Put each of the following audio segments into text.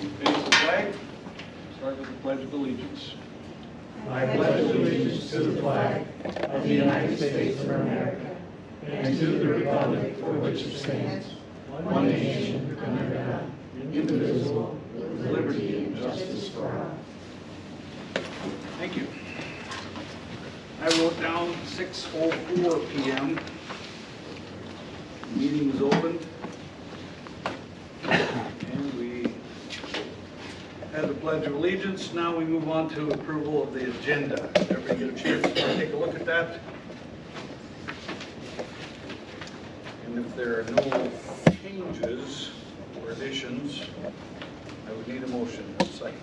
Face the flag. Start with the Pledge of Allegiance. I pledge allegiance to the flag of the United States of America and to the republic for which it stands, one nation, under God, indivisible, with liberty and justice for all. Thank you. I wrote down 6:04 p.m. Meeting is open. And we had the Pledge of Allegiance. Now we move on to approval of the agenda. Everybody get a chance to take a look at that? And if there are no changes or additions, I would need a motion. Second.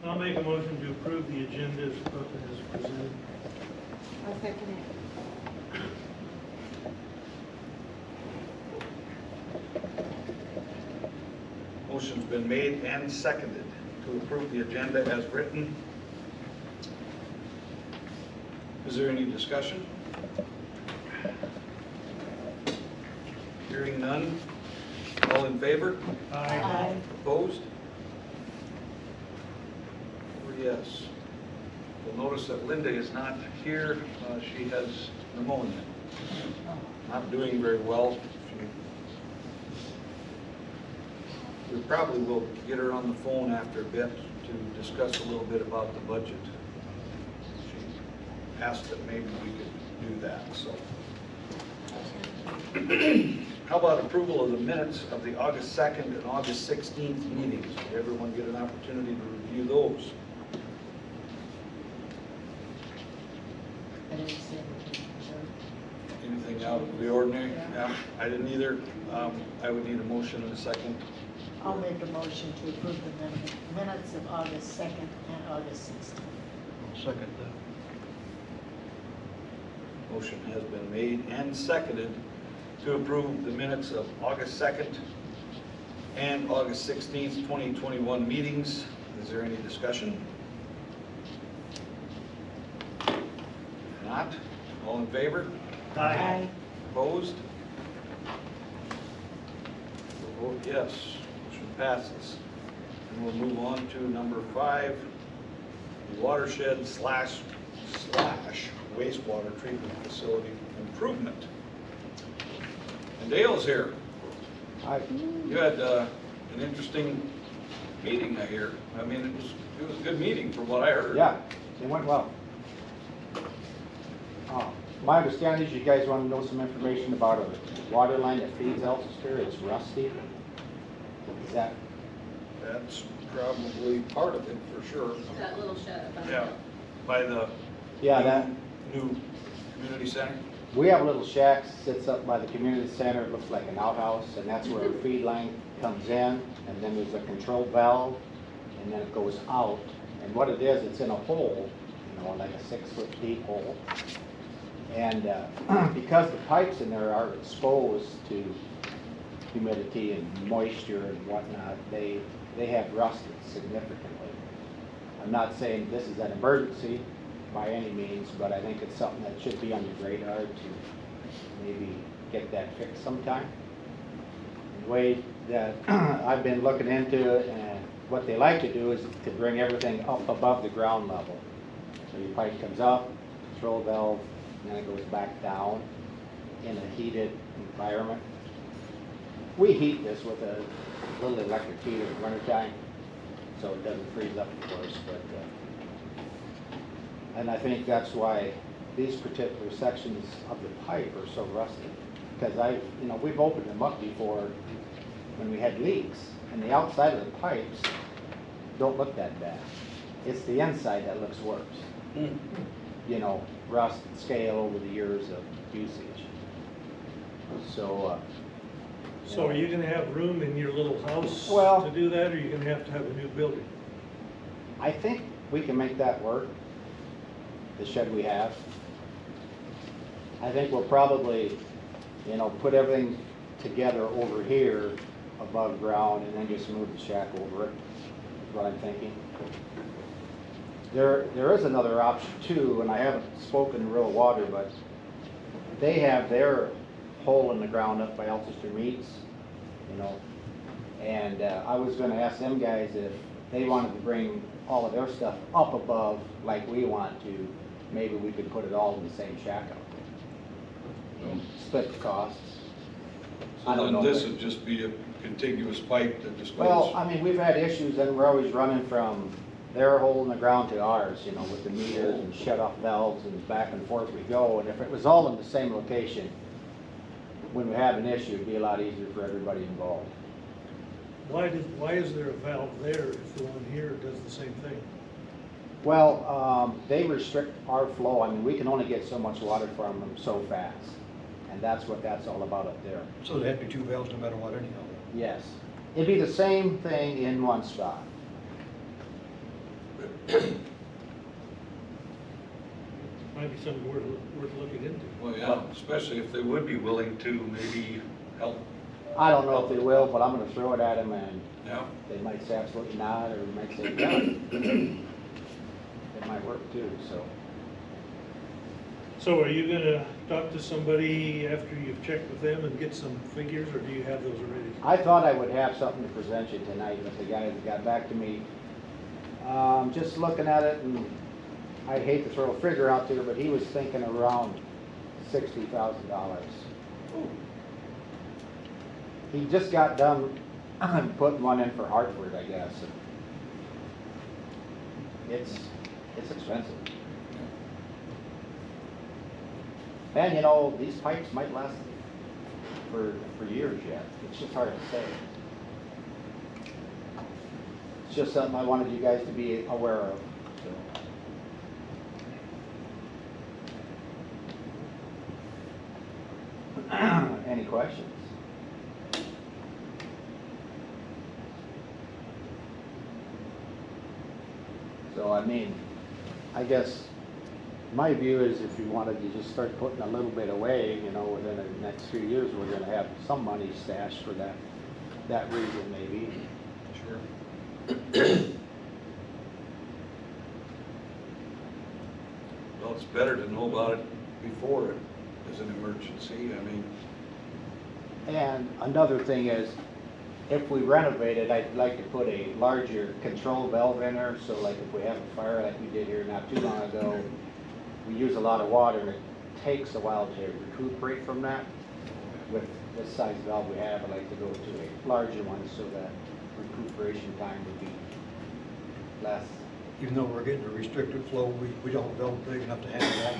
I'll make a motion to approve the agenda as presented. I'll second it. Motion's been made and seconded to approve the agenda as written. Is there any discussion? Hearing none. All in favor? Aye. Opposed? 4 yes. You'll notice that Linda is not here. She has pneumonia. Not doing very well. We probably will get her on the phone after a bit to discuss a little bit about the budget. She asked that maybe we could do that, so. How about approval of the minutes of the August 2nd and August 16th meetings? Did everyone get an opportunity to review those? I didn't see anything. Anything out of the ordinary? Yeah, I didn't either. I would need a motion in a second. I'll make a motion to approve the minutes of August 2nd and August 16th. I'll second that. Motion has been made and seconded to approve the minutes of August 2nd and August 16th, 2021 meetings. Is there any discussion? If not, all in favor? Aye. Opposed? We'll vote yes. Motion passes. And we'll move on to number 5, the watershed slash wastewater treatment facility improvement. And Dale's here. Hi. You had an interesting meeting, I hear. I mean, it was a good meeting from what I heard. Yeah, it went well. My understanding is you guys want to know some information about a water line that feeds Alcester. It's rusty. Is that? That's probably part of it, for sure. That little shed above. Yeah, by the Yeah, that. new community center. We have a little shack sits up by the community center. It looks like an outhouse, and that's where our feed line comes in. And then there's a control valve, and then it goes out. And what it is, it's in a hole, you know, like a 6 foot deep hole. And because the pipes in there are exposed to humidity and moisture and whatnot, they have rusted significantly. I'm not saying this is an emergency by any means, but I think it's something that should be on your radar to maybe get that fixed sometime. The way that I've been looking into it, and what they like to do is to bring everything up above the ground level. So your pipe comes up, control valve, and then it goes back down in a heated environment. We heat this with a little electric heater in wintertime, so it doesn't freeze up, of course. But and I think that's why these particular sections of the pipe are so rusty. Because we've opened them up before when we had leaks, and the outside of the pipes don't look that bad. It's the inside that looks worse. You know, rust and scale over the years of usage. So. So are you gonna have room in your little house Well- to do that, or are you gonna have to have a new building? I think we can make that work, the shed we have. I think we'll probably, put everything together over here above ground and then just move the shack over it, is what I'm thinking. There is another option too, and I haven't spoken to Real Water, but they have their hole in the ground up by Alcester Meats, And I was gonna ask them guys if they wanted to bring all of their stuff up above like we want to. Maybe we could put it all in the same shack out there. Split the costs. I So don't then know. this would just be a contiguous pipe that just Well, goes. I mean, we've had issues and we're always running from their hole in the ground to ours, you know, with the meters and shut-off valves and back and forth we go. And if it was all in the same location, when we have an issue, it'd be a lot easier for everybody involved. Why is there a valve there if the one here does the same thing? Well, they restrict our flow. I mean, we can only get so much water from them so fast. And that's what that's all about up there. So there had to be two valves no matter what anyhow. Yes. It'd be the same thing in one spot. Might be something worth looking into. Well, yeah, especially if they would be willing to maybe help. I don't know if they will, but I'm gonna throw it at them and Yeah. they might say absolutely not, or they might say yeah. It might work too, so. So are you gonna talk to somebody after you've checked with them and get some figures, or do you have those already? I thought I would have something to present you tonight, but the guys got back to me. Just looking at it, and I hate to throw a figure out there, but he was thinking around $60,000. He just got done putting one in for Hartford, I guess. It's expensive. And you know, these pipes might last for years yet. It's just hard to say. It's just something I wanted you guys to be aware of. So. Any questions? So I mean, I guess my view is if you wanted to just start putting a little bit away, you know, within the next few years, we're gonna have some money stashed for that reason maybe. Sure. Well, it's better to know about it before it is an emergency. I mean, And another thing is, if we renovate it, I'd like to put a larger control valve in there, so like if we have a fire like we did here not too long ago, we use a lot of water and it takes a while to recuperate from that. With this size valve we have, I'd like to go to a larger one so that recuperation time would be less. Even though we're getting a restricted flow, we don't build big enough to handle that.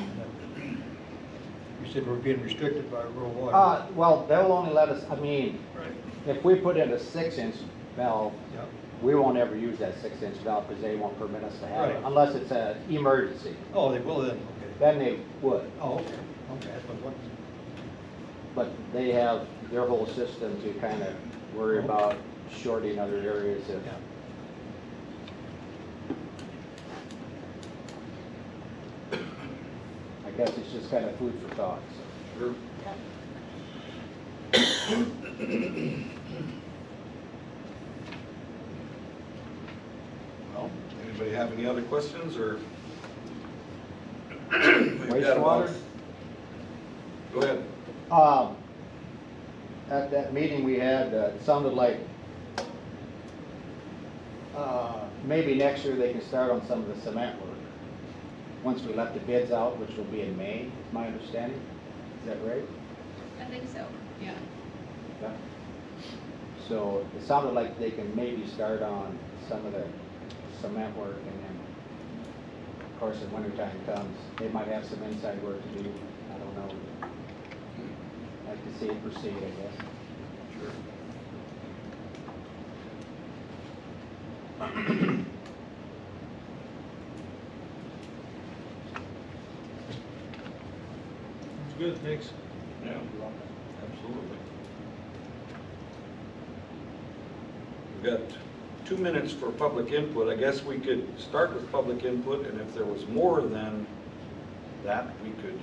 You said we're being restricted by rural water. Well, they'll only let us, I mean, Right. if we put in a 6-inch valve, Yep. we won't ever use that 6-inch valve because they won't permit us to have it, Right. unless it's an emergency. Oh, they will then, okay. Then they would, Oh, okay, okay, that's what, but they have their whole system to kind of worry about shorting other areas if. yeah. I guess it's just kind of food for thought. So. sure. Well, anybody have any other questions or? We've got about- Wastewater? Go ahead. At that meeting we had, it sounded like maybe next year they can start on some of the cement work. Once we let the bids out, which will be in May, is my understanding. Is that right? I think so, yeah. Yeah. So it sounded like they can maybe start on some of the cement work, and then, of course, when winter time comes, they might have some inside work to do. I don't know. Like to see it proceed, I guess. Sure. It's good, thanks. Yeah, absolutely. We've got 2 minutes for public input. I guess we could start with public input, and if there was more than that, we could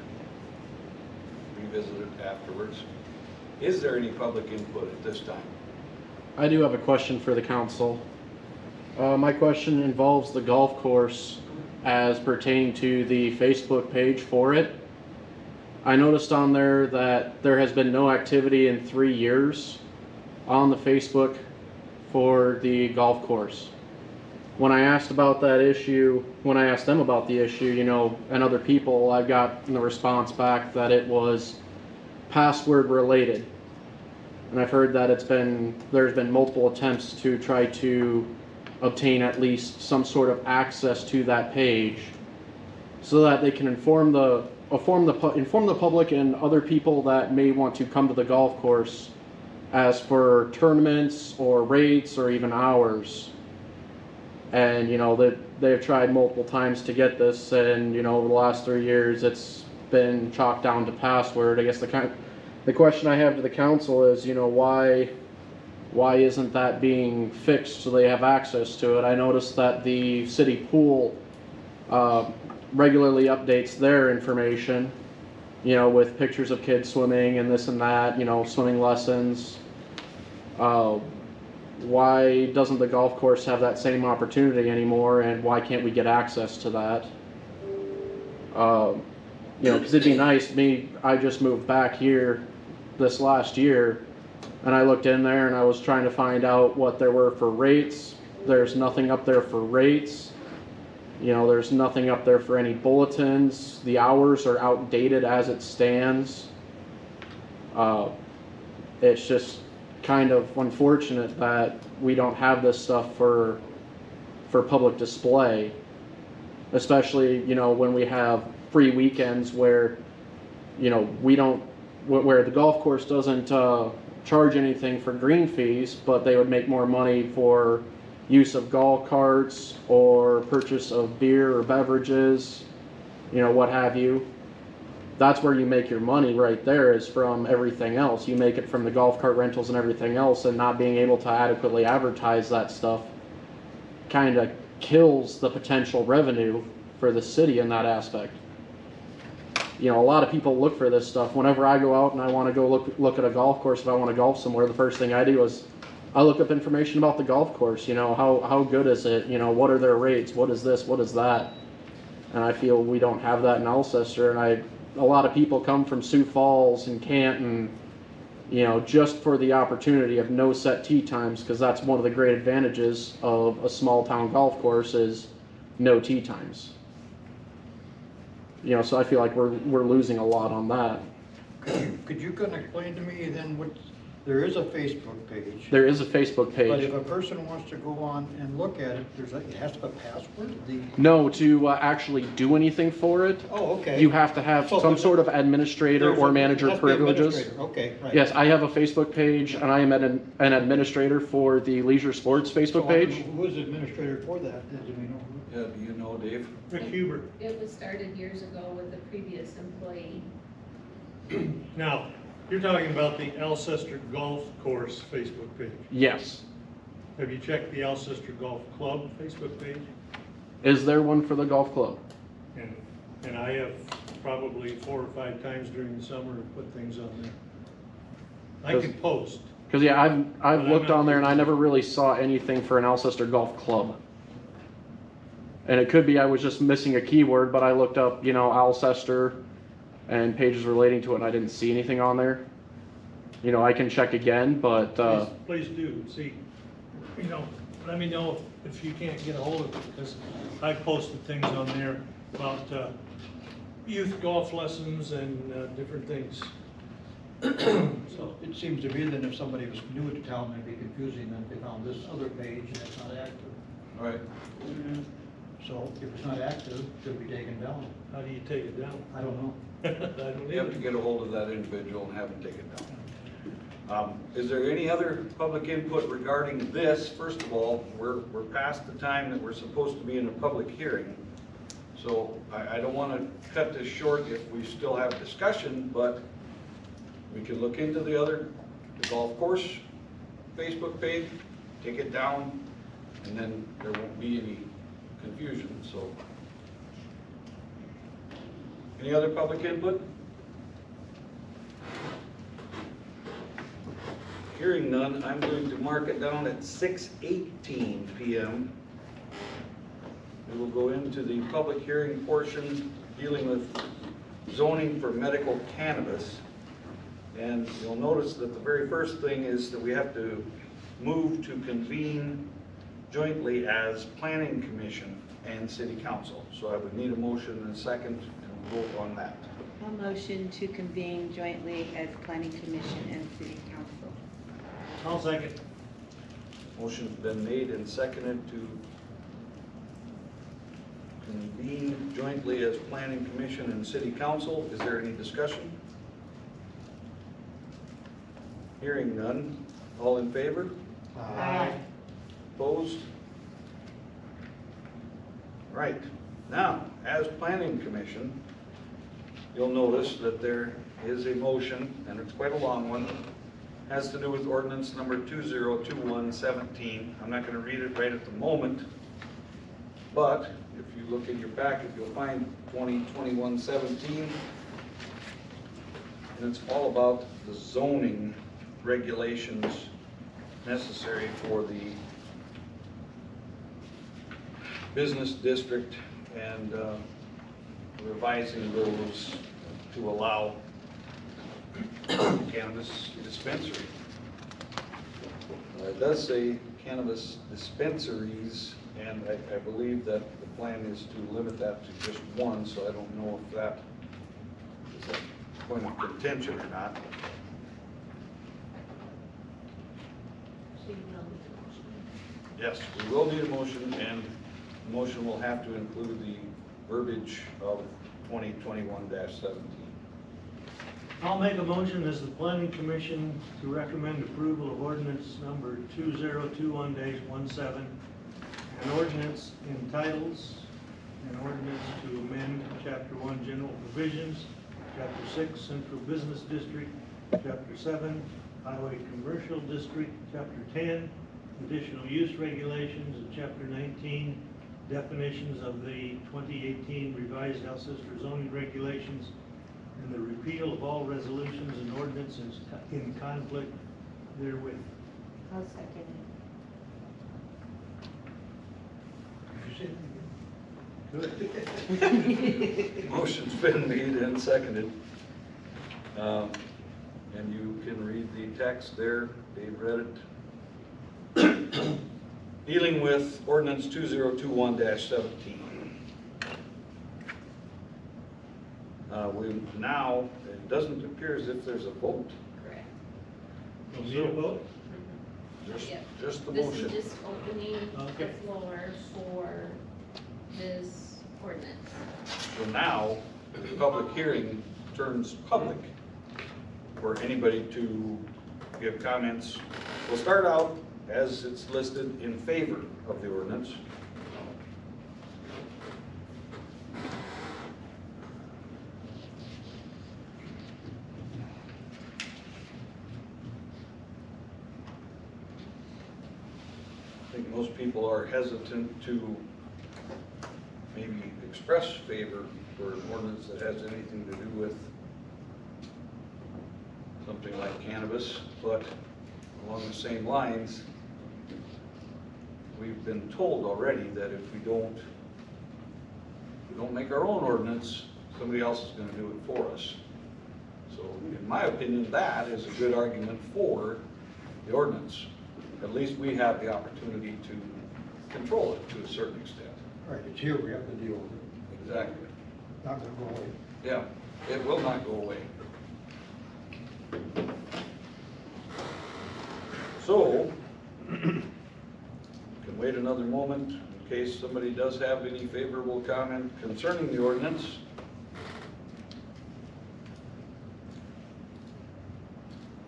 revisit it afterwards. Is there any public input at this time? I do have a question for the council. My question involves the golf course as pertaining to the Facebook page for it. I noticed on there that there has been no activity in 3 years on the Facebook for the golf course. When I asked about that issue, when I asked them about the issue, you know, and other people, I got the response back that it was password related. And I've heard that there's been multiple attempts to try to obtain at least some sort of access to that page so that they can inform the public and other people that may want to come to the golf course as for tournaments or rates or even hours. And you know that they've tried multiple times to get this, and you know over the last 3 years it's been chalked down to password. I guess the question I have to the council is, you know, why isn't that being fixed so they have access to it? I noticed that the city pool regularly updates their information, you know, with pictures of kids swimming and this and that, you know, swimming lessons. Why doesn't the golf course have that same opportunity anymore, and why can't we get access to that? You know, because it'd be nice. I just moved back here this last year, and I looked in there and I was trying to find out what there were for rates. There's nothing up there for rates. You know, there's nothing up there for any bulletins. The hours are outdated as it stands. It's just kind of unfortunate that we don't have this stuff for public display, especially, you know, when we have free weekends where, you know, where the golf course doesn't charge anything for green fees, but they would make more money for use of golf carts or purchase of beer or beverages, you know, what have you. That's where you make your money right there, is from everything else. You make it from the golf cart rentals and everything else, and not being able to adequately advertise that stuff kind of kills the potential revenue for the city in that aspect. You know, a lot of people look for this stuff. Whenever I go out and I want to go look at a golf course, if I want to golf somewhere, the first thing I do is I look up information about the golf course. You know, how good is it? You know, what are their rates? What is this? What is that? And I feel we don't have that in Alcester, and a lot of people come from Sioux Falls and Canton, you know, just for the opportunity of no set tee times, because that's one of the great advantages of a small town golf course is no tee times. You know, so I feel like we're losing a lot on that. Could you kind of explain to me then what, there is a Facebook page? There is a Facebook But page. if a person wants to go on and look at it, it has to have a password? No, to actually do anything for it, Oh, okay. you have to have So some sort of administrator or manager Has to be privileges. administrator. Okay, right. Yes, I have a Facebook page, and I am an administrator for the Leisure Sports Facebook page. Who is the administrator for that? Do we know? Yeah, do you know, Dave? Rick Huber. It was started years ago with the previous employee. Now, you're talking about the Alcester Golf Course Facebook page. Yes. Have you checked the Alcester Golf Club Facebook page? Is there one for the golf club? And I have probably 4 or 5 times during the summer put things on there. I can post. Because yeah, I've looked on there and I never really saw anything for an Alcester Golf Club. And it could be I was just missing a keyword, but I looked up, you know, Alcester and pages relating to it, and I didn't see anything on there. You know, I can check again, but Please do, see, you know, let me know if you can't get a hold of it, because I posted things on there about youth golf lessons and different things. So it seems to me that if somebody was new to town, it'd be confusing that they found this other page and it's not active. All right. So if it's not active, it should be taken down. How do you take it down? I don't know. I don't You have to either. get a hold of that individual and have them take it down. Is there any other public input regarding this? First of all, we're past the time that we're supposed to be in a public hearing. So I don't want to cut this short if we still have discussion, but we can look into the golf course Facebook page, take it down, and then there won't be any confusion. So, any other public input? Hearing none, I'm going to mark it down at 6:18 p.m. We will go into the public hearing portion dealing with zoning for medical cannabis. And you'll notice that the very first thing is that we have to move to convene jointly as Planning Commission and City Council. So I would need a motion and a second and vote on that. I'll motion to convene jointly as Planning Commission and City Council. I'll second. Motion's been made and seconded to convene jointly as Planning Commission and City Council. Is there any discussion? Hearing none. All in favor? Aye. Opposed? Right. Now, as Planning Commission, you'll notice that there is a motion, and it's quite a long one, has to do with ordinance number 2021-17. I'm not going to read it right at the moment, but if you look in your packet, you'll find 2021-17, and it's all about the zoning regulations necessary for the business district and revising those to allow cannabis dispensary. It does say cannabis dispensaries, and I believe that the plan is to limit that to just one, so I don't know if that is a point of contention or not. So you will need a motion. Yes, we will need a motion, and the motion will have to include the verbiage of 2021-17. I'll make a motion as the Planning Commission to recommend approval of ordinance number 2021-17, an ordinance entitles, an ordinance to amend Chapter 1 General Provisions, Chapter 6 Central Business District, Chapter 7 Highway Commercial District, Chapter 10 Additional Use Regulations, and Chapter 19 Definitions of the 2018 Revised Alcester Zoning Regulations, and the repeal of all resolutions and ordinances in conflict therewith. I'll second Good. Motion's been made and seconded. And you can read the text there. Dave read it. Dealing with ordinance 2021-17. It doesn't appear as if there's a vote. Correct. Don't need a vote? Just the This motion. is just opening the Okay. floor for this ordinance. So now, the public hearing turns public for anybody to give comments. We'll start out as it's listed in favor of the ordinance. I think most people are hesitant to maybe express favor for an ordinance that has anything to do with something like cannabis, but along the same lines, we've been told already that if we don't make our own ordinance, somebody else is going to do it for us. So in my opinion, that is a good argument for the ordinance. At least we have the opportunity to control it to a certain extent. Right, it's here, we have to deal with it. Exactly. Not gonna go away. Yeah, it will not go away. So, can wait another moment in case somebody does have any favorable comment concerning the ordinance.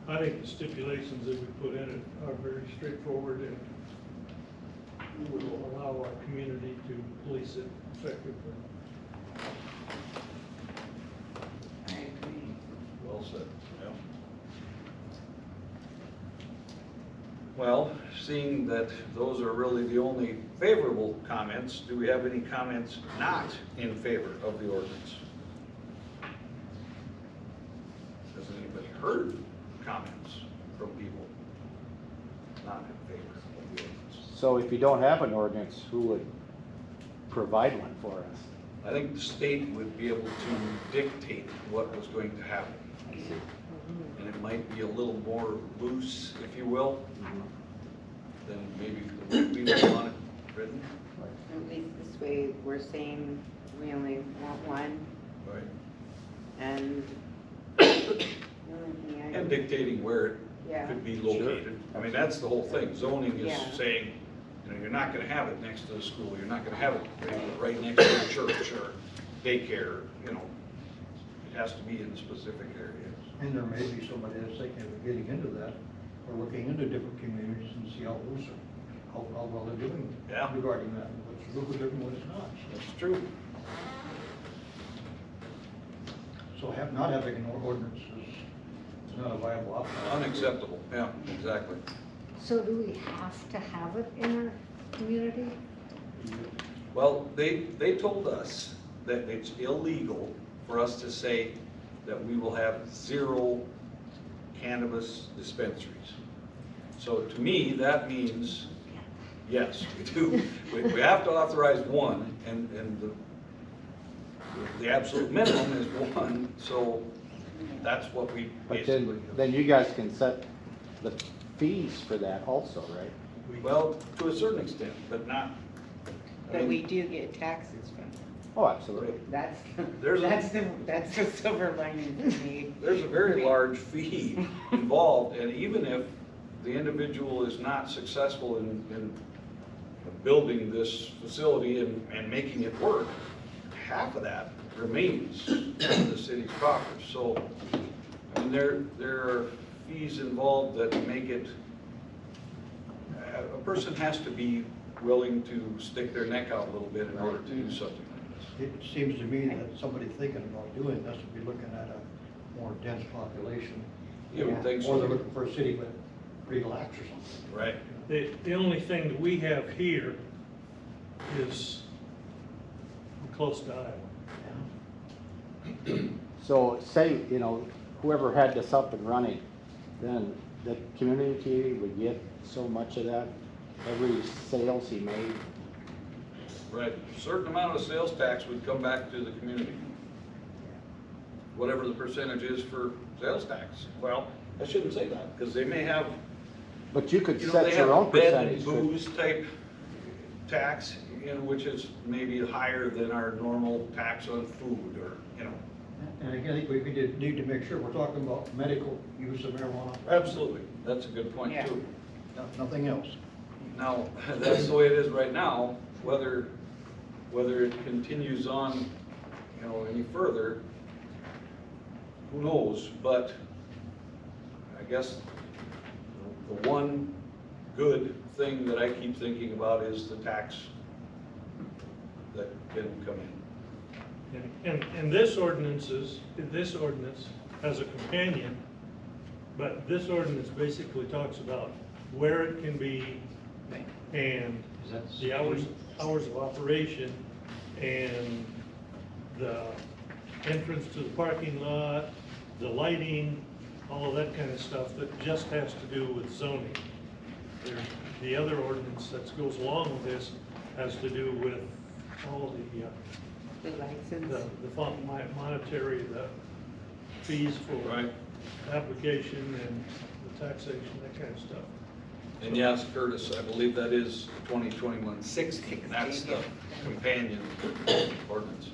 I think the stipulations that we put in it are very straightforward and will allow our community to police it effectively. I agree. Well said, yeah. Well, seeing that those are really the only favorable comments, do we have any comments not in favor of the ordinance? Has anybody heard comments from people not in favor of the ordinance? So if you don't have an ordinance, who would provide one for us? I think the state would be able to dictate what was going to happen. And it might be a little more loose, if you will. then maybe we don't want it written. At least this way, we're saying we only want one, Right. and the only thing I. And dictating where it Yeah. could be located. I mean, that's the whole thing. Zoning is Yeah. saying, you know, you're not gonna have it next to the school, you're not gonna have it right next to the church or daycare, you know. It has to be in specific areas. And there may be somebody that's thinking of getting into that, or looking into different communities and see how those are, how well they're doing Yeah. regarding that, what's lucrative and what's not. That's true. So not having an ordinance is not a viable option. Unacceptable, yeah, exactly. So do we have to have it in our community? Well, they told us that it's illegal for us to say that we will have 0 cannabis dispensaries. So to me, that means, yes, we do. We have to authorize 1, and the absolute minimum is 1, so that's what we But basically. then you guys can set the fees for that also, right? Well, to a certain extent, but not. I But mean, we do get taxes from them. Oh, absolutely. That's, There's a- that's the silver lining for me. There's a very large fee involved, and even if the individual is not successful in building this facility and making it work, half of that remains in the city's coffers. So, I mean, there are fees involved that make it, a person has to be willing to stick their neck out a little bit in order to do something like this. It seems to me that somebody thinking about doing this would be looking at a more dense population. You would think Or they're so, looking for a city with relax or something. right? The only thing that we have here is close to Iowa. So say, you know, whoever had this up and running, then the community would get so much of that, every sales he made. Right, a certain amount of sales tax would come back to the community. Whatever the percentage is for sales tax. Well, I shouldn't say that, because they may have, But you could you know, set they have your a own bed and percentage. for- booze type tax, you know, which is maybe higher than our normal tax on food, or, you know. And I think we need to make sure we're talking about medical use of marijuana, Absolutely, that's a good point Yeah. too. nothing else. Now, that's the way it is right now, whether it continues on, you know, any further, who knows, but I guess the one good thing that I keep thinking about is the tax that can come in. And this ordinance has a companion, but this ordinance basically talks about where it can be and Is that the hours of operation and the entrance to the parking lot, the lighting, all of that kind of stuff that just has to do with zoning. The other ordinance that goes along with this has to do with all The license. monetary, the fees for Right. application and the taxation, that kind of stuff. And yes, Curtis, I believe that is 2021-16, that's the companion ordinance.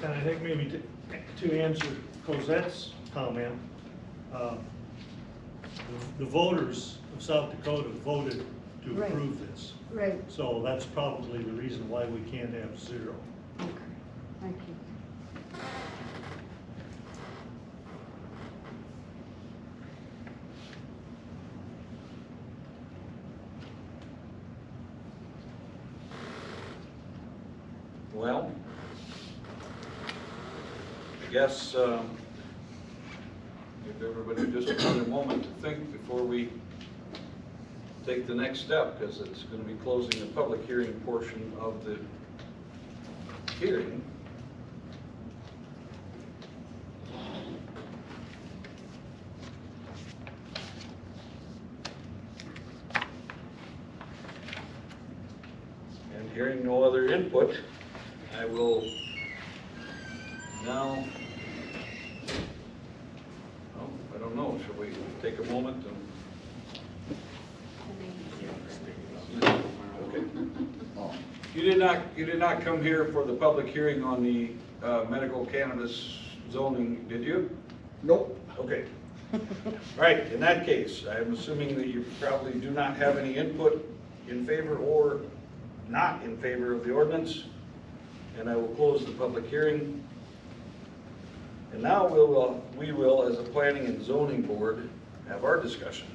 And I think maybe to answer Cosette's comment, the voters of South Dakota voted to Right. approve this. Right, So that's probably the reason why we can't have 0. okay, thank you. Well, I guess give everybody just another moment to think before we take the next step, because it's going to be closing the public hearing portion of the hearing. And hearing no other input, I will now, oh, I don't know, should we take a moment and? Okay. You did not come here for the public hearing on the medical cannabis zoning, did you? Nope. Okay. All right, in that case, I'm assuming that you probably do not have any input in favor or not in favor of the ordinance, and I will close the public hearing. And now we will, as a planning and zoning board, have our discussion,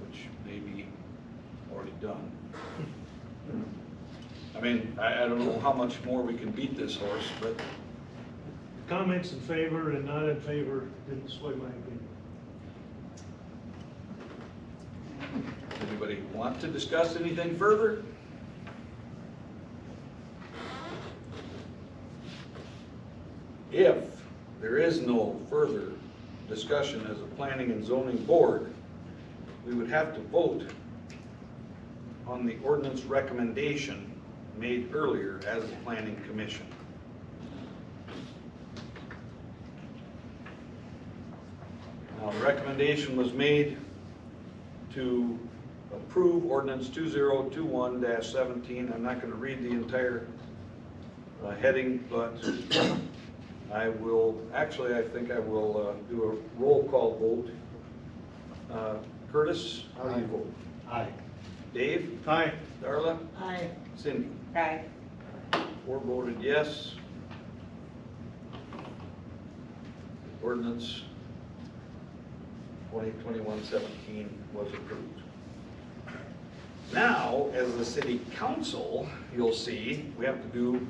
which may be already done. I mean, I don't know how much more we can beat this horse, but Comments in favor and not in favor didn't sway my opinion. anybody want to discuss anything further? If there is no further discussion as a planning and zoning board, we would have to vote on the ordinance recommendation made earlier as a planning commission. Now, the recommendation was made to approve ordinance 2021-17. I'm not going to read the entire heading, but I will, actually, I think I will do a roll call vote. Curtis, how do you vote? Aye. Dave? Aye. Darla? Aye. Cindy? Aye. 4 voted yes. Ordinance 2021-17 was approved. Now, as the city council, you'll see, we have to do,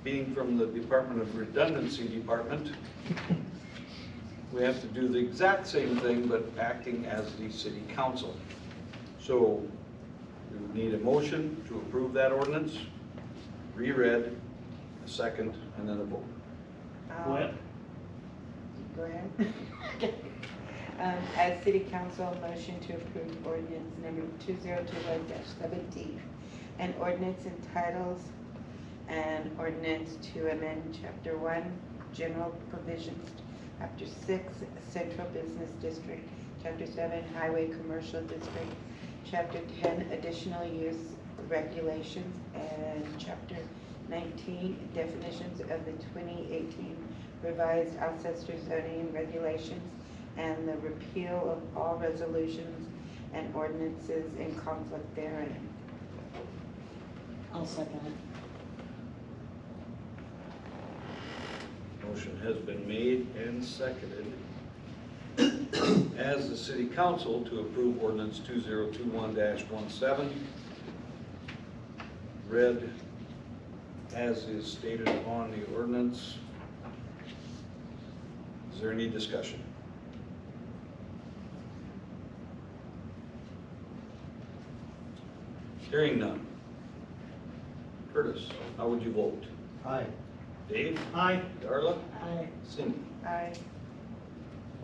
being from the Department of Redundancy Department, we have to do the exact same thing, but acting as the city council. So, we would need a motion to approve that ordinance, reread, a second, and then a vote. What? Go ahead. As city council, motion to approve ordinance number 2021-17, an ordinance entitled an ordinance to amend chapter 1, general provisions, chapter 6, central business district, chapter 7, highway commercial district, chapter 10, additional use regulations, and chapter 19, definitions of the 2018 revised Alcester zoning regulations, and the repeal of all resolutions and ordinances in conflict therein. I'll second it. Motion has been made and seconded as the city council to approve ordinance 2021-17, read as is stated on the ordinance. Is there any discussion? Hearing none. Curtis, how would you vote? Aye. Dave? Aye. Darla? Aye. Cindy? Aye.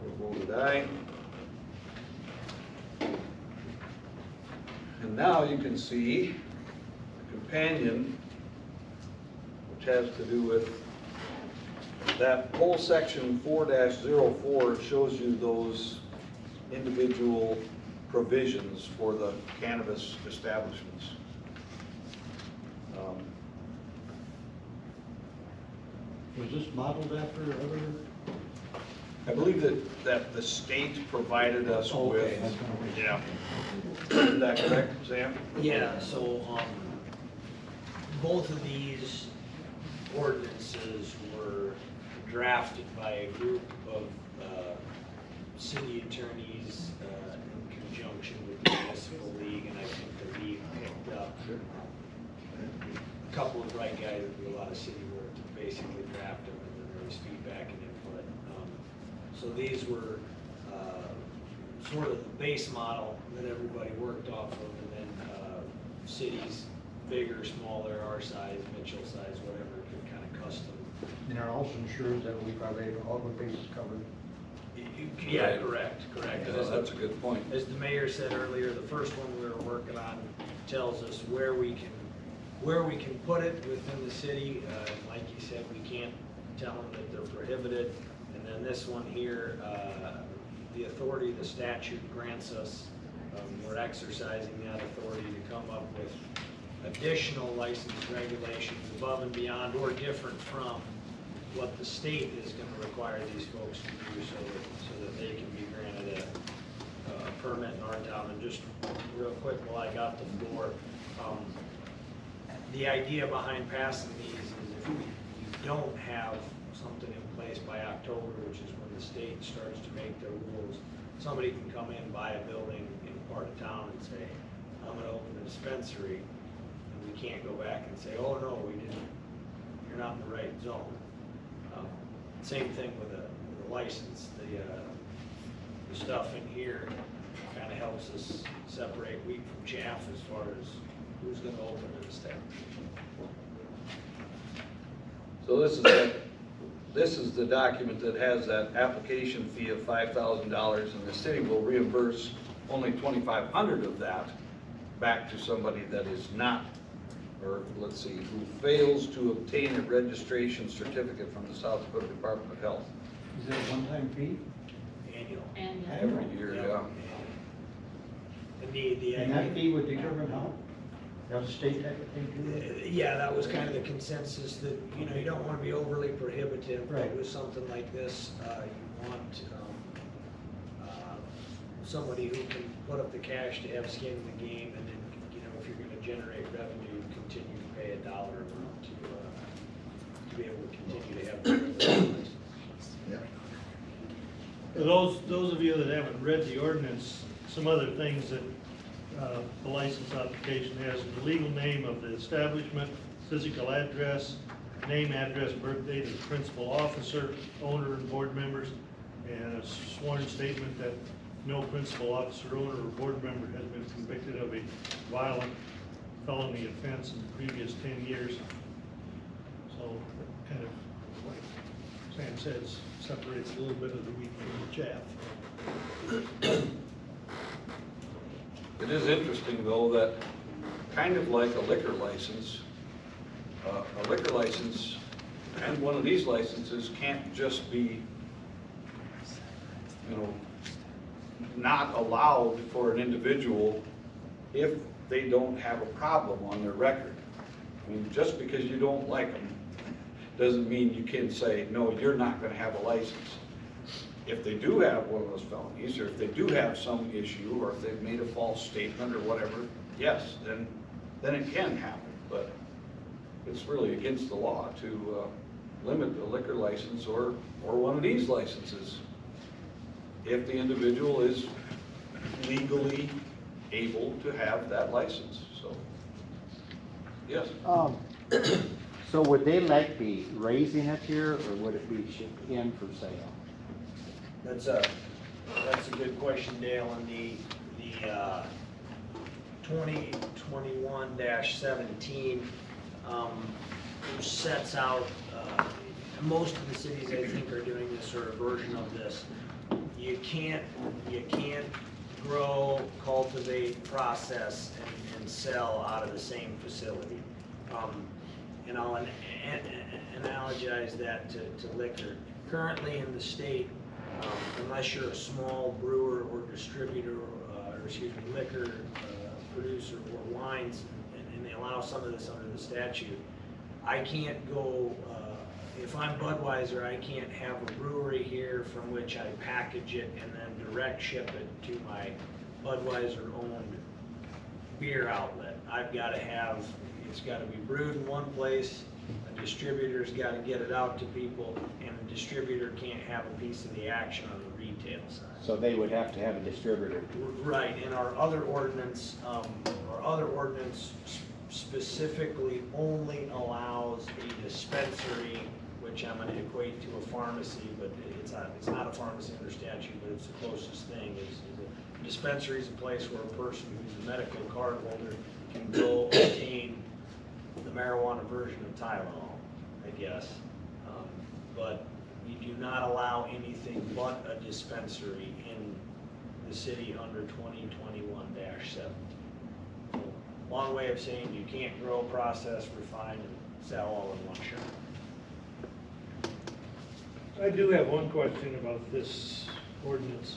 All voted aye. And now you can see the companion, which has to do with that whole section 4-04 shows you those individual provisions for the cannabis establishments. Was this modeled after other? I believe that the state provided us Okay. with, yeah. Is that correct, Sam? Yeah, so, both of these ordinances were drafted by a group of, city attorneys, in conjunction with the municipal league, and I think the league picked up a couple of right guys that do a lot of city work to basically draft them, and then there was feedback and input. So these were, sort of the base model that everybody worked off of, and then, cities, bigger, smaller, our size, Mitchell size, whatever, could kind of custom. And it also ensures that we probably have all the bases covered. Yeah, correct. Yeah, that's a good point. As the mayor said earlier, the first one we were working on, tells us where we can put it within the city. Like you said, we can't tell them that they're prohibited. And then this one here, the authority the statute grants us, we're exercising that authority to come up with additional license regulations above and beyond or different from what the state is going to require these folks to do so that they can be granted a permit in our town. And just real quick while I got the floor, the idea behind passing these is if we don't have something in place by October, which is when the state starts to make their rules, somebody can come in, buy a building in a part of town and say, I'm going to open a dispensary, and we can't go back and say, oh no, we didn't, you're not in the right zone. Same thing with a license. The stuff in here kind of helps us separate wheat from chaff as far as who's going to open an establishment. So this is the document that has that application fee of $5,000, and the city will reimburse only $2,500 of that back to somebody that is not, or let's see, who fails to obtain a registration certificate from the South Dakota Department of Health. Is that a one-time fee? Annual. Every year, yeah. And that fee would determine how? That was a state type of thing too? Yeah, that was kind of the consensus that, you know, you don't want to be overly prohibitive, but Right. with something like this, you want somebody who can put up the cash to have skin in the game, and then, you know, if you're going to generate revenue, continue to pay a dollar amount to be able to continue to have the For those of you that haven't read the ordinance, some other things that the license application has: the legal name of the establishment, physical address, name, address, birth date of the principal officer, owner, and board members, and a sworn statement that no principal officer, owner, or board member has been convicted of a violent felony offense in the previous 10 years. So, kind of, like Sam says, separates a little bit of the wheat from the chaff. It is interesting, though, that kind of like a liquor license and one of these licenses can't just be, you know, not allowed for an individual if they don't have a problem on their record. I mean, just because you don't like them doesn't mean you can say, no, you're not going to have a license. If they do have one of those felonies, or if they do have some issue, or if they've made a false statement or whatever, yes, then it can happen. But it's really against the law to limit the liquor license or one of these licenses if the individual is legally able to have that license. So, yes. So would they like be raising it here, or would it be shipped in for sale? That's a good question, Dale. On the 2021-17, which sets out, most of the cities I think are doing this, or a version of this. You can't grow, cultivate, process, and sell out of the same facility. And I'll analogize that to liquor. Currently in the state, unless you're a small brewer or distributor, liquor producer or wines, and they allow some of this under the statute, I can't go, if I'm Budweiser, I can't have a brewery here from which I package it and then direct ship it to my Budweiser-owned beer outlet. I've got to have, it's got to be brewed in one place, a distributor's got to get it out to people, and a distributor can't have a piece of the action on the retail side. So they would have to have a distributor. Right, and our other ordinance specifically only allows a dispensary, which I'm going to equate to a pharmacy, but it's not a pharmacy under statute, but it's the closest thing. A dispensary is a place where a person who's a medical card holder can go obtain the marijuana version of Tylenol, I guess. But we do not allow anything but a dispensary in the city under 2021-7. long way of saying you can't grow, process, refine, and sell all in one shot. I do have one question about this ordinance.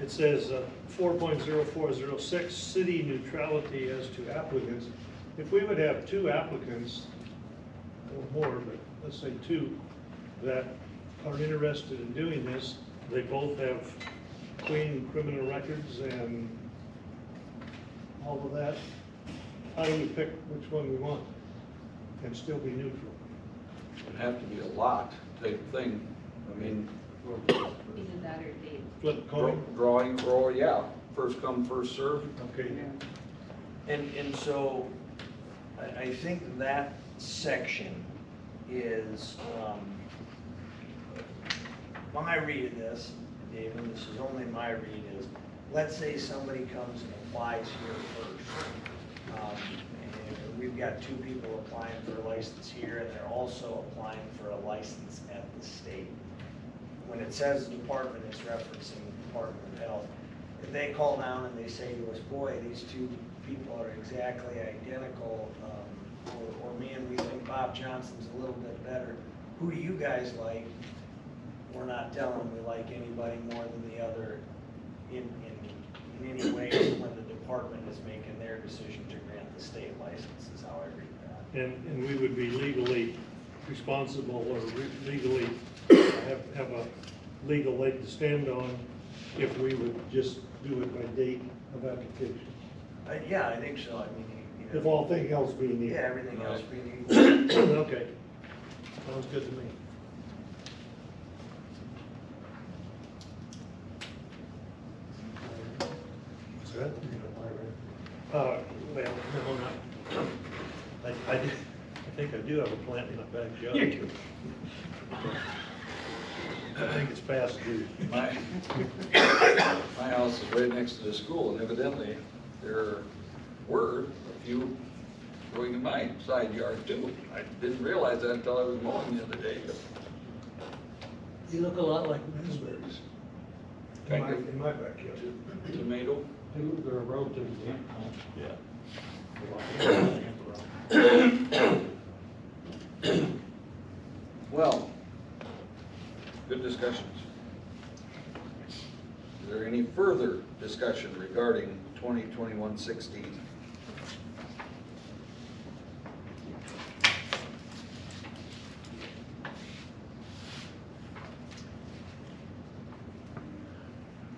It says 4.0406, city neutrality as to applicants. If we would have two applicants, or more, but let's say two, that are interested in doing this, they both have clean criminal records and all of that, how do we pick which one we want and still be neutral? It'd have to be a lot type thing. I mean, Either that or Dave. Flip a coin? drawing, yeah, first come, first served. Okay. And so, I think that section is, my read of this, Dave, and this is only my read, is, let's say somebody comes and applies here first. And we've got two people applying for a license here, and they're also applying for a license at the state. When it says department, it's referencing the Department of Health. If they call down and they say to us, boy, these two people are exactly identical, or me and we think Bob Johnson's a little bit better, who do you guys like? We're not telling them we like anybody more than the other in any way when the department is making their decision to grant the state license, is how I read that. And we would be legally responsible or legally have a legal leg to stand on if we would just do it by date of application. Yeah, I think so. I mean, you know. If all things else being equal. Yeah, everything else being equal. Okay, sounds good to me. What's that? Well, no, not. I think I do have a plant in my backyard. You do. I think it's past due. My house is right next to the school, and evidently there were a few growing in my side yard too. I didn't realize that until I was mowing the other day. You look a lot like raspberries. Kind of. In my backyard. Tomato. They're relatively young. Yeah. Well, good discussions. Is there any further discussion regarding 2021-16?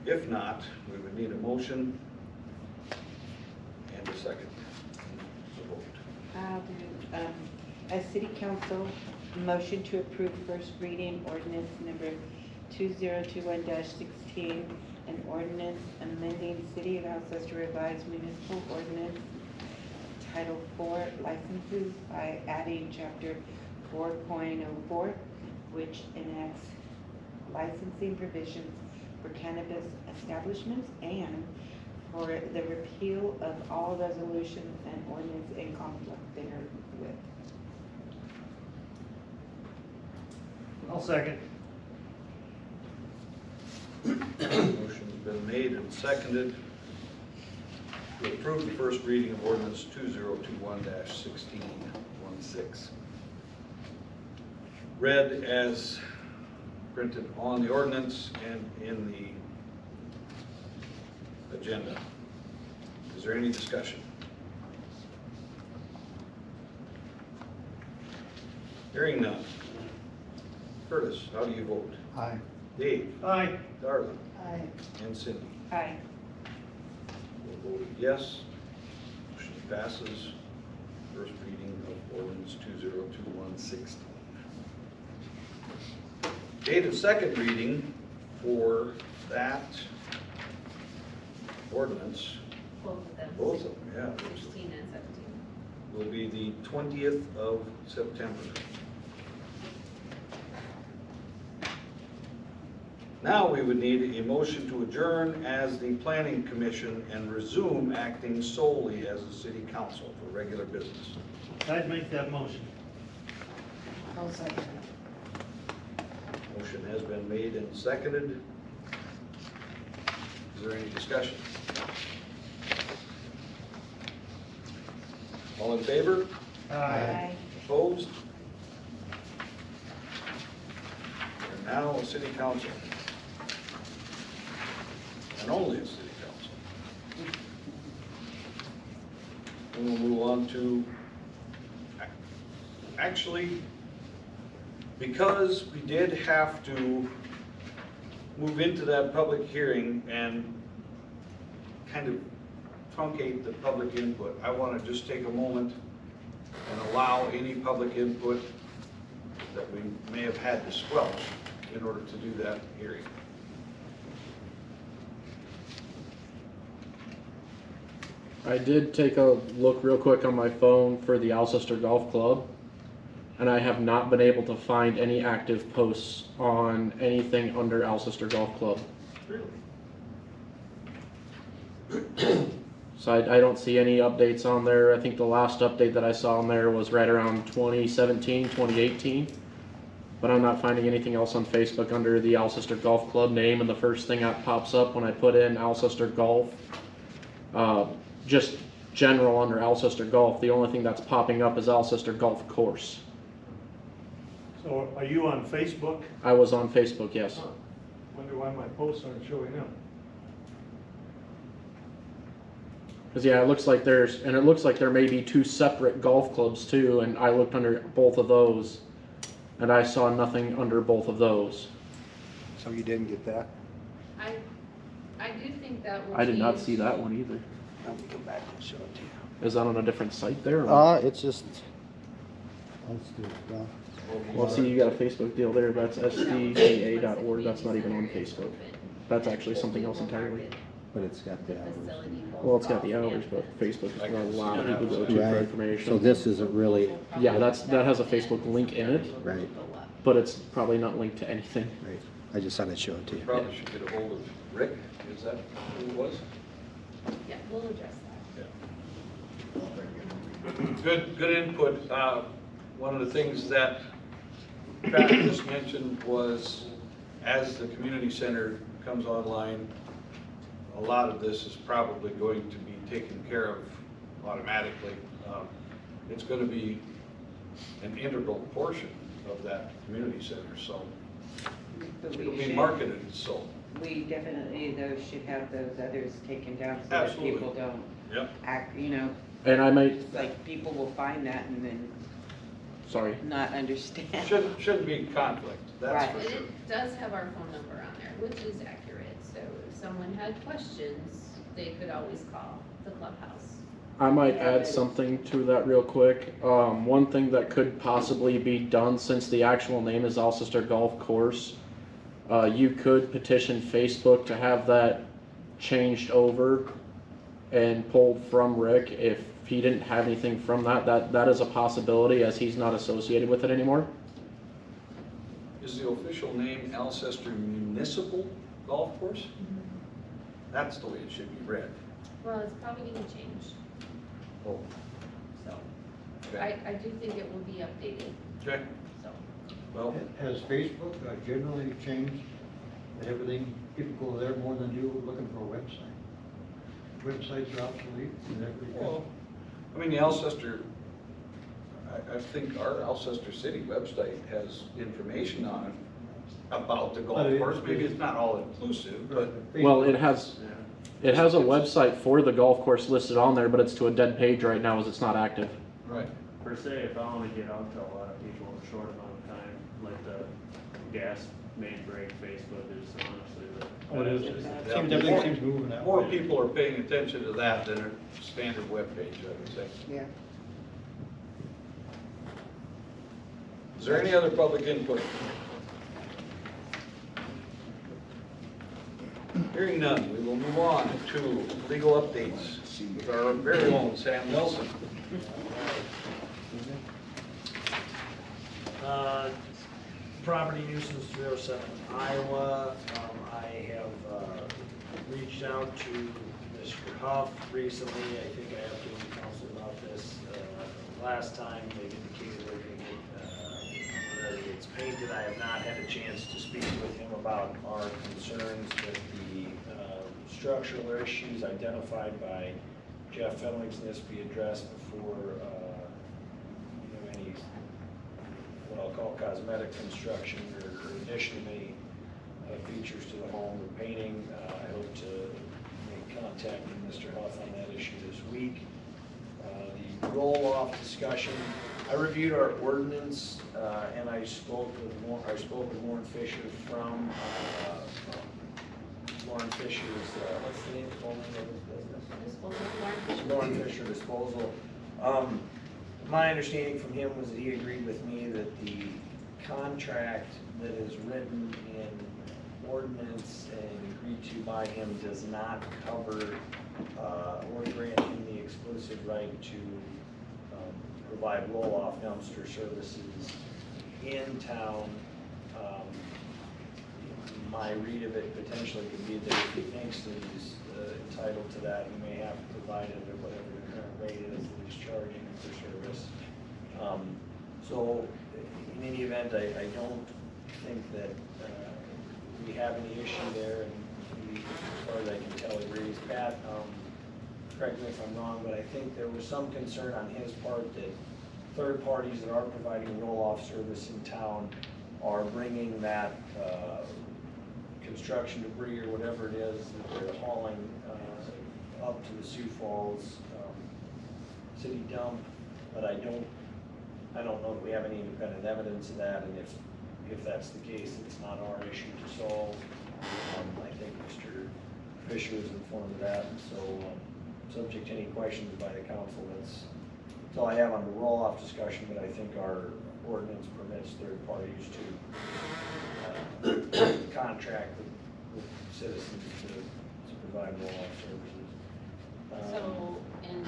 If not, we would need a motion and a second. So vote. I'll do, as city council, motion to approve first reading ordinance number 2021-16, an ordinance amending City of Alcester revised municipal ordinance Title 4 licenses by adding chapter 4.04, which enacts licensing provisions for cannabis establishments and for the repeal of all resolutions and ordinance in conflict therewith. I'll second. Motion's been made and seconded to approve the first reading of ordinance 2021-1616. Read as printed on the ordinance and in the agenda. Is there any discussion? Hearing none. Curtis, how do you vote? Aye. Dave? Aye. Darla? Aye. And Cindy? Aye. Will vote yes. Motion passes. First reading of ordinance 2021-16. Date of second reading for that ordinance, Both of them. both of them, yeah, 16 and 17. will be the 20th of September. Now we would need a motion to adjourn as the planning commission and resume acting solely as the city council for regular business. I'd make that motion. I'll second. Motion has been made and seconded. Is there any discussion? All in favor? Aye. Opposed? We're now a city council. And only a city council. And we'll move on to, actually, because we did have to move into that public hearing and kind of truncate the public input, I want to just take a moment and allow any public input that we may have had to squelch in order to do that hearing. I did take a look real quick on my phone for the Alcester Golf Club, and I have not been able to find any active posts on anything under Alcester Golf Club. Really? So I don't see any updates on there. I think the last update that I saw on there was right around 2017, 2018. But I'm not finding anything else on Facebook under the Alcester Golf Club name, and the first thing that pops up when I put in Alcester Golf, just general under Alcester Golf, the only thing that's popping up is Alcester Golf Course. So are you on Facebook? I was on Facebook, yes. Huh. Wonder why my posts aren't showing up. Because yeah, it looks like there may be two separate golf clubs too, and I looked under both of those, and I saw nothing under both of those. So you didn't get that? I do think that will I did not change. see that one either. Let me go back and show it to you. Is that on a different site there? Or It's just. Let's do it. well, see, you got a Facebook deal there. That's sdga.org. That's not even on Facebook. That's actually something else entirely. But it's got the hours. Well, it's got the hours, but Facebook is where a lot of people go to for information. So this isn't really. Yeah, that has a Facebook link in it, Right, but it's probably not linked to anything. right. I just thought I'd show it to you. Probably should get a hold of Rick, is that who it was? Yeah, we'll address that. Good input. One of the things that Pat just mentioned was, as the community center comes online, a lot of this is probably going to be taken care of automatically. It's going to be an integral portion of that community center, so But it'll we be should, marketed so. we definitely, though, should have those others taken down so Absolutely. that people don't Yep. act, And I might, like people will find that and then sorry, not understand. Shouldn't be conflict, that's Right. for And sure. it does have our phone number on there, which is accurate, so if someone had questions, they could always call the clubhouse. I might add something to that real quick. One thing that could possibly be done, since the actual name is Alcester Golf Course, you could petition Facebook to have that changed over and pulled from Rick if he didn't have anything from that is a possibility, as he's not associated with it anymore. Is the official name Alcester Municipal Golf Course? That's the way it should be read. Well, it's probably gonna change, Oh, so okay. I do think it will be updated, Okay, so. well, Has Facebook generally changed everything? People go there more than do looking for a website. Websites are obsolete and everything. well, I mean, the Alcester, I think our Alcester City website has information on it about the golf But it- course. Maybe it's not all inclusive, but Well, it has a website for the golf course listed on there, but it's to a dead page right now as it's not active. right. Per se, if I want to get out to a lot of people in a short amount of time, like the gas main break, Facebook is honestly the. Oh, it is. Yeah, Seems everything seems moving that More way. people are paying attention to that than a standard webpage, I would say. Yeah. Is there any other public input? Hearing none, we will move on to legal updates with our very own Sam Nelson. Property nuisance 307 Iowa. I have reached out to Mr. Huff recently. I think I updated council about this last time. They indicated they're going to get where it's painted. I have not had a chance to speak with him about our concerns with the structural issues identified by Jeff Fenwick's this be addressed before, any, what I'll call cosmetic construction or addition of any features to the home or painting. I hope to make contact with Mr. Huff on that issue this week. The roll-off discussion, I reviewed our ordinance, and I spoke with Warren Fisher from Warren Fisher's, what's the name, full name of his business? Warren Fisher Disposal. My understanding from him was that he agreed with me that the contract that is written in ordinance and agreed to by him does not cover or grant him the exclusive right to provide roll-off dumpster services in town. My read of it potentially could be that if he thinks that he's entitled to that, he may have to provide it at whatever the current rate is that he's charging for service. So in any event, I don't think that we have any issue there, and he, as far as I can tell, agrees. Pat, correct me if I'm wrong, but I think there was some concern on his part that third parties that are providing roll-off service in town are bringing that construction debris or whatever it is that they're hauling up to the Sioux Falls city dump. But I don't know if we have any independent evidence of that, and if that's the case, it's not our issue to solve. I think Mr. Fisher is informed of that, and so subject to any questions by the council, that's all I have on the roll-off discussion. But I think our ordinance permits third parties to contract with citizens to provide roll-off services. So, in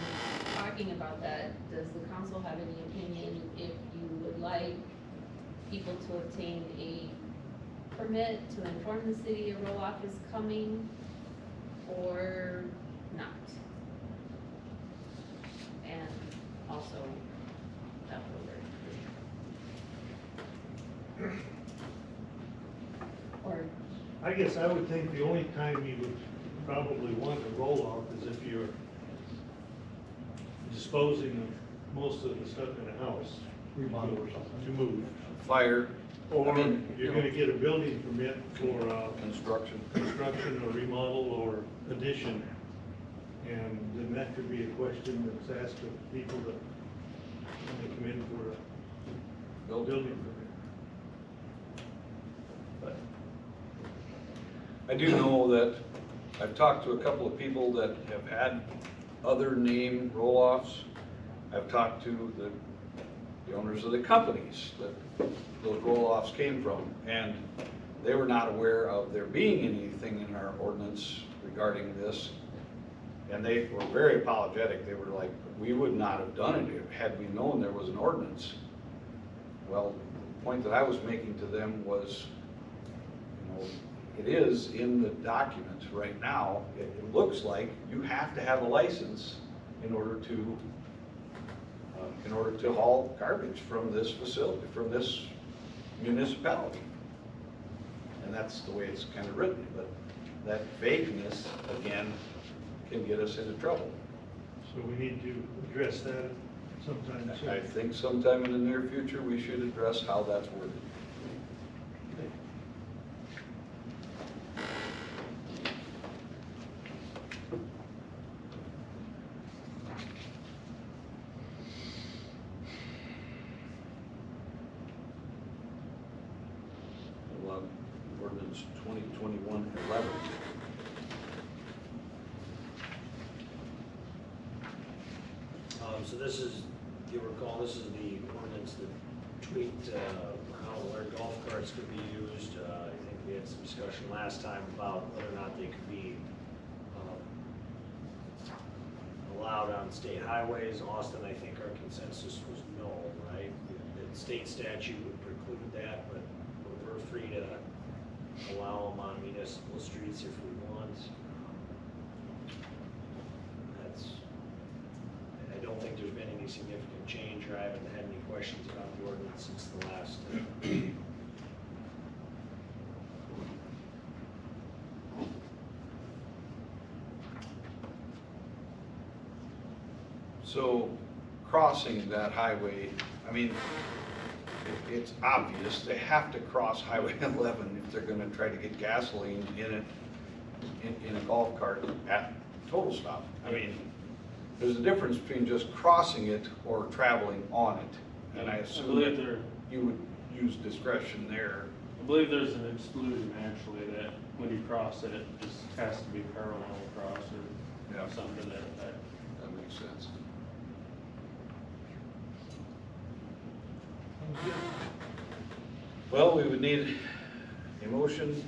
talking about that, does the council have any opinion if you would like people to obtain a permit to inform the city a roll-off is coming, or not? And also, that order. Or, I guess I would think the only time you would probably want a roll-off is if you're disposing of most of the stuff in the house. Remodel or something. To move. Fire, Or I mean, you're gonna get a building permit for construction. construction or remodel or addition. And then that could be a question that's asked of people that, when they come in for a building permit. But I do know that I've talked to a couple of people that have had other name roll-offs. I've talked to the owners of the companies that those roll-offs came from, and they were not aware of there being anything in our ordinance regarding this. And they were very apologetic. They were like, we would not have done it had we known there was an ordinance. Well, the point that I was making to them was, it is in the document right now. It looks like you have to have a license in order to haul garbage from this facility, from this municipality. And that's the way it's kind of written, but that vagueness, again, can get us into trouble. So we need to address that sometime soon. I think sometime in the near future, we should address how that's worded. Ordinance 2021-11. So this is, you recall, this is the ordinance that tweaked how where golf carts could be used. I think we had some discussion last time about whether or not they could be allowed on state highways. Austin, I think our consensus was no, right? The state statute would preclude that, but we're free to allow them on municipal streets if we want. I don't think there's been any significant change, or I haven't had any questions about the ordinance since the last. So crossing that highway, I mean, it's obvious, they have to cross Highway 11 if they're gonna try to get gasoline in it, in a golf cart at total stop. I mean, there's a difference between just crossing it or traveling on it. And I assume believe that you would use discretion there. I believe there's an exclusion actually that when you cross it, it just has to be parallel across or Yeah. something to that effect. That makes sense. Well, we would need a motion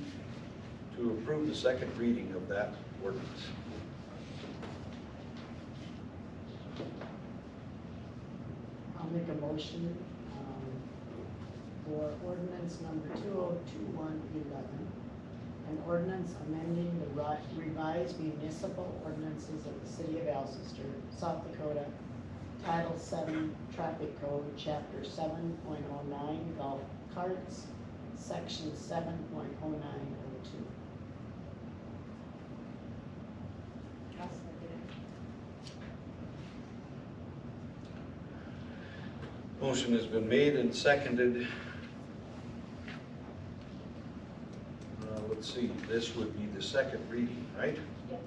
to approve the second reading of that ordinance. I'll make a motion for ordinance number 2021-11, an ordinance amending the revised municipal ordinances of the city of Alcester, South Dakota, Title 7 Traffic Code, Chapter 7.09 Golf Carts, Section 7.0902. Motion has been made and seconded. Let's see, this would be the second reading, right? Yep.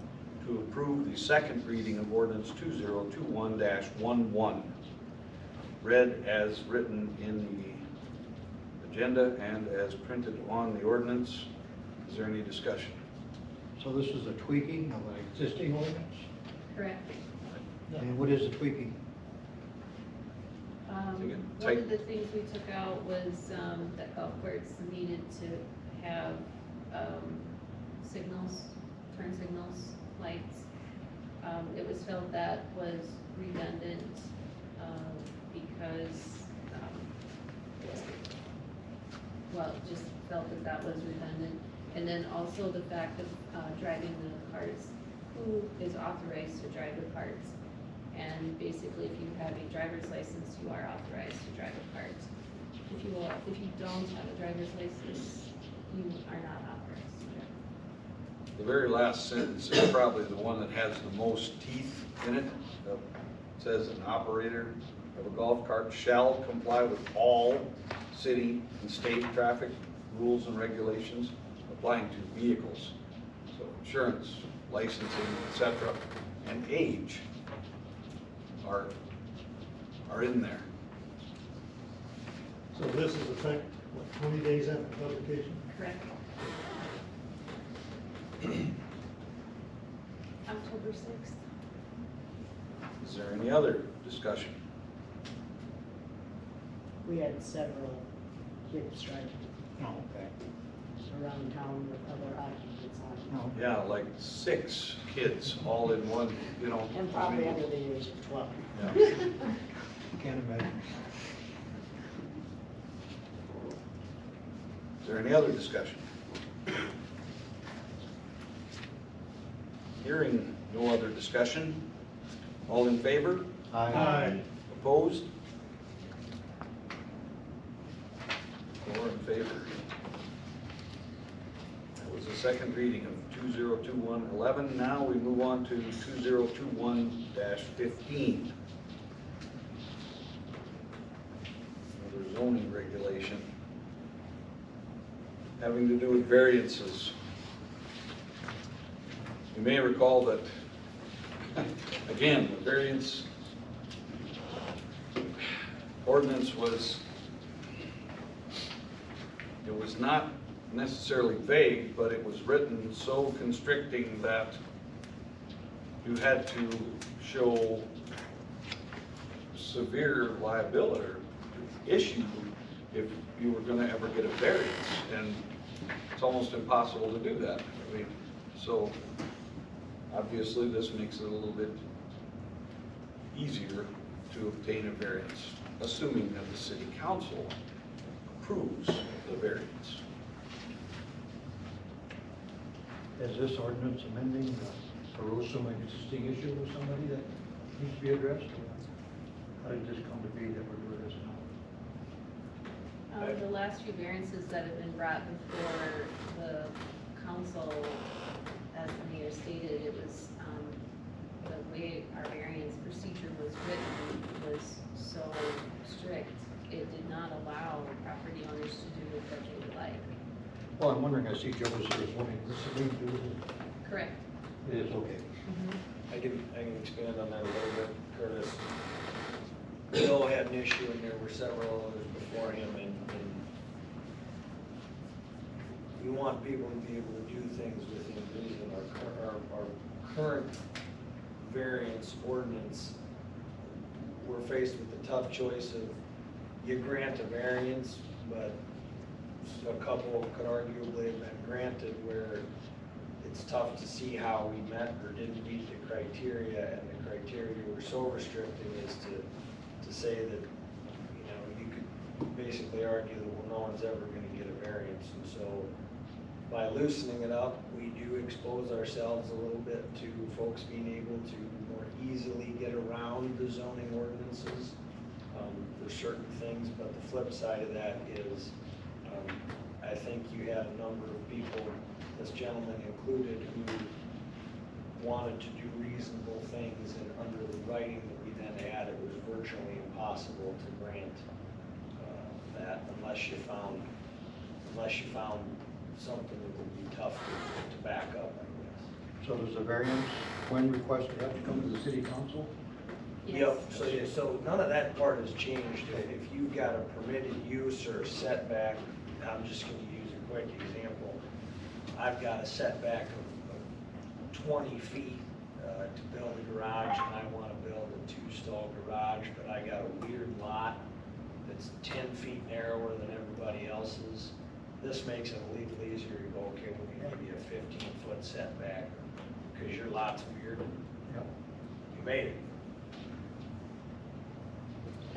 To approve the second reading of ordinance 2021-11, read as written in the agenda and as printed on the ordinance. Is there any discussion? So this is a tweaking of an existing ordinance? Correct. And what is the tweaking? One of the things we took out was that golf carts needed to have signals, turn signals, lights. It was felt that was redundant because, well, just felt that that was redundant. And then also the fact of driving the carts, who is authorized to drive the carts? And basically, if you have a driver's license, you are authorized to drive a cart. If you don't have a driver's license, you are not authorized to drive. The very last sentence is probably the one that has the most teeth in it. It says an operator of a golf cart shall comply with all city and state traffic rules and regulations applying to vehicles. So insurance, licensing, etc., and age are in there. So this is effective, what, 20 days after publication? Correct. October 6th. Is there any other discussion? We had several kids driving No, okay. around town with other occupants on No. Yeah, like 6 kids all in one, you know. it. And probably under the age of 12. Yeah. Can't imagine. Is there any other discussion? Hearing no other discussion, all in favor? Aye. Opposed? 4 in favor. That was the second reading of 2021-11. Now we move on to 2021-15. Another zoning regulation having to do with variances. You may recall that, again, the variance ordinance was not necessarily vague, but it was written so constricting that you had to show severe liability or issue if you were going to ever get a variance, and it's almost impossible to do that. I mean, so obviously this makes it a little bit easier to obtain a variance, assuming that the city council approves the variance. Is this ordinance amending arose some existing issue with somebody that needs to be addressed? How did this come to be that we're doing this now? The last few variances that have been brought before the council, as the mayor stated, it was, the way our variance procedure was written was so strict, it did not allow property owners to do what they would like. Well, I'm wondering, I see Joe was here, wanting this to be, Correct. it is okay. I can expand on that a little bit, Curtis. Bill had an issue and there were several others before him and we want people to be able to do things within reason. Our current variance ordinance, we're faced with the tough choice of you grant a variance, but a couple could arguably have been granted where it's tough to see how we met or didn't meet the criteria, and the criteria were so restricting as to say that, you know, you could basically argue that, well, no one's ever gonna get a variance. And so by loosening it up, we do expose ourselves a little bit to folks being able to more easily get around the zoning ordinances for certain things. But the flip side of that is, I think you had a number of people, this gentleman included, who wanted to do reasonable things, and under the writing that we then had, it was virtually impossible to grant that unless you found something that would be tough to back up, I guess. So does the variance, when requested, have to come to the city council? Yes. Yep, so none of that part has changed. If you've got a permitted use or a setback, I'm just gonna use a quick example. I've got a setback of 20 feet to build a garage, and I wanna build a 2-stall garage, but I got a weird lot that's 10 feet narrower than everybody else's. This makes it a little easier to go, okay, we're gonna give you a 15-foot setback, because your lot's weird. Yep. You made it.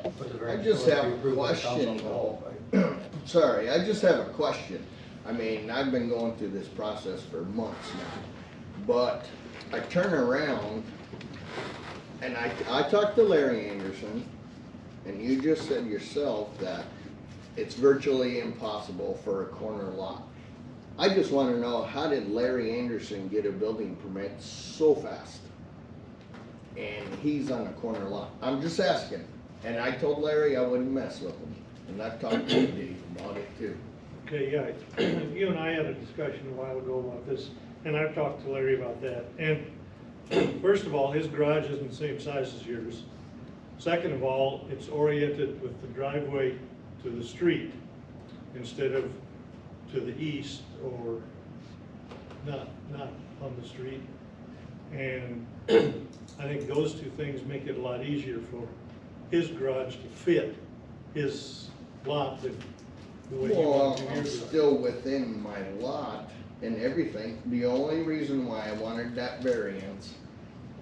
But the I variance just will have be a approved by question, council. though. Sorry, I just have a question. I mean, I've been going through this process for months now, but I turn around and I talked to Larry Anderson, and you just said yourself that it's virtually impossible for a corner lot. I just want to know, how did Larry Anderson get a building permit so fast? And he's on a corner lot. I'm just asking. And I told Larry I wouldn't mess with him. And I've talked to Dave about it too. Okay, yeah, you and I had a discussion a while ago about this, and I've talked to Larry about that. And first of all, his garage isn't the same size as yours. Second of all, it's oriented with the driveway to the street instead of to the east or not on the street. And I think those two things make it a lot easier for his garage to fit his lot than the way you Well, want to do I'm yours. still within my lot and everything. The only reason why I wanted that variance,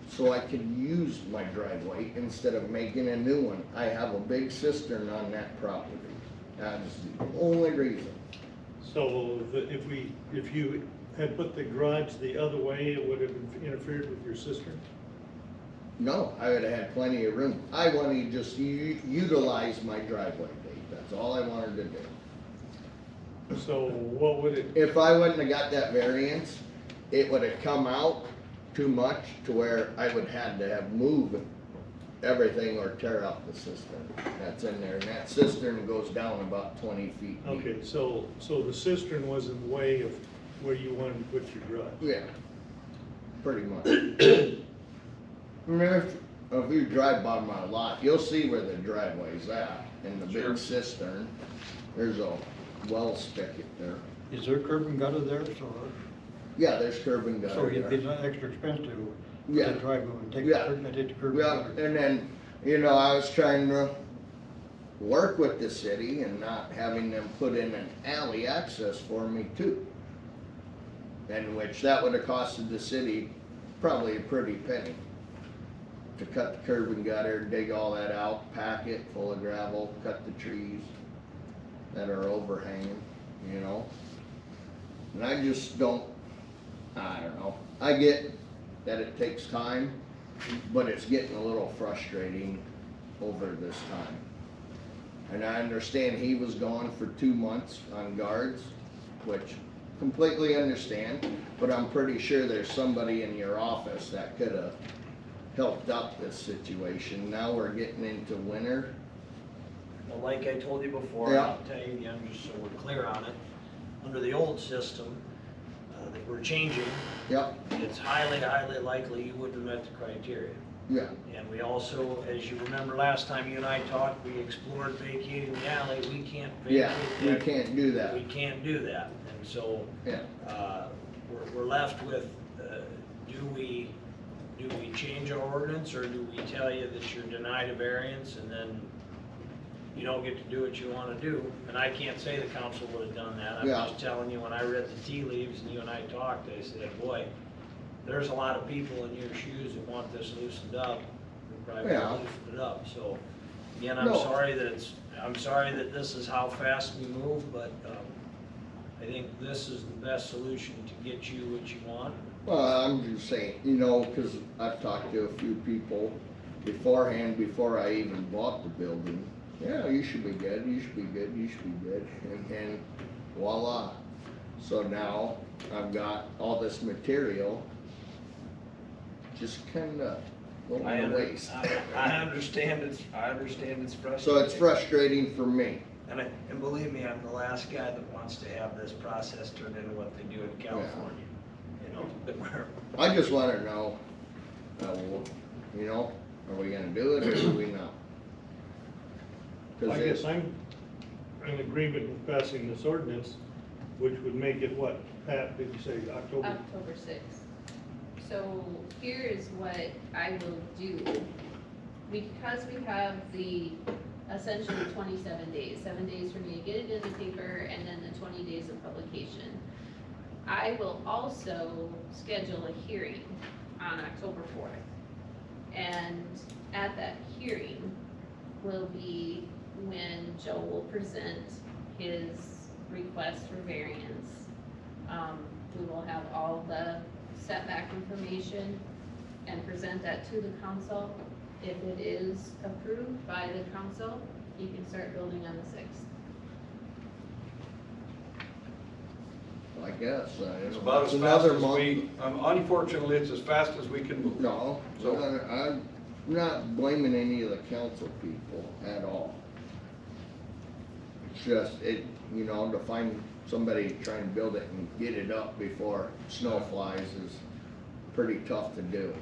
so I could use my driveway instead of making a new one. I have a big cistern on that property. That's the only reason. So if you had put the garage the other way, it would have interfered with your cistern? No, I would have had plenty of room. I wanted to just utilize my driveway, Dave. That's all I wanted to do. So what would it, If I wouldn't have got that variance, it would have come out too much to where I would have to move everything or tear out the cistern that's in there. And that cistern goes down about 20 feet deep. okay, so the cistern was in the way of where you wanted to put your garage? Yeah, pretty much. I mean, if you drive by my lot, you'll see where the driveway's at, in the Sure. big cistern. There's a well spigot there. Is there curb and gutter there, so Yeah, there's curb and gutter it's there. not extra expensive, Yeah. that driveway, and take Yeah. the curb and Yeah, gutter. and then, I was trying to work with the city and not having them put in an alley access for me too. And which that would have costed the city probably a pretty penny. To cut the curb and gutter, dig all that out, pack it full of gravel, cut the trees that are overhanging, And I just don't know. I get that it takes time, but it's getting a little frustrating over this time. And I understand he was gone for 2 months on guards, which completely understand, but I'm pretty sure there's somebody in your office that could have helped out this situation. Now we're getting into winter. Well, like I told you before, Yeah. I'll tell you again, just so we're clear on it. Under the old system that we're changing, Yep, it's highly, highly likely you wouldn't have met the criteria. yeah, And we also, as you remember last time you and I talked, we explored vacating the alley. We can't yeah, vacate we that. can't do that. We can't do that. And so, Yeah, we're left with, do we change our ordinance, or do we tell you that you're denied a variance and then you don't get to do what you wanna do? And I can't say the council would have done that. I'm Yeah. just telling you, when I read the tea leaves and you and I talked, I said, boy, there's a lot of people in your shoes that want this loosened up. We probably Yeah. won't loosen it up. So, again, I'm No. sorry that this is how fast we move, but, I think this is the best solution to get you what you want. well, I'm just saying, you know, cause I've talked to a few people beforehand, before I even bought the building. Yeah, you should be good, you should be good, you should be good, and voila. So now I've got all this material just kinda going to waste. I understand it's frustrating. So it's frustrating for me. And believe me, I'm the last guy that wants to have this process turned into what they do in California. You know, but I just wanna know, you know, are we gonna do it or do we not? 'Cause I it- guess I'm in agreement with passing this ordinance, which would make it what, Pat, did you say, October? October 6th. So here is what I will do. Because we have the essentially 27 days, 7 days for me to get it in the paper, and then the 20 days of publication. I will also schedule a hearing on October 4th. And at that hearing will be when Joe will present his request for variance. We will have all the setback information and present that to the council. If it is approved by the council, you can start building on the 6th. I guess, It's about as fast another as month. we, unfortunately, it's as fast as we can move. No, So- I'm not blaming any of the council people at all. It's just, you know, to find somebody trying to build it and get it up before snow flies is pretty tough to do.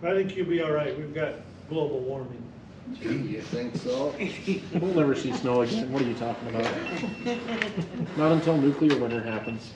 I think you'll be all right. We've got global warming. You think so? We'll never see snow again. What are you talking about? Not until nuclear winter happens.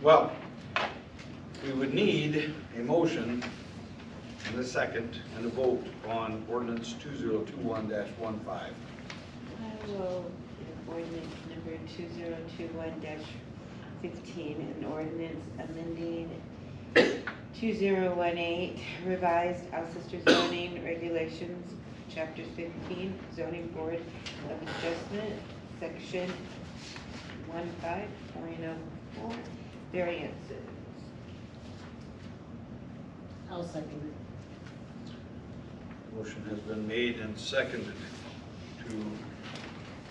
Well, we would need a motion and a second and a vote on ordinance 2021-15. I will, ordinance number 2021-15, an ordinance amending 2018 revised Alcester zoning regulations, chapter 15, zoning board of adjustment, section 15.04, variances. I'll second it. Motion has been made and seconded to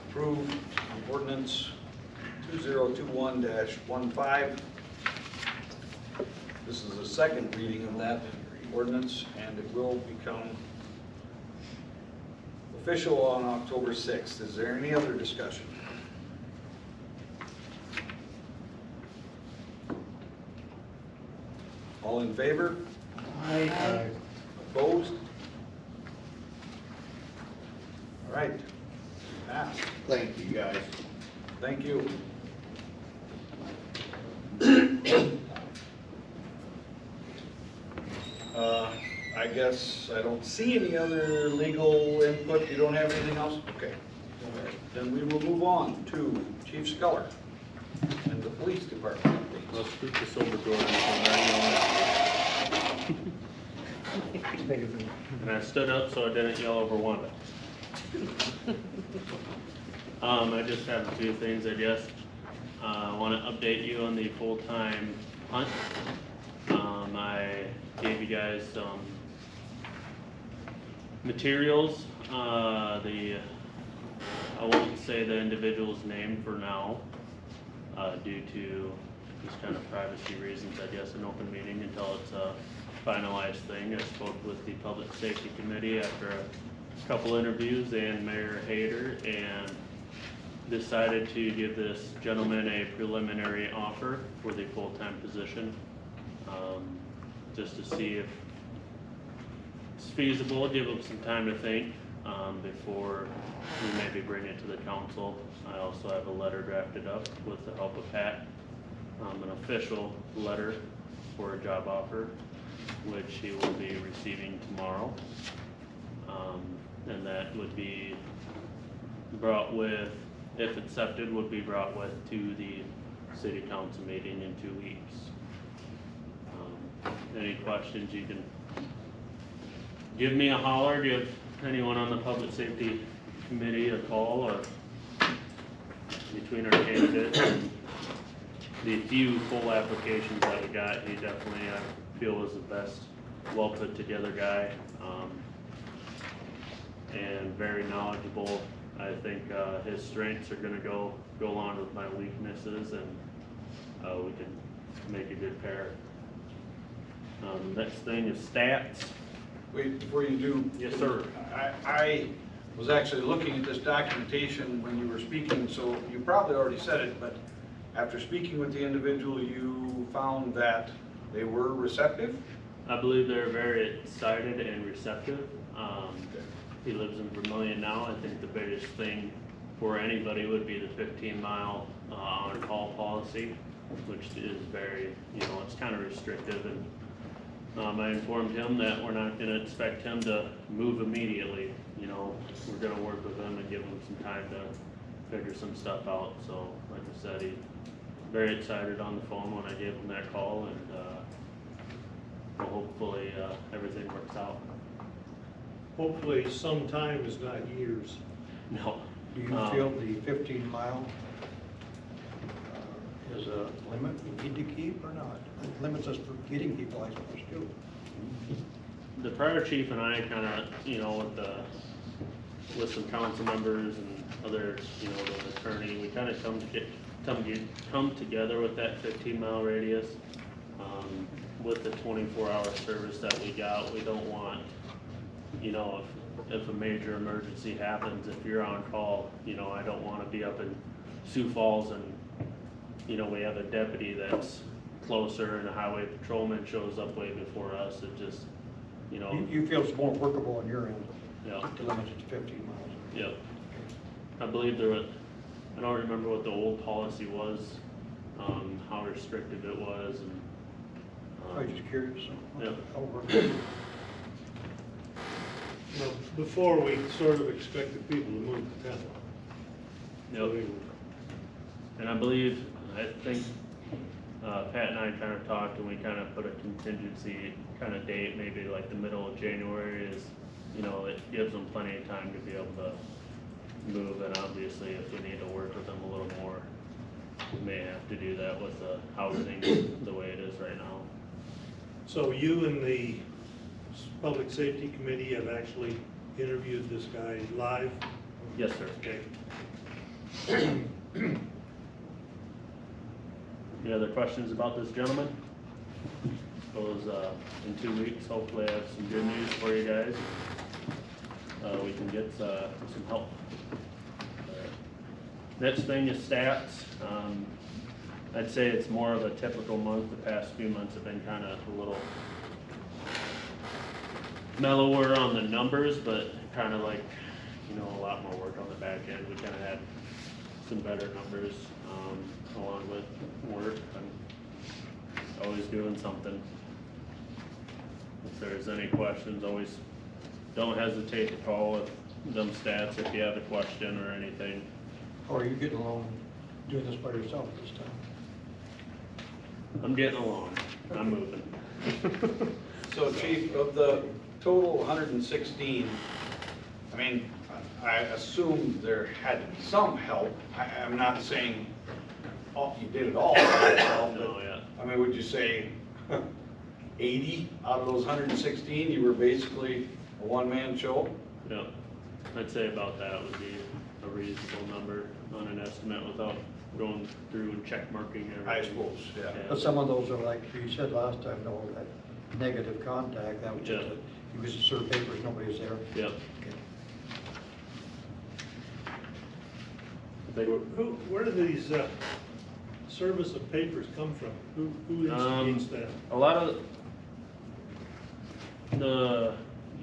approve ordinance 2021-15. This is the second reading of that ordinance, and it will become official on October 6th. Is there any other discussion? All in favor? Aye. Opposed? All right, passed. Thank you, guys. Thank you. I guess I don't see any other legal input. You don't have anything else? Okay. Then we will move on to Chief Sculler and the police department updates. Let's keep the silver door on. And I stood up so I didn't yell over Wanda. I just have a few things, I guess. I want to update you on the full-time hunt. I gave you guys some materials. I won't say the individual's name for now, due to just kind of privacy reasons, I guess, an open meeting until it's a finalized thing. I spoke with the Public Safety Committee after a couple interviews and Mayor Hayter, and decided to give this gentleman a preliminary offer for the full-time position, just to see if it's feasible, give him some time to think before we maybe bring it to the council. I also have a letter drafted up with the help of Pat, an official letter for a job offer, which he will be receiving tomorrow. And that would be brought with, if accepted, would be brought with to the city council meeting in 2 weeks. Any questions, you can give me a holler, give anyone on the public safety committee a call, or between our candidates and the few full applications that we got, he definitely, I feel, was the best, well put together guy, and very knowledgeable. I think his strengths are going to go along with my weaknesses, and we can make a good pair. Next thing is stats. Wait, before you do. Yes, sir. I was actually looking at this documentation when you were speaking, so you probably already said it, but after speaking with the individual, you found that they were receptive? I believe they're very excited and receptive. He lives in Vermillion now. I think the biggest thing for anybody would be the 15-mile on-call policy, which is very, it's kind of restrictive. And I informed him that we're not going to expect him to move immediately. We're going to work with him and give him some time to figure some stuff out. So, like I said, he's very excited on the phone when I gave him that call, and well, hopefully everything works out. Hopefully sometime is not years. No. Do you feel the 15-mile is a limit we need to keep or not? It limits us from getting people, I suppose, too. The prior chief and I kind of, with some council members and other, the attorney, we kind of come together with that 15-mile radius. With the 24-hour service that we got, we don't want, if a major emergency happens, if you're on call, I don't want to be up in Sioux Falls and, we have a deputy that's closer and a highway patrolman shows up way before us. It just, You feel it's more workable on your end? Yeah. To limit it to 15 miles? Yep. I believe I don't remember what the old policy was, how restrictive it was, and. I was just curious. Yeah. How it works. Well, before we sort of expected people to move to town. Yep. And I think Pat and I kind of talked, and we kind of put a contingency kind of date, maybe like the middle of January is, it gives them plenty of time to be able to move, and obviously if we need to work with them a little more, we may have to do that with the housing the way it is right now. So you and the Public Safety Committee have actually interviewed this guy live? Yes, sir. Okay. Any other questions about this gentleman? Suppose in 2 weeks, hopefully I have some good news for you guys. We can get some help. Next thing is stats. I'd say it's more of a typical month. The past few months have been kind of a little mellower on the numbers, but kind of like, a lot more work on the back end. We kind of had some better numbers along with work. I'm always doing something. If there's any questions, always don't hesitate to call with them stats if you have a question or anything. Or are you getting along doing this by yourself this time? I'm getting along. I'm moving. So Chief, of the total 116, I mean, I assume there had to be some help. I'm not saying, oh, you did it all by yourself, No, but, yeah. I mean, would you say 80 out of those 116, you were basically a one-man show? Yep. I'd say about that would be a reasonable number on an estimate without going through and check marking everything. I suppose, yeah. But some of those are like you said last time, no, that negative contact, that was just, Yeah. you used to serve papers, nobody was there. Yep. Okay. Where do these, service of papers come from? Who instigates that? A lot of a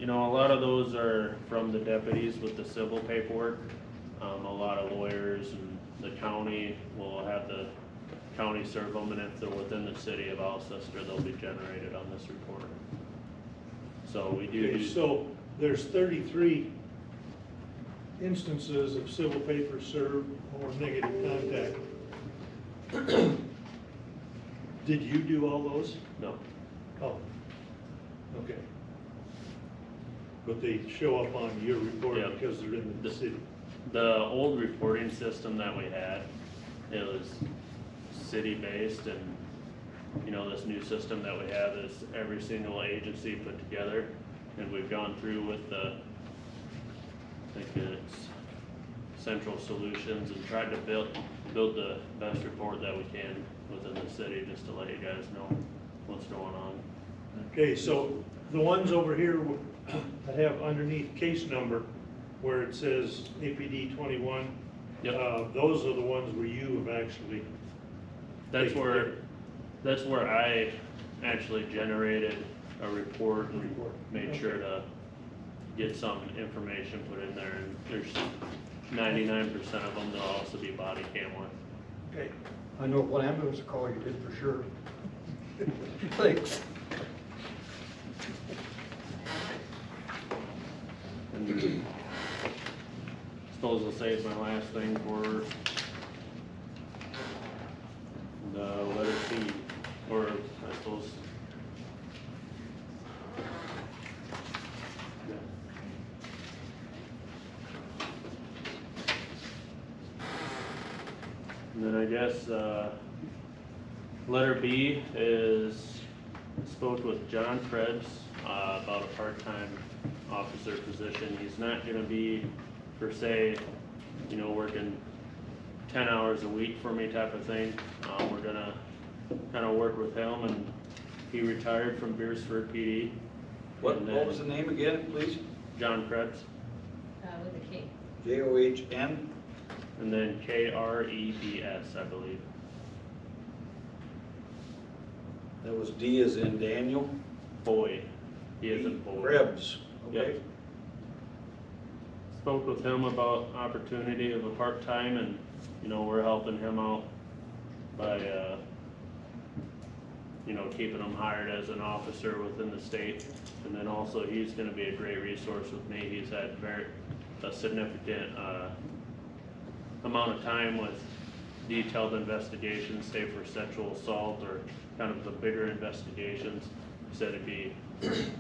lot of those are from the deputies with the civil paperwork. A lot of lawyers and the county will have the county serve them, and if they're within the city of Alcester, they'll be generated on this report. So we do. Okay, so there's 33 instances of civil paper served or negative contact. Did you do all those? No. Oh, okay. But they show up on your report Yeah. because they're in the city. The old reporting system that we had, it was city-based, and, this new system that we have is every single agency put together, and we've gone through with I think it's Central Solutions, and tried to build the best report that we can within the city, just to let you guys know what's going on. Okay, so the ones over here that have underneath case number where it says APD 21, Yep. those are the ones where you have actually. That's where I actually generated a report and made sure to get some information put in there, and there's 99% of them that'll also be body camera. Okay. I know what ambulance call you did for sure. Thanks. And suppose I'll save my last thing for the letter C, or I suppose. Yeah. And then I guess, letter B is, spoke with John Krebs, about a part-time officer position. He's not gonna be, per se, working 10 hours a week for me type of thing. We're gonna kind of work with him, and he retired from Beersford PD. What And then was the name again, please? John Krebs, With a K. John? and then Krebs, I believe. That was D as in Daniel? Boy, he is a boy. Krebs, okay. Yep. Spoke with him about opportunity of a part-time, and, we're helping him out by, keeping him hired as an officer within the state. And then also, he's gonna be a great resource with me. He's had a significant, amount of time with detailed investigations, say for sexual assault or kind of the bigger investigations. He said he'd be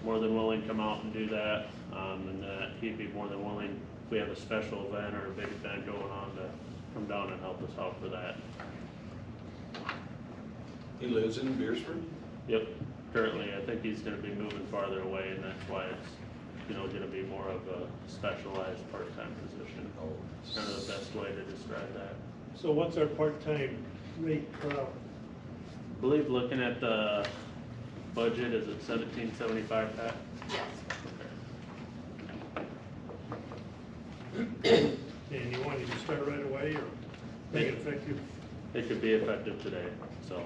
more than willing to come out and do that, and that he'd be more than willing, if we have a special event or a big event going on, to come down and help us out for that. He lives in Beersford? Yep, currently, I think he's gonna be moving farther away, and that's why it's, gonna be more of a specialized part-time position. Oh. Kind of the best way to describe that. So what's our part-time rate per hour? I believe looking at the budget, is it 1775, Pat? Yes. And you want it to start right away or make it effective? It could be effective today, so.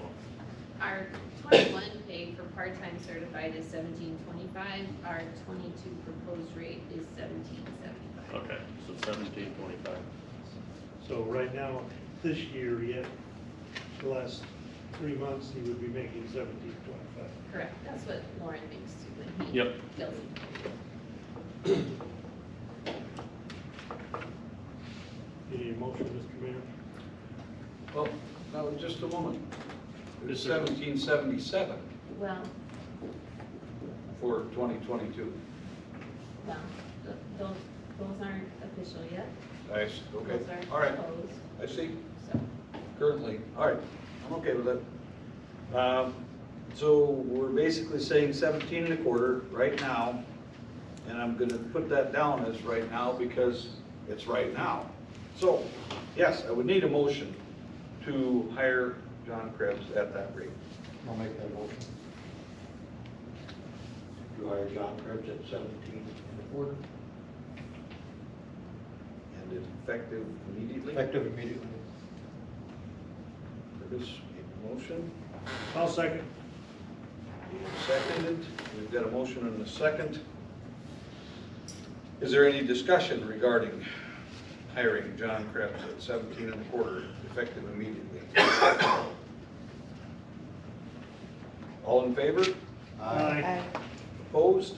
Our 21 pay for part-time certified is $17.25. Our 22 proposed rate is $17.75. Okay, so 1725. So right now, this year yet, the last 3 months, he would be making $17.25. Correct, that's what Lauren makes too when he Yep. bills it. Any motion, Mr. Mayor? Well, now, just a moment. It's 1777 Well, for 2022. well, those aren't official yet. Nice, okay, Those are all right, proposed, I see, so. currently, all right, I'm okay with that. So we're basically saying 17 and a quarter right now, and I'm gonna put that down as right now because it's right now. So, yes, I would need a motion to hire John Krebs at that rate. I'll make that motion. To hire John Krebs at 17 and a quarter, And it's effective immediately. effective immediately. Curtis made the motion, I'll second. Dean seconded, we've got a motion and a second. Is there any discussion regarding hiring John Krebs at 17 and a quarter, effective immediately? All in favor? Aye. Opposed?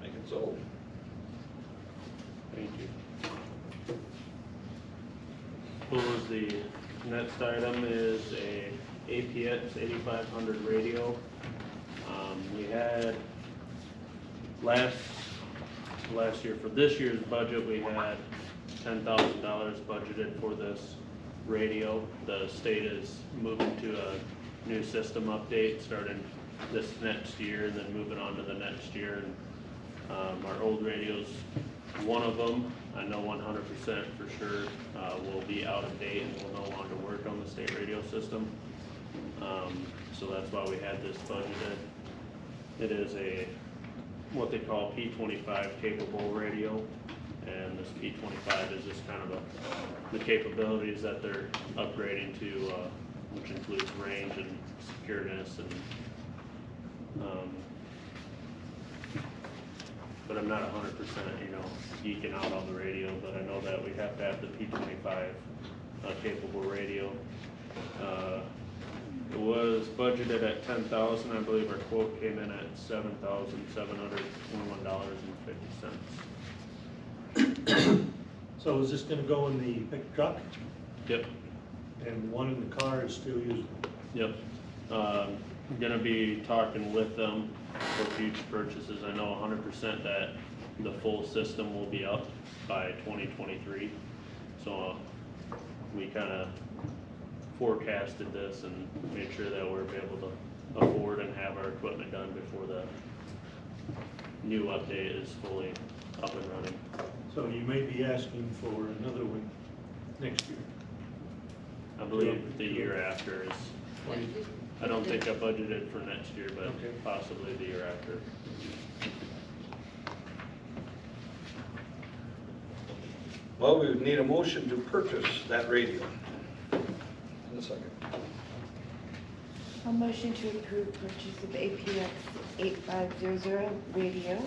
Make it so. Thank you. Suppose the next item is a APX 8500 radio. We had last year, for this year's budget, we had $10,000 budgeted for this radio. The state is moving to a new system update starting this next year and then moving on to the next year. And our old radios, one of them, I know 100% for sure, will be out of date and will no longer work on the state radio system. So that's why we had this budgeted. It is a what they call P25 capable radio, and this P25 is just kind of the capabilities that they're upgrading to, which includes range and secureness and but I'm not 100% geeking out on the radio, but I know that we have to have the P25 capable radio. It was budgeted at $10,000. I believe our quote came in at $7,721.50. So is this gonna go in the big truck Yep, and one in the car is still usable? yep. Gonna be talking with them for future purchases. I know 100% that the full system will be up by 2023. So we kinda forecasted this and made sure that we're able to afford and have our equipment done before the new update is fully up and running. So you may be asking for another one next year. I believe the year after is, I don't think I budgeted for next year, but Okay. possibly the year after. Well, we would need a motion to purchase that radio. In a second. A motion to approve purchase of APX 8500 radio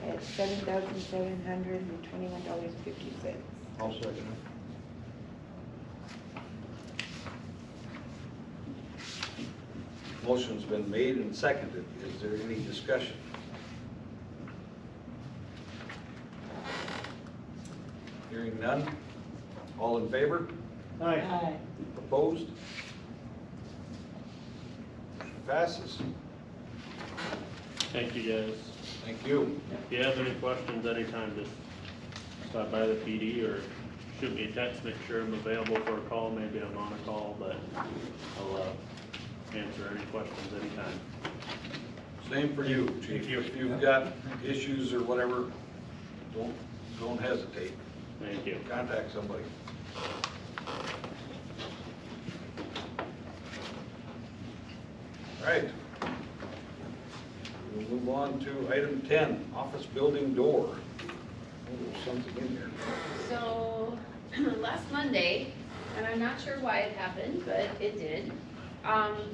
at $7,721.50. I'll second it. Motion's been made and seconded. Is there any discussion? Hearing none. All in favor? Aye. Opposed? Passes. Thank you, guys. Thank you. If you have any questions anytime, just stop by the PD or shoot me a text, make sure I'm available for a call. Maybe I'm on a call, but I'll answer any questions anytime. Same for you, Chief. If you've got issues or whatever, don't hesitate. Thank you. Contact somebody. All right. We'll move on to item 10, office building door. Oh, there's something in here. So, last Monday, and I'm not sure why it happened, but it did,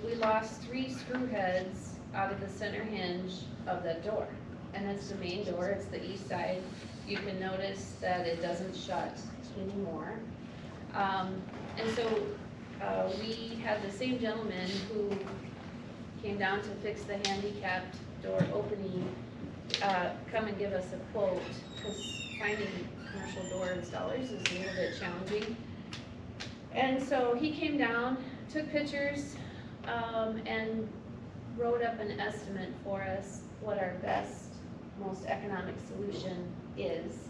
we lost 3 screw heads out of the center hinge of that door. And it's the main door, it's the east side. You can notice that it doesn't shut anymore. And so, we had the same gentleman who came down to fix the handicapped door opening, come and give us a quote, because finding commercial door installers is a little bit challenging. And so he came down, took pictures, and wrote up an estimate for us what our best, most economic solution is.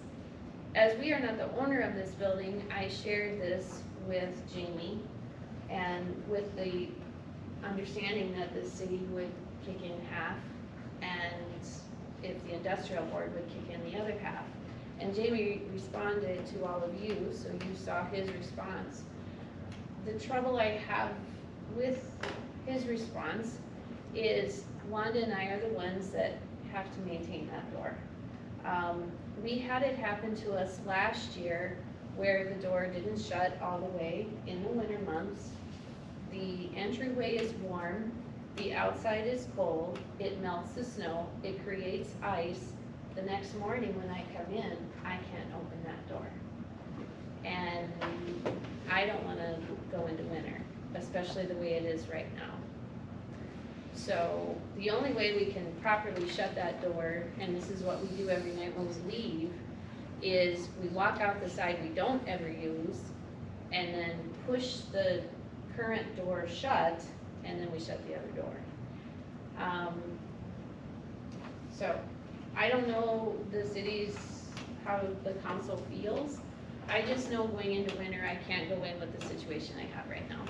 As we are not the owner of this building, I shared this with Jamie, and with the understanding that the city would kick in half, and if the industrial board would kick in the other half. And Jamie responded to all of you, so you saw his response. The trouble I have with his response is Wanda and I are the ones that have to maintain that door. We had it happen to us last year where the door didn't shut all the way in the winter months. The entryway is warm, the outside is cold, it melts the snow, it creates ice. The next morning when I come in, I can't open that door. And I don't wanna go into winter, especially the way it is right now. So the only way we can properly shut that door, and this is what we do every night when we leave, is we walk out the side we don't ever use, and then push the current door shut, and then we shut the other door. So I don't know the city's, how the council feels. I just know going into winter, I can't go in with the situation I have right now.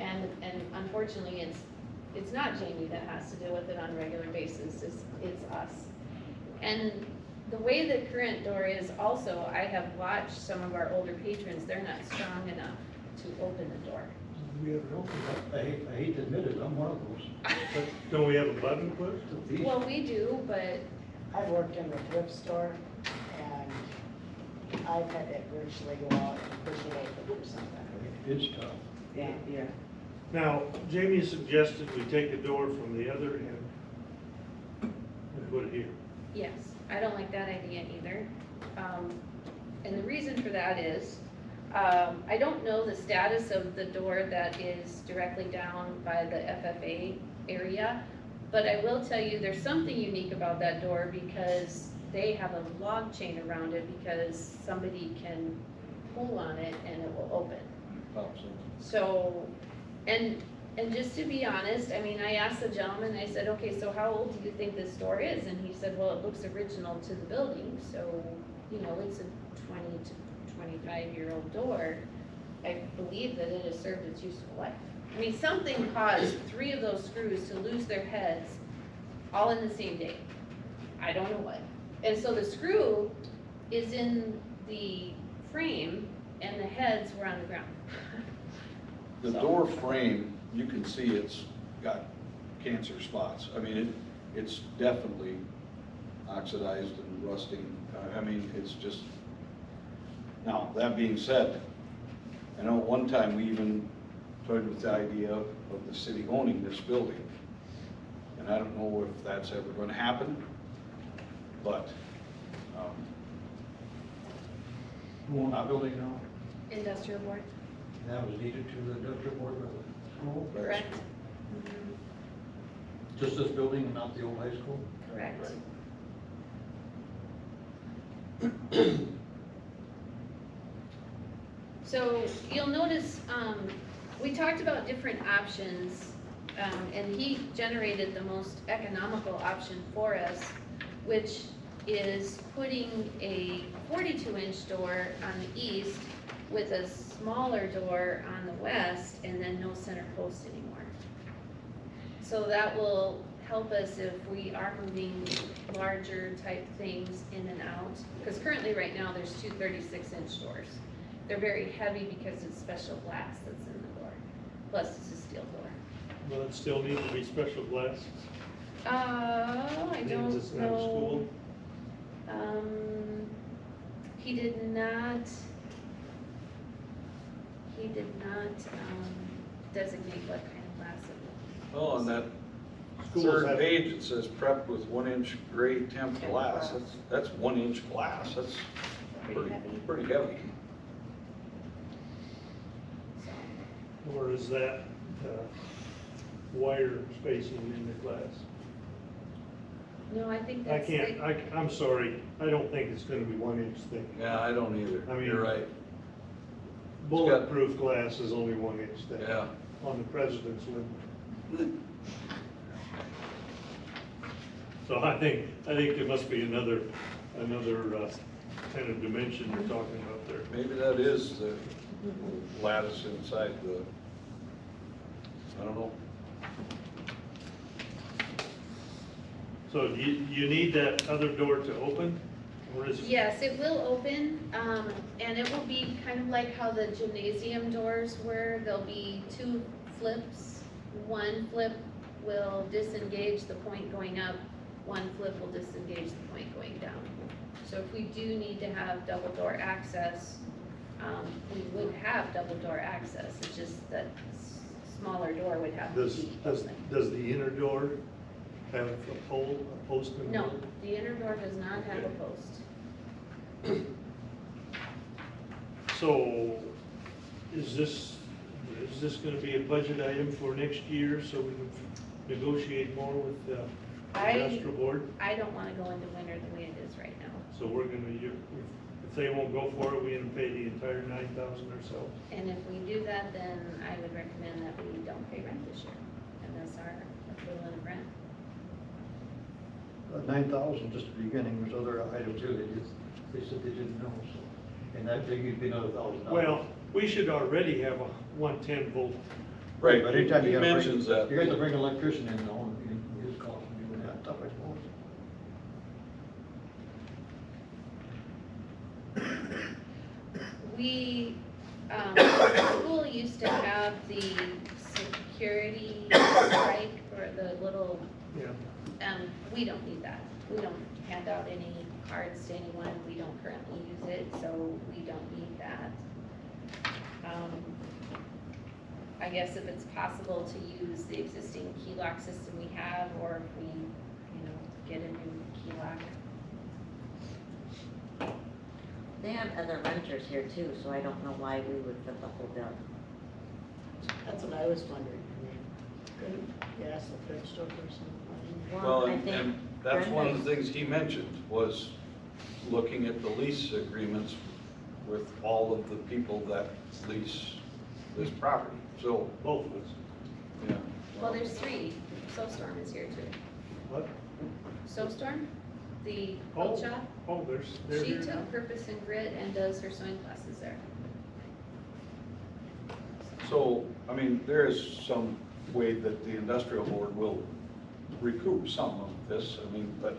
And unfortunately, it's not Jamie that has to deal with it on a regular basis, it's us. And the way the current door is also, I have watched some of our older patrons, they're not strong enough to open the door. We have an open, I hate to admit it, I'm one of those. But don't we have a button push? Well, we do, but I've worked in the thrift store, and I've had it virtually go out and push it open or something. It's tough. Yeah. Now, Jamie suggested we take the door from the other end and put it here. yes, I don't like that idea either. And the reason for that is, I don't know the status of the door that is directly down by the FFA area, but I will tell you there's something unique about that door because they have a log chain around it because somebody can pull on it and it will open. So, and just to be honest, I mean, I asked the gentleman, I said, okay, so how old do you think this door is? And he said, well, it looks original to the building, so, you know, it's a 20 to 25-year-old door. I believe that it has served its useful life. I mean, something caused 3 of those screws to lose their heads all in the same day. I don't know what. And so the screw is in the frame and the heads were on the ground. The door frame, you can see it's got cancer spots. I mean, it's definitely oxidized and rusting. I mean, it's just, now, that being said, I know at one time we even toyed with the idea of the city owning this building. And I don't know if that's ever going to happen, but Who owns the building now? Industrial board, That was needed to the industrial board by the school? correct? Just this building and not the old high school? Correct. So you'll notice, we talked about different options, and he generated the most economical option for us, which is putting a 42-inch door on the east with a smaller door on the west and then no center post anymore. So that will help us if we are moving larger type things in and out. Because currently right now there's 2 36-inch doors. They're very heavy because it's special glass that's in the door. Plus it's a steel door. Will it still need to be special glass? I Means it's don't not a know. school? He did not designate what kind of glass it was. oh, on that Schools third have- page, it says prepped with 1-inch grade temp glass. That's 1-inch glass. That's Pretty heavy. pretty heavy. Or is that wire spacing in the glass? No, I think I that's. can't, I'm sorry, I don't think it's gonna be 1 inch thick. Yeah, I don't either. I mean- You're right. bulletproof glass is only 1 inch thick. Yeah. On the president's limb. So I think there must be another kind of dimension you're talking about there. Maybe that is the lattice inside the, I don't know. So you need that other door to open, or is it? Yes, it will open, and it will be kind of like how the gymnasium doors were. There'll be 2 flips. One flip will disengage the point going up, one flip will disengage the point going down. So if we do need to have double door access, we would have double door access. It's just that smaller door would have to be open. Does the inner door have a post in the No, middle? the inner door does not have a post. So is this gonna be a budget item for next year so we can negotiate more with the industrial board? I don't wanna go into winter the way it is right now. So we're gonna, if they won't go for it, we're gonna pay the entire 9,000 ourselves. And if we do that, then I would recommend that we don't pay rent this year, and that's our equivalent of rent. 9,000 just at the beginning, there's other items too, they said they didn't know, so. And that thing would be another $1,000. Well, we should already have a 110 volt. Right, But anytime he you gotta mentions bring, that. you got to bring an electrician in, though, and his cost would be that tough, I suppose. We, school used to have the security strike for the little, Yeah. we don't need that. We don't hand out any cards to anyone, we don't currently use it, so we don't need that. I guess if it's possible to use the existing key lock system we have, or if we, get a new key lock. They have other renters here too, so I don't know why we would fill the whole bill. That's what I was wondering. I mean, couldn't you ask the thrift store person? Well, I and think and that's one of the Brenda's- things he mentioned, was looking at the lease agreements with all of the people that lease this property, so, Both of us. yeah. Well, there's 3. Snowstorm is here too. What? Snowstorm, the Oh, coat shop, oh, they're she here now. took Purpose and Grit and does her sewing classes there. So, I mean, there is some way that the industrial board will recoup some of this, I mean, but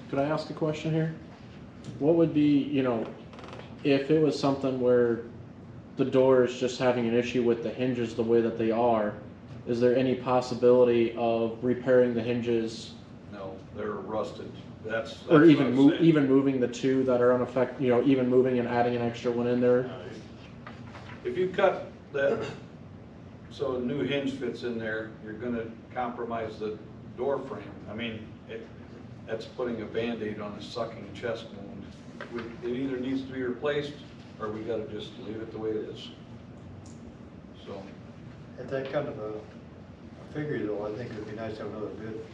Could I ask a question here? What would be, if it was something where the door is just having an issue with the hinges the way that they are, is there any possibility of repairing the hinges, no, they're rusted, that's or what even I'm saying. even moving the 2 that are unaffected, even moving and adding an extra one in there? If you cut that, so a new hinge fits in there, you're gonna compromise the door frame. I mean, that's putting a Band-Aid on a sucking chest wound. It either needs to be replaced, or we gotta just leave it the way it is. So, At that kind of a figure though, I think it'd be nice to have another bid.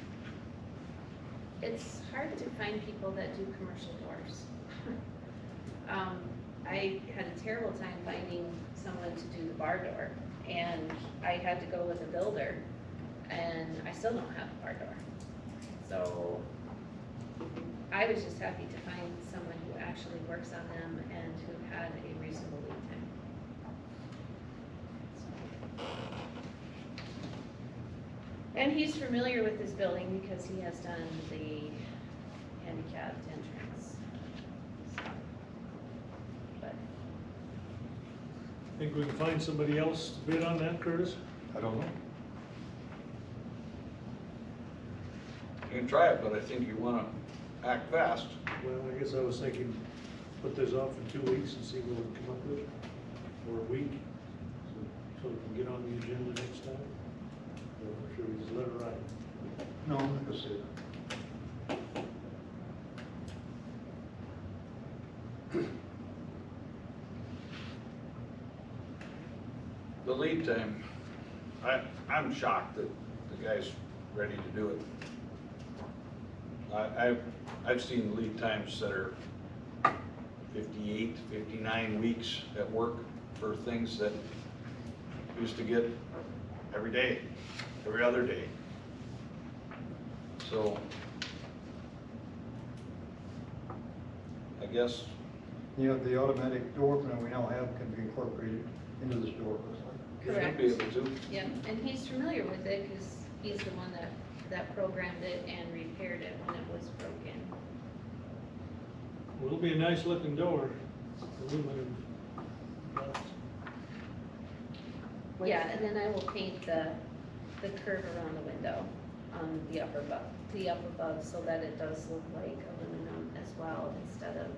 It's hard to find people that do commercial doors. I had a terrible time finding someone to do the bar door, and I had to go with a builder, and I still don't have a bar door. So I was just happy to find someone who actually works on them and who had a reasonable lead time. And he's familiar with this building because he has done the handicapped entrance. So, but Think we can find somebody else to bid on that, Curtis? I don't know. you can try it, but I think you wanna act fast. Well, I guess I was thinking, put this off for 2 weeks and see what we come up with, or a week, so we can get on the agenda next time. Or should we just let it ride? No, I'm not gonna say that. The lead time, I'm shocked that the guy's ready to do it. I've seen lead times that are 58, 59 weeks at work for things that used to get every day, every other day. So, I guess, Yeah, the automatic door opener we now have can be incorporated into this door, looks like. you should Correct. be able to. Yep, and he's familiar with it because he's the one that programmed it and repaired it when it was broken. Well, it'll be a nice looking door, aluminum. Yeah, and then I will paint the curve around the window on the upper above, so that it does look like aluminum as well instead of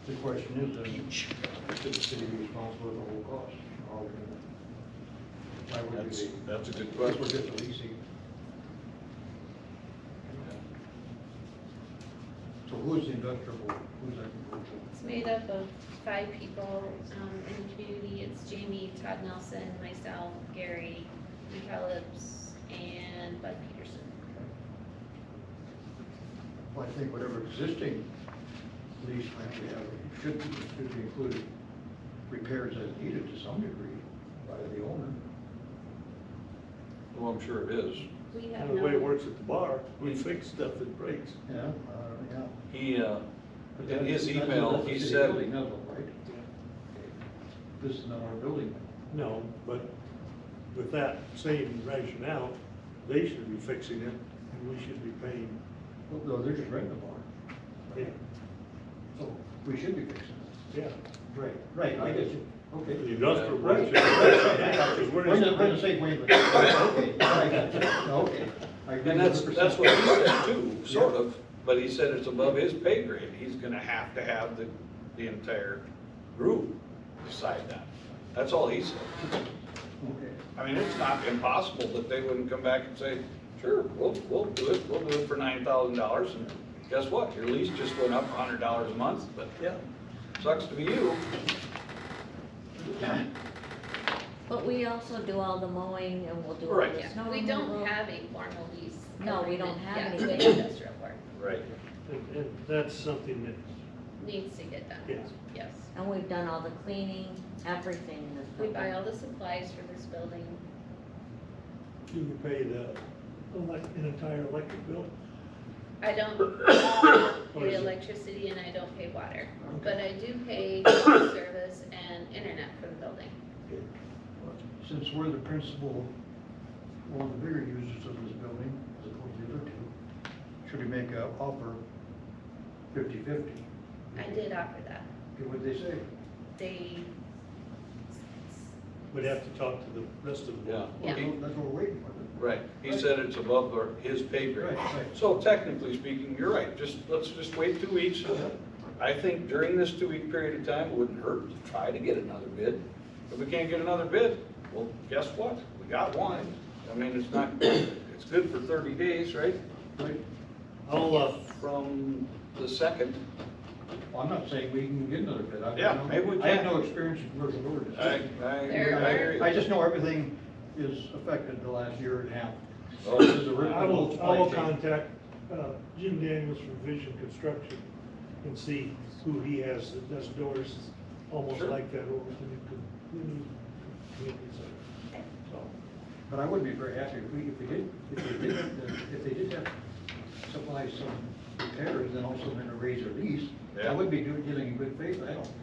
The question is, then, should the city be responsible for the whole cost? Or are we gonna- why would we be? That's a good This question. was just a leasing. So who's the industrial board? Who's that board? It's made up of 5 people in the community. It's Jamie, Todd Nelson, myself, Gary, McKellips, and Bud Peterson. Well, I think whatever existing lease plan we have should be included repairs as needed to some degree by the owner. Well, I'm sure it is. We have And the way it no, works at the bar, we fix stuff that breaks. Yeah, yeah. He, But in his that's email, a he city said, building, that's all right? This is not our building. No, but with that same rationale, they should be fixing it and we should be paying. Well, no, they're just renting the barn. Yeah. So we should be fixing it. Yeah. Right, I get you. Okay. The industrial Right. branch. Because We're in the same wavelength. Okay, I got you. Okay. I agree and that's 100%. what he said too, sort of, but he said it's above his pay grade. He's gonna have to have the entire group decide that. That's all he said. Okay. I mean, it's not impossible that they wouldn't come back and say, sure, we'll do it for $9,000, and guess what? Your lease just went up $100 a month, but yeah, sucks to be you. But we also do all the mowing and we'll do all Right. the yeah, snow we removal. don't have a formal lease. No, we don't agreement have yet anything. with industrial court. Right. And that's something that, Needs to get done. Yes. Yes. And we've done all the cleaning, everything in this We building. buy all the supplies for this building. do you pay an entire electric bill? I don't Or pay is it- electricity and I don't pay water, but I do pay phone service and internet for the building. Since we're the principal, one of the bigger users of this building, as opposed to the other two, should we make an offer 50/50? I did offer that. Okay, what'd they say? They, We'd have to talk to the rest of the board. Yeah. He- That's what we're waiting for. Right, he said it's above his pay grade. Right. So technically speaking, you're right, let's just wait 2 weeks. I think during this 2-week period of time, it wouldn't hurt to try to get another bid. If we can't get another bid, well, guess what? We got one. I mean, it's good for 30 days, right? Right. I'll, From the 2nd. Well, I'm not saying we can get another bid. Yeah, maybe we I have can. no experience in commercial doors. I hear you. I just know everything is affected the last year and a half. Oh. This is a real I will supply chain. contact Jim Daniels from Vision Construction and see who he has that does doors almost Sure. like that over the new community center. So, But I would be very happy if they did have supply some repairs, then also then to raise their lease. Yeah. I would be dealing in good faith, I don't think.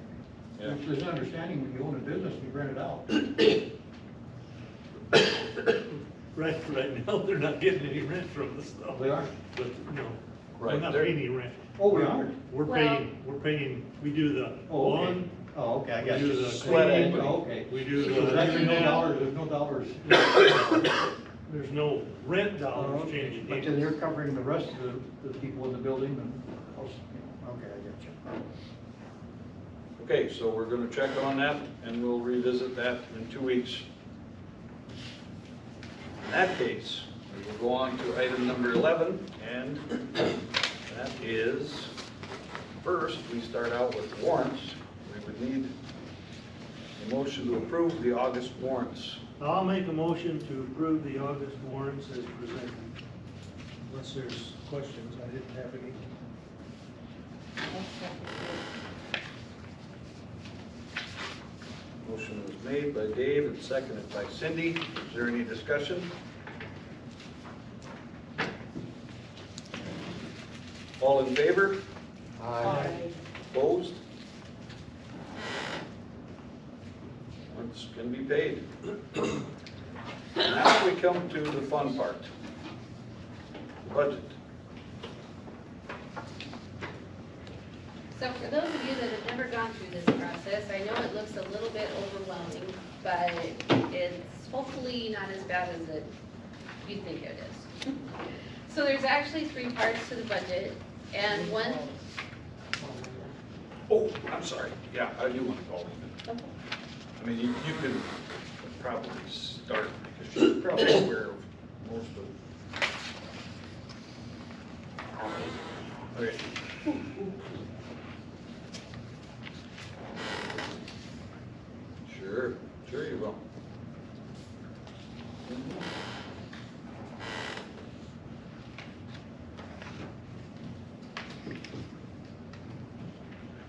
Yeah. There's an understanding when you own a business, you rent it out. right now, they're not getting any rent from us though. They aren't. But, no, we're Right, not they're- paying any rent. Oh, we aren't? We're paying, we do the Oh, okay. lawn, Oh, okay, I we got do you. the Sweat cleaning, equity. Oh, okay. we do So the there's no internet. dollars, there's no dollars. There's no rent dollars changing But then you're hands. covering the rest of the people in the building and, okay, I get you. Okay, so we're gonna check on that, and we'll revisit that in 2 weeks. In that case, we will go on to item number 11, and that is, first, we start out with warrants. We would need a motion to approve the August warrants. I'll make a motion to approve the August warrants as presented. Unless there's questions, I didn't have any. Motion was made by Dave and seconded by Cindy. Is there any discussion? All in favor? Aye. Opposed? It's going to be paid. Now we come to the fun part, the budget. So for those of you that have never gone through this process, I know it looks a little bit overwhelming, but it's hopefully not as bad as you think it is. So there's actually 3 parts to the budget, and one. Oh, I'm sorry. Yeah, I do want to call you. Okay. I mean, you could probably start, because you're probably aware of most of. Okay. Sure you will.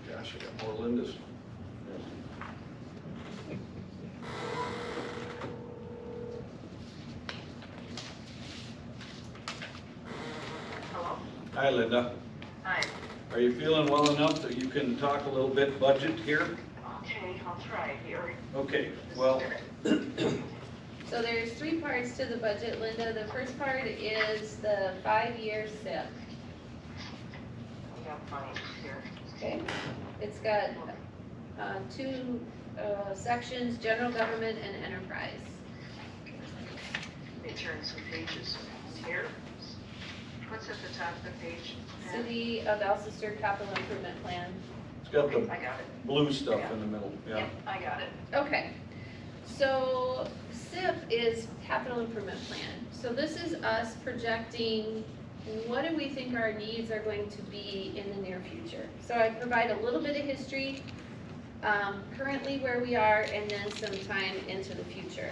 Gosh, I got more Lindas. Hello? Hi, Linda. Hi. Are you feeling well enough that you can talk a little bit budget here? Okay, I'll try here. Okay, well, So there's 3 parts to the budget, Linda. The first part is the 5-year SIP. I got mine here. Okay, it's got 2 sections, general government and enterprise. Let me turn some pages here. What's at the top of the page? City of Alcester Capital Improvement Plan. it's got Okay, the I got it. blue stuff in the middle, yeah. Yep, I got it. Okay, so SIP is Capital Improvement Plan. So this is us projecting what do we think our needs are going to be in the near future. So I provide a little bit of history, currently where we are, and then some time into the future.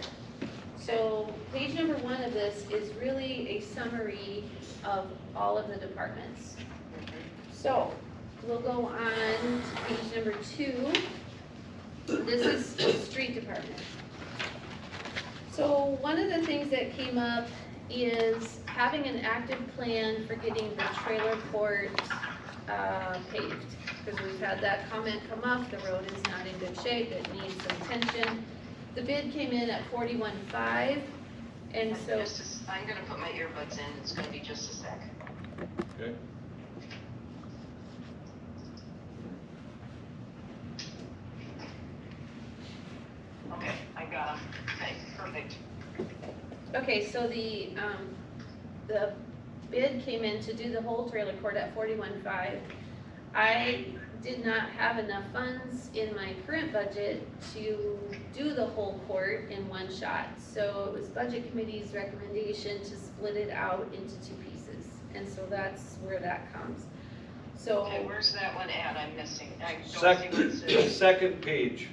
So page number 1 of this is really a summary of all of the departments. So we'll go on to page number 2. This is the street department. So one of the things that came up is having an active plan for getting the trailer court paved. Because we've had that comment come up, the road is not in good shape, it needs some attention. The bid came in at 41.5, and so. I'm gonna put my earbuds in, it's gonna be just a sec. Okay. Okay, I got them. Okay, perfect. Okay, so the bid came in to do the whole trailer court at 41.5. I did not have enough funds in my current budget to do the whole court in one shot. So it was budget committee's recommendation to split it out into 2 pieces. And so that's where that comes. So. Okay, where's that one at? I'm missing. I don't see what it says. Second page.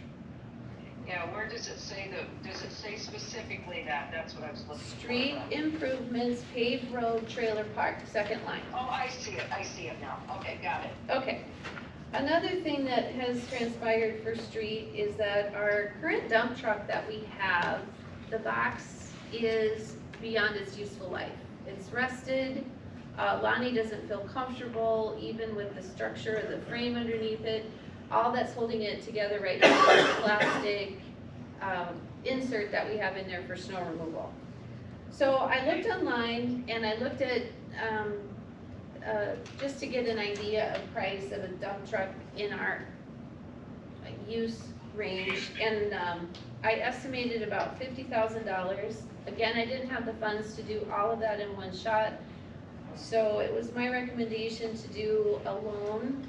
Yeah, where does it say does it say specifically that? That's what I was looking for. Street improvements, paved road, trailer park, second line. Oh, I see it now. Okay, got it. Okay. Another thing that has transpired for street is that our current dump truck that we have, the box is beyond its useful life. It's rusted. Lonnie doesn't feel comfortable even with the structure of the frame underneath it. All that's holding it together right now is the plastic insert that we have in there for snow removal. So I looked online and I looked at just to get an idea of price of a dump truck in our use range, and I estimated about $50,000. Again, I didn't have the funds to do all of that in one shot, so it was my recommendation to do a loan,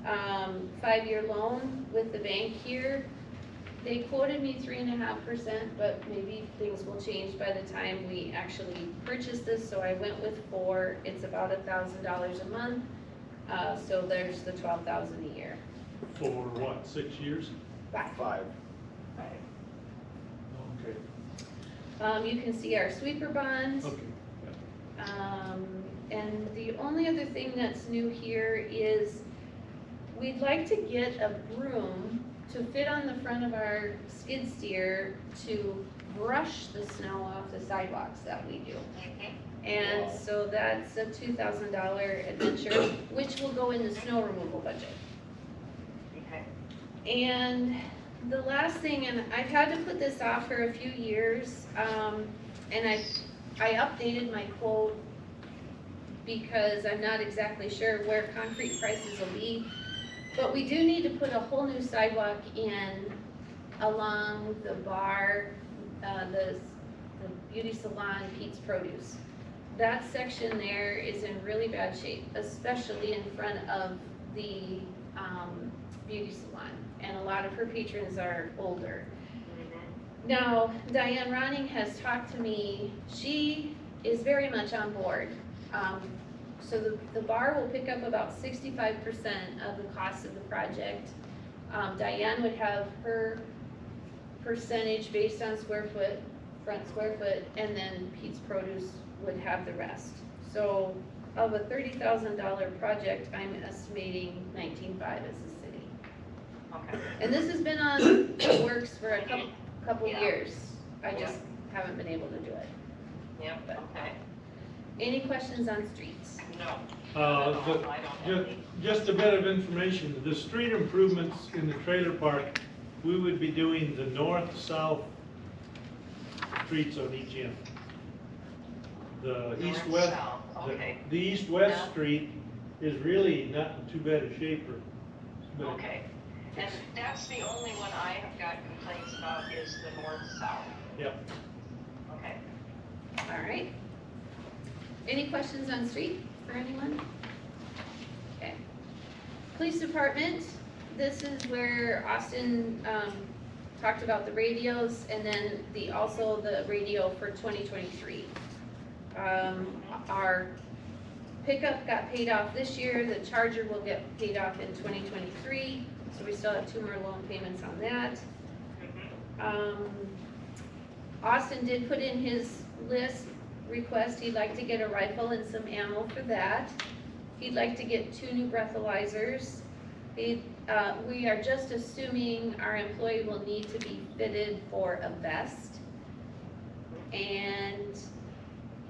5-year loan with the bank here. They quoted me 3.5%, but maybe things will change by the time we actually purchase this, so I went with 4. It's about $1,000 a month, so there's the $12,000 a year. For what, 6 years? 5. Okay. You can see our sweeper bonds. Okay. And the only other thing that's new here is we'd like to get a broom to fit on the front of our skid steer to brush the snow off the sidewalks that we do. And Wow. so that's a $2,000 adventure, which will go in the snow removal budget. Okay. And the last thing, and I've had to put this off for a few years, and I updated my quote because I'm not exactly sure where concrete prices will be. But we do need to put a whole new sidewalk in along the bar, the beauty salon, Pete's Produce. That section there is in really bad shape, especially in front of the beauty salon. And a lot of her patrons are older. Now, Diane Ronning has talked to me. She is very much on board. So the bar will pick up about 65% of the cost of the project. Diane would have her percentage based on square foot, front square foot, and then Pete's Produce would have the rest. So of a $30,000 project, I'm estimating 19.5 as the city. Okay. And this has been on the works for a couple Yeah. years. I just haven't been able to do it. Yep, okay. Any questions on streets? No. Just a bit of information, the street improvements in the trailer park, we would be doing the north-south streets on each end. The east-west, North-south, okay. the east-west Yeah. street is really not in too bad a shape. Okay. And that's the only one I have got complaints about is the north-south. Yep. Okay. All right. Any questions on street for anyone? Okay. Police department, this is where Austin talked about the radios and then also the radio for 2023. Our pickup got paid off this year, the Charger will get paid off in 2023, so we still have 2 more loan payments on that. Austin did put in his list request, he'd like to get a rifle and some ammo for that. He'd like to get 2 new breathalyzers. We are just assuming our employee will need to be fitted for a vest. And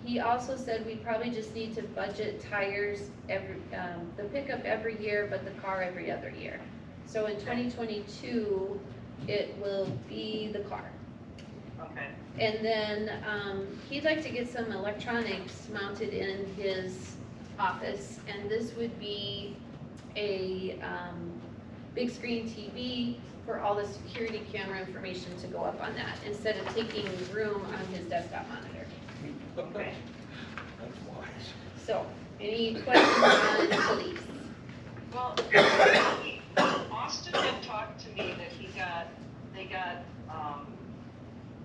he also said we probably just need to budget tires the pickup every year, but the car every other year. So in 2022, it will be the car. Okay. And then he'd like to get some electronics mounted in his office, and this would be a big screen TV for all the security camera information to go up on that, instead of taking room on his desktop monitor. Okay. That's wise. So, any questions on police? Well, Austin had talked to me that they got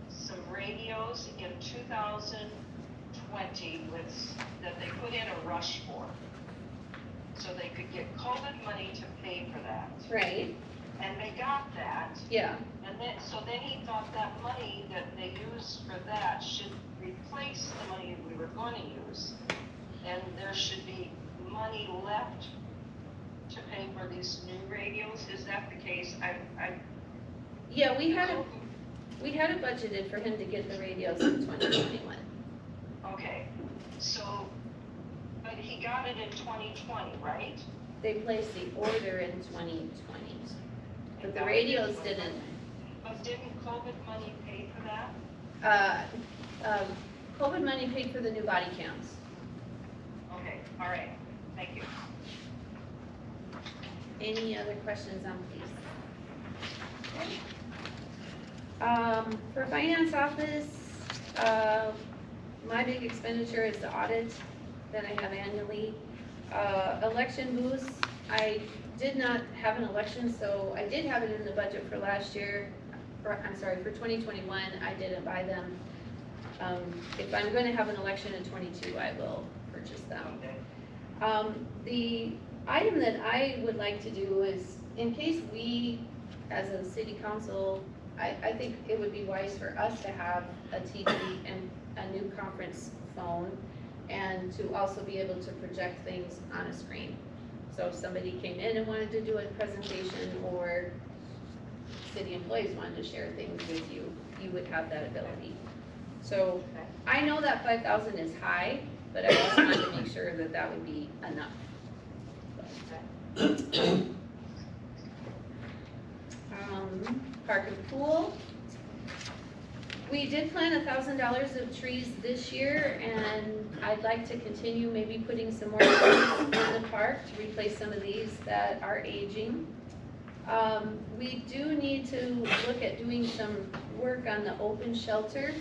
some radios in 2020 that they put in a rush for. So they could get COVID money to pay for that. Right, And they got that. yeah, And then, so then he thought that money that they used for that should replace the money we were going to use. And there should be money left to pay for these new radios. Is that the case? yeah, we had it budgeted for him to get the radios in 2021. Okay, so, but he got it in 2020, right? They placed the order in 2020, but the radios didn't. But didn't COVID money pay for that? COVID money paid for the new body cams. Okay, all right, thank you. Any other questions on police? For finance office, my big expenditure is the audit that I have annually. Election booths, I did not have an election, so I did have it in the budget for last year, for 2021, I didn't buy them. If I'm going to have an election in 22, I will purchase them. The item that I would like to do is, in case we, as a city council, I think it would be wise for us to have a TV and a new conference phone, and to also be able to project things on a screen. So if somebody came in and wanted to do a presentation, or city employees wanted to share things with you, you would have that ability. So I know that 5,000 is high, but I also wanted to make sure that that would be enough. Park and pool. We did plant $1,000 of trees this year, and I'd like to continue maybe putting some more trees in the park to replace some of these that are aging. We do need to look at doing some work on the open shelter.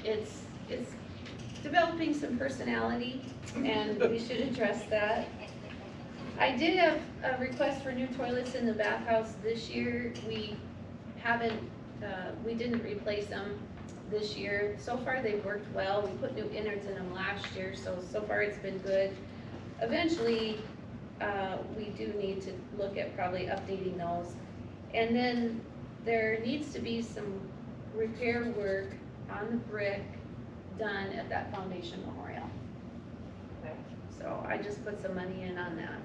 It's developing some personality, and we should address that. I did have a request for new toilets in the bathhouse this year. We didn't replace them this year. So far they've worked well. We put new innards in them last year, so far it's been good. Eventually, we do need to look at probably updating those. And then there needs to be some repair work on the brick done at that foundation memorial. Okay. So I just put some money in on that.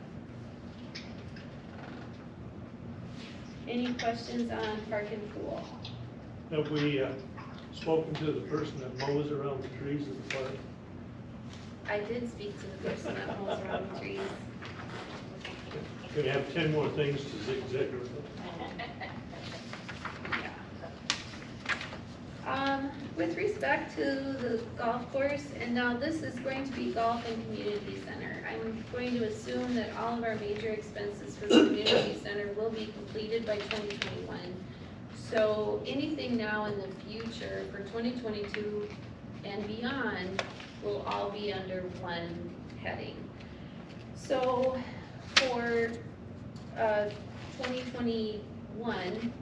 Any questions on park and pool? Have we spoken to the person that mows around the trees in the park? I did speak to the person that mows around the trees. Could have 10 more things to zigzag around. With respect to the golf course, and now this is going to be golf and community center. I'm going to assume that all of our major expenses for the community center will be completed by 2021. So anything now in the future for 2022 and beyond will all be under one heading. So for 2021,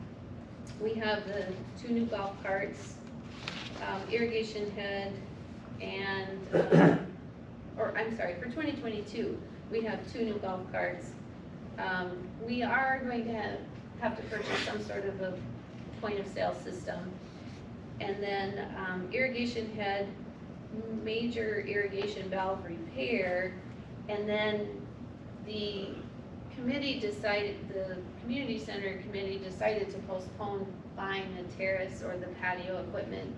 we have the 2 new golf carts, irrigation head, and, or I'm sorry, for 2022, we have 2 new golf carts. We are going to have to purchase some sort of a point of sale system. And then irrigation head, major irrigation valve repair, and then the community center committee decided to postpone buying the terrace or the patio equipment,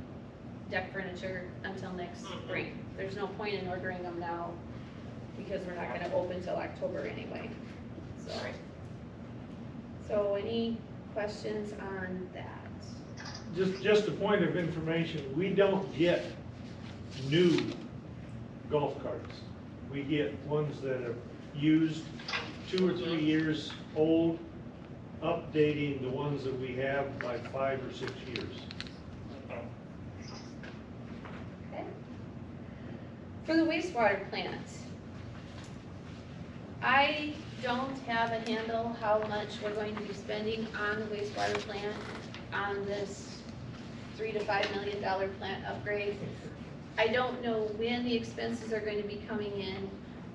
deck furniture, until next spring. There's no point in ordering them now because we're not gonna open till October anyway. So any questions on that? Just a point of information, we don't get new golf carts. We get ones that are used 2 or 3 years old, updating the ones that we have by 5 or 6 years. Okay. For the wastewater plant, I don't have a handle how much we're going to be spending on the wastewater plant on this $3 to $5 million plant upgrade. I don't know when the expenses are going to be coming in.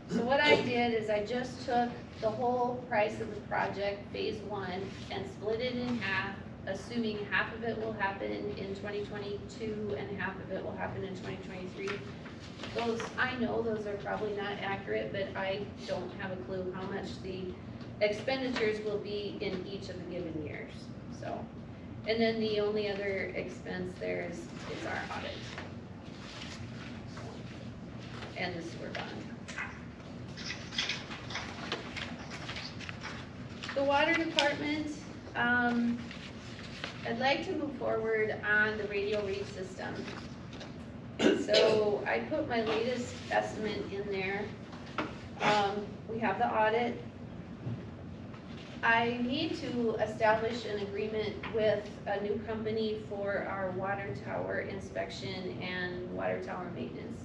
So what I did is I just took the whole price of the project, phase 1, and split it in half, assuming half of it will happen in 2022 and half of it will happen in 2023. Those, I know those are probably not accurate, but I don't have a clue how much the expenditures will be in each of the given years. So, and then the only other expense there is our audit and the sewer bond. The water department, I'd like to move forward on the radio read system. And so I put my latest estimate in there. We have the audit. I need to establish an agreement with a new company for our water tower inspection and water tower maintenance,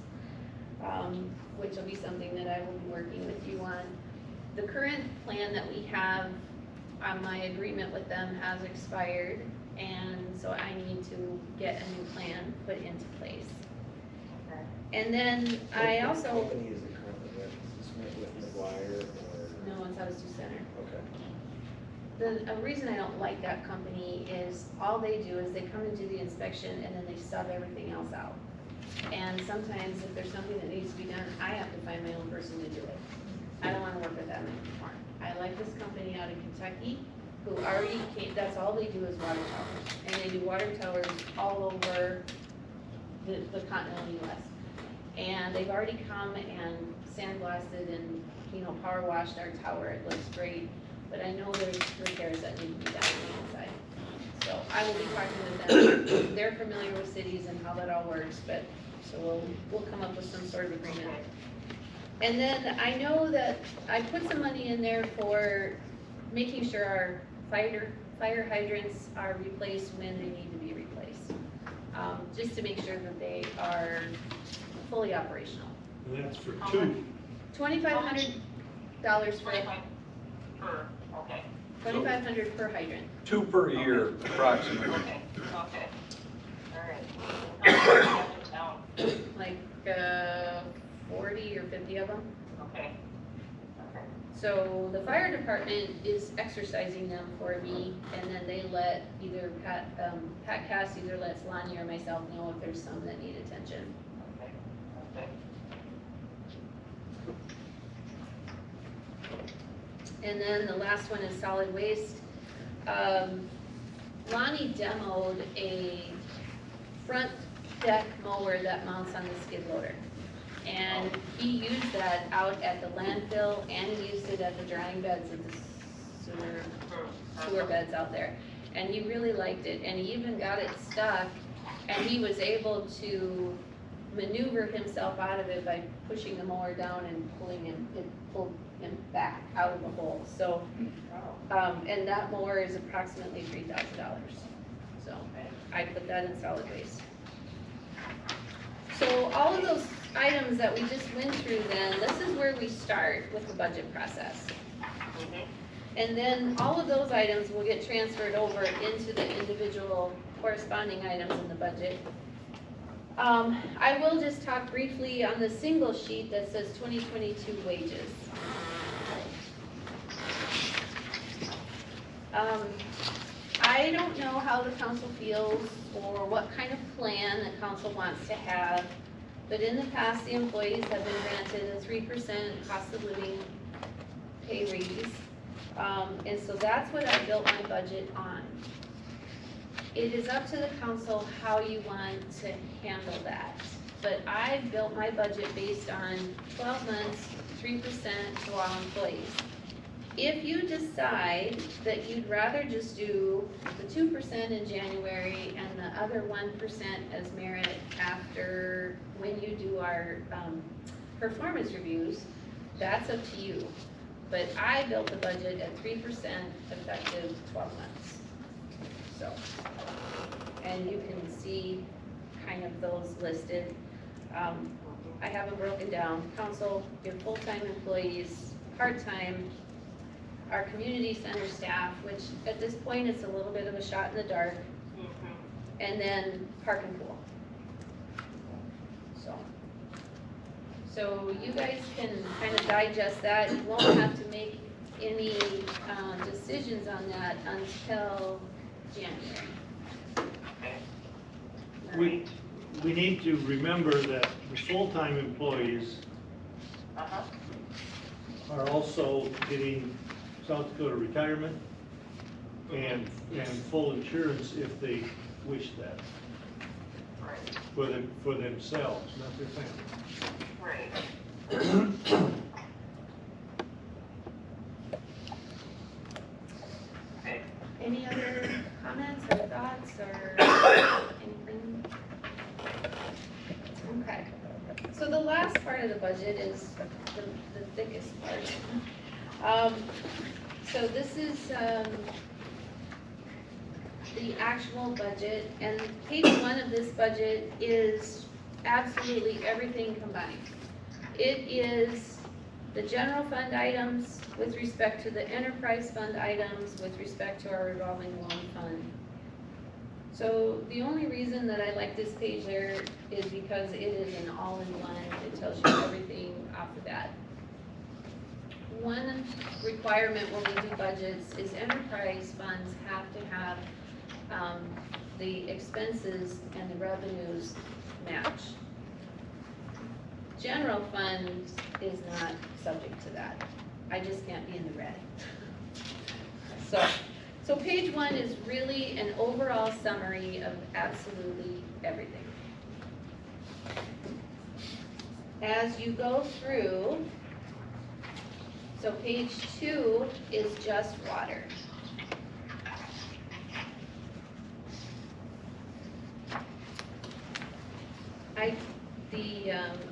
which will be something that I will be working with you on. The current plan that we have on my agreement with them has expired, and so I need to get a new plan put into place. And then I also... What company is it currently with? Is this with McGuire or? No, it's Alcester Center. Okay. The reason I don't like that company is all they do is they come and do the inspection and then they sub everything else out. And sometimes if there's something that needs to be done, I have to find my own person to do it. I don't wanna work with them anymore. I like this company out of Kentucky, who already came, that's all they do is water towers. And they do water towers all over the continental US. And they've already come and sandblasted and, power washed our tower, it looks great. But I know there's repairs that need to be done on the inside. So I will be talking with them. They're familiar with cities and how that all works, but, so we'll come up with some sort of agreement. And then I know that I put some money in there for making sure our fire hydrants are replaced when they need to be replaced. Just to make sure that they are fully operational. And that's for two. $2,500 for, Okay. $2,500 per hydrant. 2 per year approximately. Okay, okay. All right. How many are in town? Like 40 or 50 of them. Okay. Okay. So the fire department is exercising them for me, and then they let either Pat Cass either lets Lonnie or myself know if there's some that need attention. Okay. Okay. And then the last one is solid waste. Lonnie demoed a front deck mower that mounts on the skid loader. And he used that out at the landfill, and he used it at the drying beds of the sewer beds out there. And he really liked it, and he even got it stuck, and he was able to maneuver himself out of it by pushing the mower down and pulling him, it pulled him back out of the hole. So, and that mower is approximately $3,000. So I put that in solid waste. So all of those items that we just went through then, this is where we start with the budget process. And then all of those items will get transferred over into the individual corresponding items in the budget. I will just talk briefly on the single sheet that says 2022 wages. I don't know how the council feels or what kind of plan the council wants to have, but in the past, the employees have been granted a 3% cost of living pay raise. And so that's what I built my budget on. It is up to the council how you want to handle that. But I built my budget based on 12 months, 3% to all employees. If you decide that you'd rather just do the 2% in January and the other 1% as merit after when you do our performance reviews, that's up to you. But I built the budget at 3% effective 12 months. So, and you can see kind of those listed. I have them broken down. Council, your full-time employees, part-time, our community center staff, which at this point it's a little bit of a shot in the dark, and then park and pool. So you guys can kind of digest that. You won't have to make any decisions on that until January. We need to remember that the full-time employees are also getting South Dakota retirement and full insurance if they wish that. For themselves, not their family. Any other comments or thoughts or anything? Okay. So the last part of the budget is the thickest part. So this is the actual budget, and page 1 of this budget is absolutely everything combined. It is the general fund items with respect to the enterprise fund items with respect to our revolving loan fund. So the only reason that I like this page there is because it is an all-in-one. It tells you everything off the bat. One requirement when we do budgets is enterprise funds have to have the expenses and the revenues match. General fund is not subject to that. I just can't be in the red. So page 1 is really an overall summary of absolutely everything. As you go through, so page 2 is just water.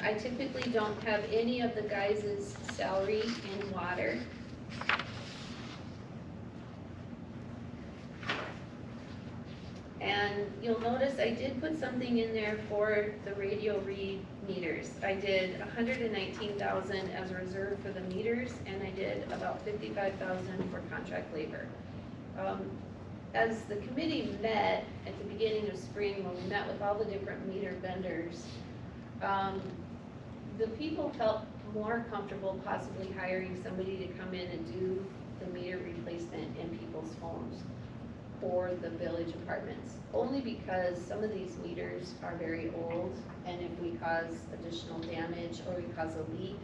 I typically don't have any of the guys' salary in water. And you'll notice I did put something in there for the radio read meters. I did 119,000 as a reserve for the meters, and I did about 55,000 for contract labor. As the committee met at the beginning of spring, when we met with all the different meter vendors, the people felt more comfortable possibly hiring somebody to come in and do the meter replacement in people's homes for the village apartments, only because some of these meters are very old, and if we cause additional damage or we cause a leak,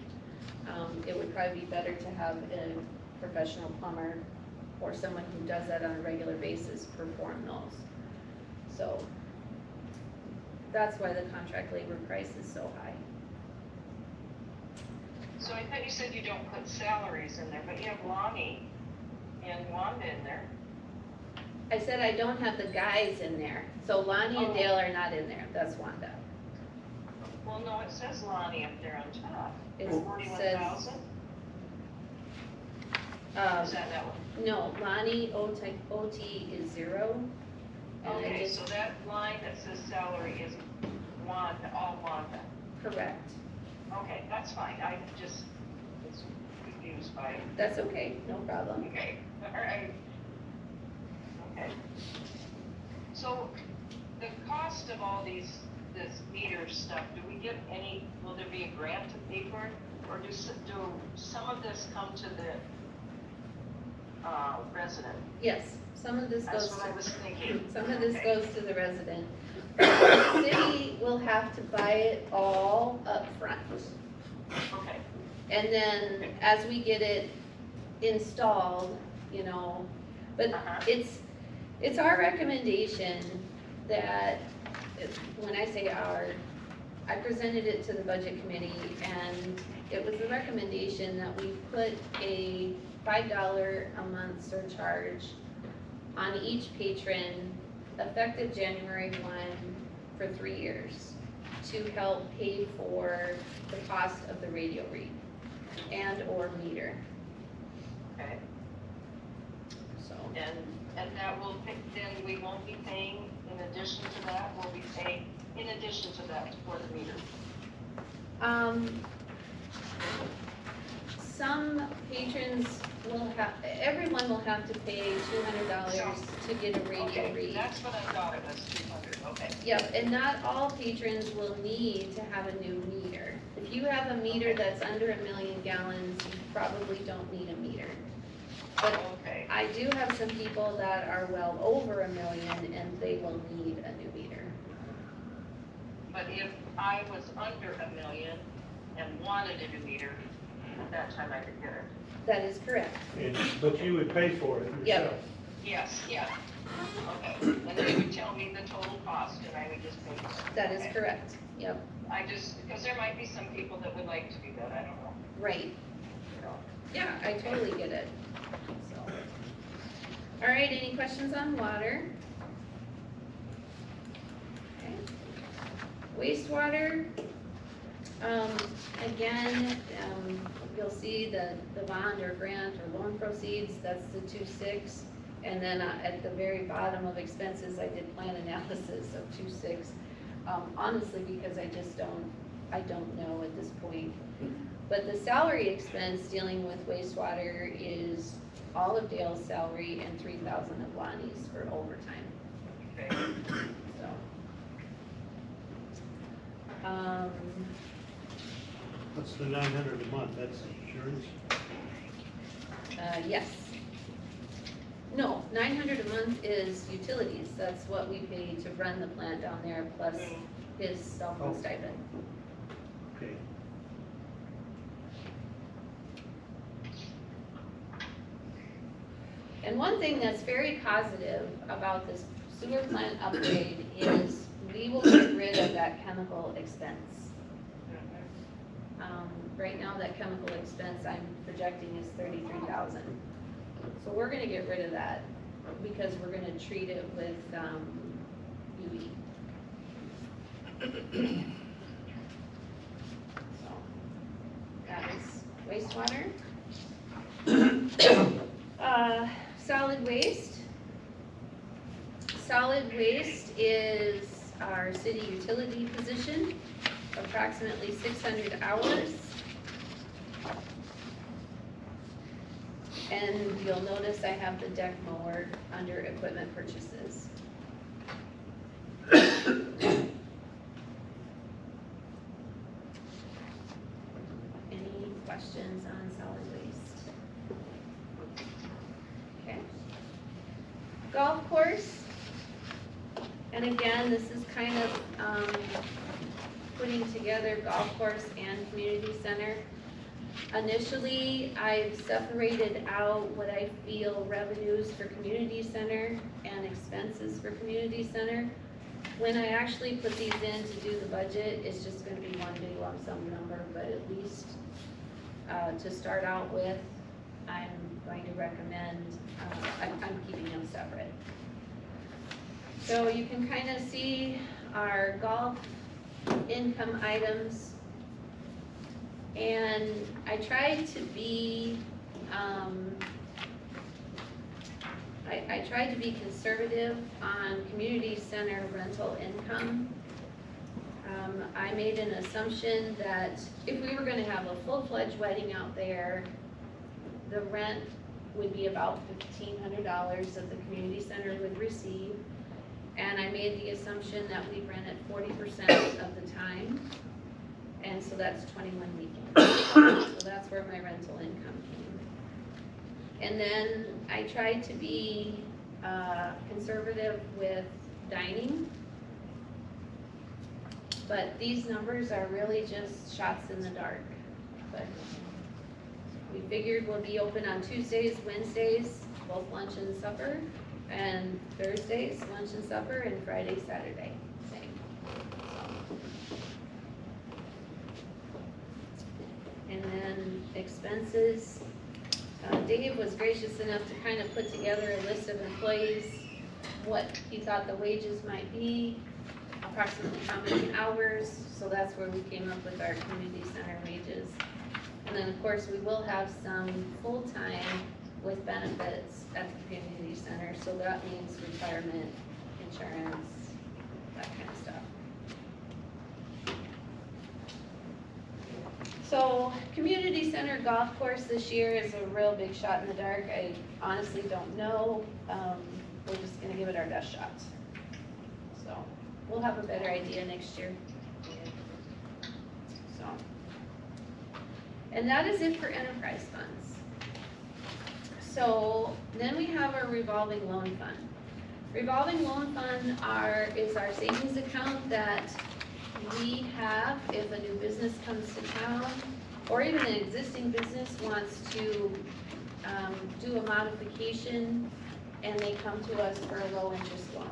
it would probably be better to have a professional plumber or someone who does that on a regular basis perform those. So that's why the contract labor price is so high. So I thought you said you don't put salaries in there, but you have Lonnie and Wanda in there. I said I don't have the guys in there, so Lonnie and Dale are not in there, that's Wanda. Well, no, it says Lonnie up there on top. It 41,000? Is that one? No, Lonnie OT is 0. And I Okay, just, so that line that says salary is Wanda, all Wanda. correct. Okay, that's fine, I just was confused by it. That's okay, no problem. Okay, all right. Okay. So the cost of all this meter stuff, do we get any, will there be a grant to pay for it? Or do some of this come to the resident? Yes, some of this That's goes what I was thinking. some of this Okay. goes to the resident. The city will have to buy it all up front. Okay, And then as we get it installed, you know, but it's our recommendation that, when I say our, I presented it to the budget committee, and it was the recommendation that we put a $5 a month surcharge on each patron effective January 1 for 3 years to help pay for the cost of the radio read and or meter. okay. So, And that will, then we won't be paying in addition to that, we'll be paying in addition to that for the meter. Some patrons will have, everyone will have to pay $200 to get a radio Okay, read. that's what I thought it was, 200, okay. Yep, and not all patrons will need to have a new meter. If you have a meter that's under 1 million gallons, you probably don't need a meter. But Okay, I do have some people that are well over 1 million and they will need a new meter. but if I was under 1 million and wanted a new meter, at that time I could get it. That is correct. But you would pay for it Yep. yourself. Yes, yeah, okay, and they would tell me the total cost and I would just pay for it. That is Okay. correct. Yep, I just, because there might be some people that would like to do that, I don't know, right. you know. Yeah, I totally get it. So, all right, any questions on water? Okay. Wastewater, again, you'll see the bond or grant or loan proceeds, that's the 2.6. And then at the very bottom of expenses, I did plan analysis of 2.6. Honestly, because I don't know at this point. But the salary expense dealing with wastewater is all of Dale's salary and 3,000 of Lonnie's for overtime. Okay. So. What's the 900 a month? That's insurance? Yes. No, 900 a month is utilities. That's what we pay to run the plant down there, plus his cell phone stipend. Okay. And one thing that's very positive about this sewer plant upgrade is we will get rid of that chemical expense. Right now, that chemical expense I'm projecting is $33,000. So we're gonna get rid of that because we're gonna treat it with, UV. So, that is wastewater. Solid waste. Solid waste is our city utility position, approximately 600 hours. And you'll notice I have the deck mower under equipment purchases. Any questions on solid waste? Okay. Golf course. And again, this is kind of putting together golf course and community center. Initially, I've separated out what I feel revenues for community center and expenses for community center. When I actually put these in to do the budget, it's just gonna be one big lump sum number, but at least to start out with, I'm going to recommend, I'm keeping them separate. So you can kind of see our golf income items. And I tried to be, I tried to be conservative on community center rental income. I made an assumption that if we were gonna have a full-fledged wedding out there, the rent would be about $1,500 that the community center would receive. And I made the assumption that we'd rent it 40% of the time. And so that's 21 weekends. So that's where my rental income came. And then I tried to be conservative with dining. But these numbers are really just shots in the dark. But we figured we'll be open on Tuesdays, Wednesdays, both lunch and supper, and Thursdays, lunch and supper, and Friday, Saturday, same. And then expenses. Dave was gracious enough to kind of put together a list of employees, what he thought the wages might be, approximately how many hours, so that's where we came up with our community center wages. And then of course we will have some full-time with benefits at the community center, so that means retirement, insurance, that kind of stuff. So, community center golf course this year is a real big shot in the dark. I honestly don't know. We're just gonna give it our best shot. So, we'll have a better idea next year. So, and that is it for enterprise funds. So, then we have our revolving loan fund. Revolving loan fund is our savings account that we have if a new business comes to town, or even an existing business wants to do a modification and they come to us for a low interest loan.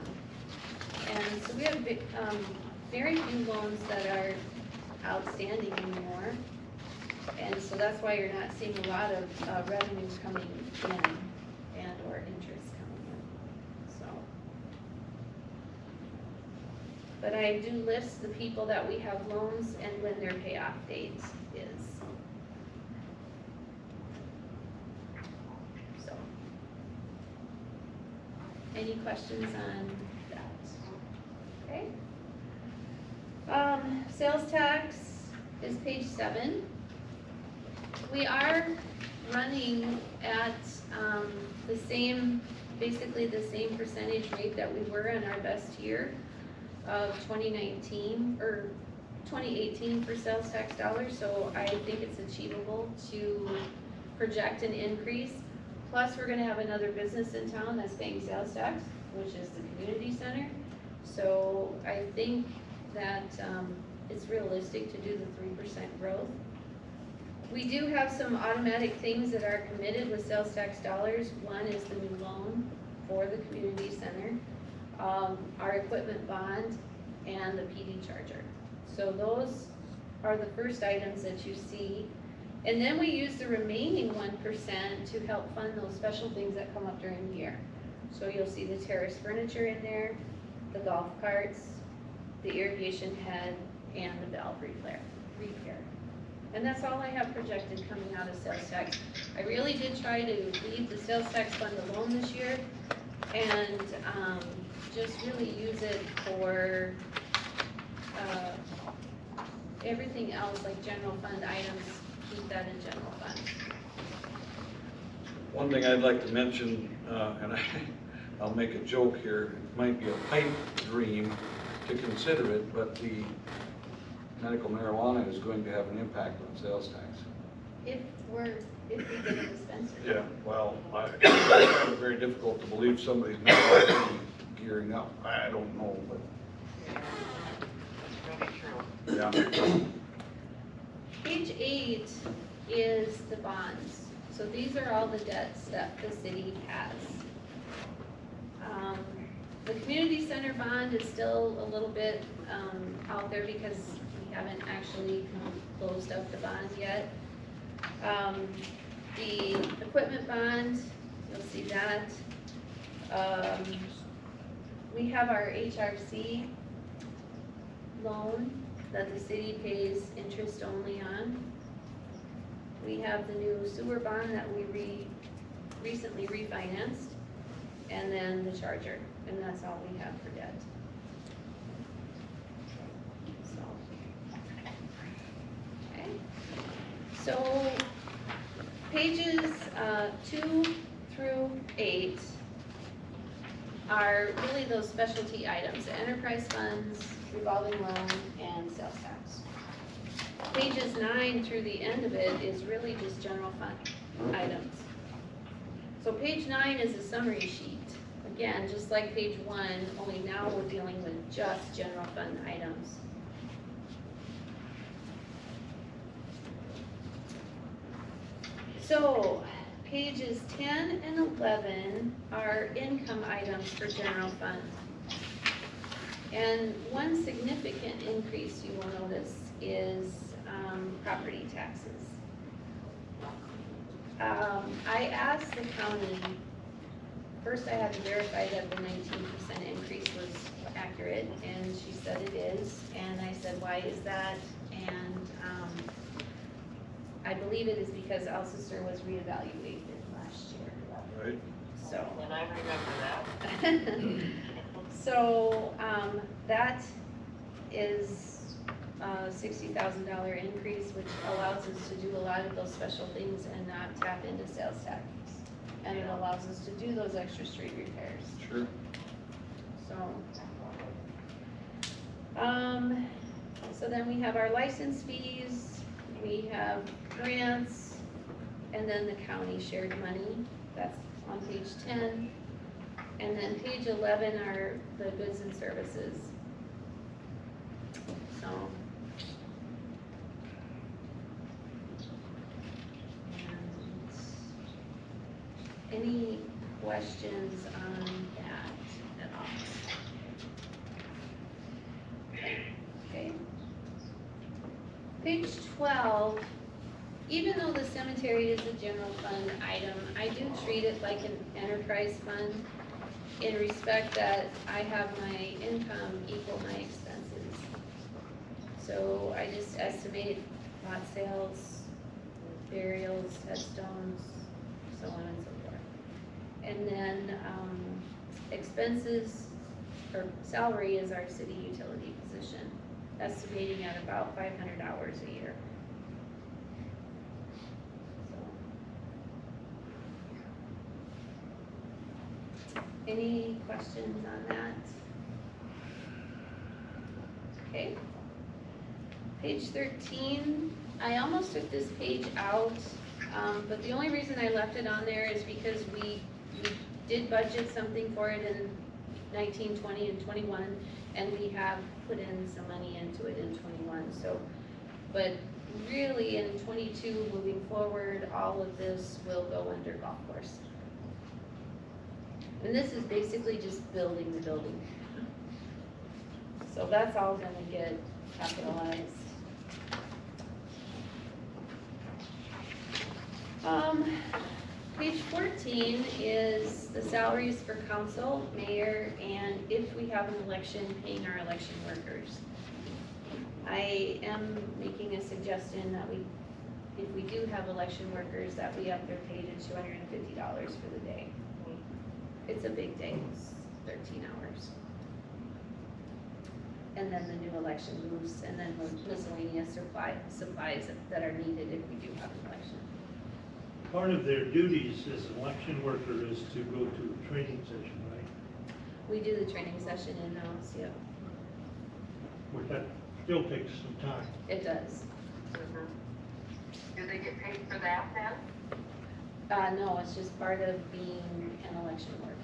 And so we have very few loans that are outstanding anymore. And so that's why you're not seeing a lot of revenues coming in and or interest coming in. So. But I do list the people that we have loans and when their payoff date is. So, any questions on that? Okay. Sales tax is page 7. We are running at basically the same percentage rate that we were in our best year of 2019 or 2018 for sales tax dollars, so I think it's achievable to project an increase. Plus, we're gonna have another business in town that's paying sales tax, which is the community center. So I think that it's realistic to do the 3% growth. We do have some automatic things that are committed with sales tax dollars. One is the new loan for the community center, our equipment bond, and the PD charger. So those are the first items that you see. And then we use the remaining 1% to help fund those special things that come up during the year. So you'll see the terrace furniture in there, the golf carts, the irrigation head, and the valve repair. And that's all I have projected coming out of sales tax. I really did try to leave the sales tax fund alone this year and just really use it for everything else, like general fund items, keep that in general fund. One thing I'd like to mention, and I'll make a joke here, it might be a pipe dream to consider it, but the medical marijuana is going to have an impact on sales tax. If we get a dispensary. Yeah, well, I find it very difficult to believe somebody's not already gearing up. I don't know, but. That's really true. Yeah. Page 8 is the bonds. So these are all the debts that the city has. The community center bond is still a little bit out there because we haven't actually closed up the bond yet. The equipment bond, you'll see that. We have our HRC loan that the city pays interest only on. We have the new sewer bond that we recently refinanced, and then the charger, and that's all we have for debt. Okay. So pages 2 through 8 are really those specialty items, the enterprise funds, revolving loan, and sales tax. Pages 9 through the end of it is really just general fund items. So page 9 is a summary sheet. Again, just like page 1, only now we're dealing with just general fund items. So pages 10 and 11 are income items for general fund. And one significant increase you will notice is property taxes. I asked the county, first I had to verify that the 19% increase was accurate, and she said it is. And I said, why is that? And I believe it is because Alcester was reevaluated last year. Right. So. And I remember that. So that is a $60,000 increase, which allows us to do a lot of those special things and not tap into sales tax. And it allows us to do those extra street repairs. Sure. So then we have our license fees, we have grants, and then the county shared money. That's on page 10. And then page 11 are the goods and services. So. Any questions on that at all? Okay. Page 12, even though the cemetery is a general fund item, I do treat it like an enterprise fund in respect that I have my income equal my expenses. So I just estimate lot sales, burials, headstones, so on and so forth. And then expenses, or salary is our city utility position, estimating at about 500 hours a year. So. Any questions on that? Okay. Page 13, I almost took this page out, but the only reason I left it on there is because we did budget something for it in 19, 20, and 21, and we have put in some money into it in 21. So, but really in 22, moving forward, all of this will go under golf course. And this is basically just building the building. So that's all gonna get capitalized. Page 14 is the salaries for council, mayor, and if we have an election, paying our election workers. I am making a suggestion that if we do have election workers, that we up their pay to $250 for the day. It's a big day, it's 13 hours. And then the new election moves, and then miscellaneous supplies that are needed if we do have an election. Part of their duties as an election worker is to go to a training session, right? We do the training session in-house, yeah. Which that still takes some time. It does. Do they get paid for that then? No, it's just part of being an election worker.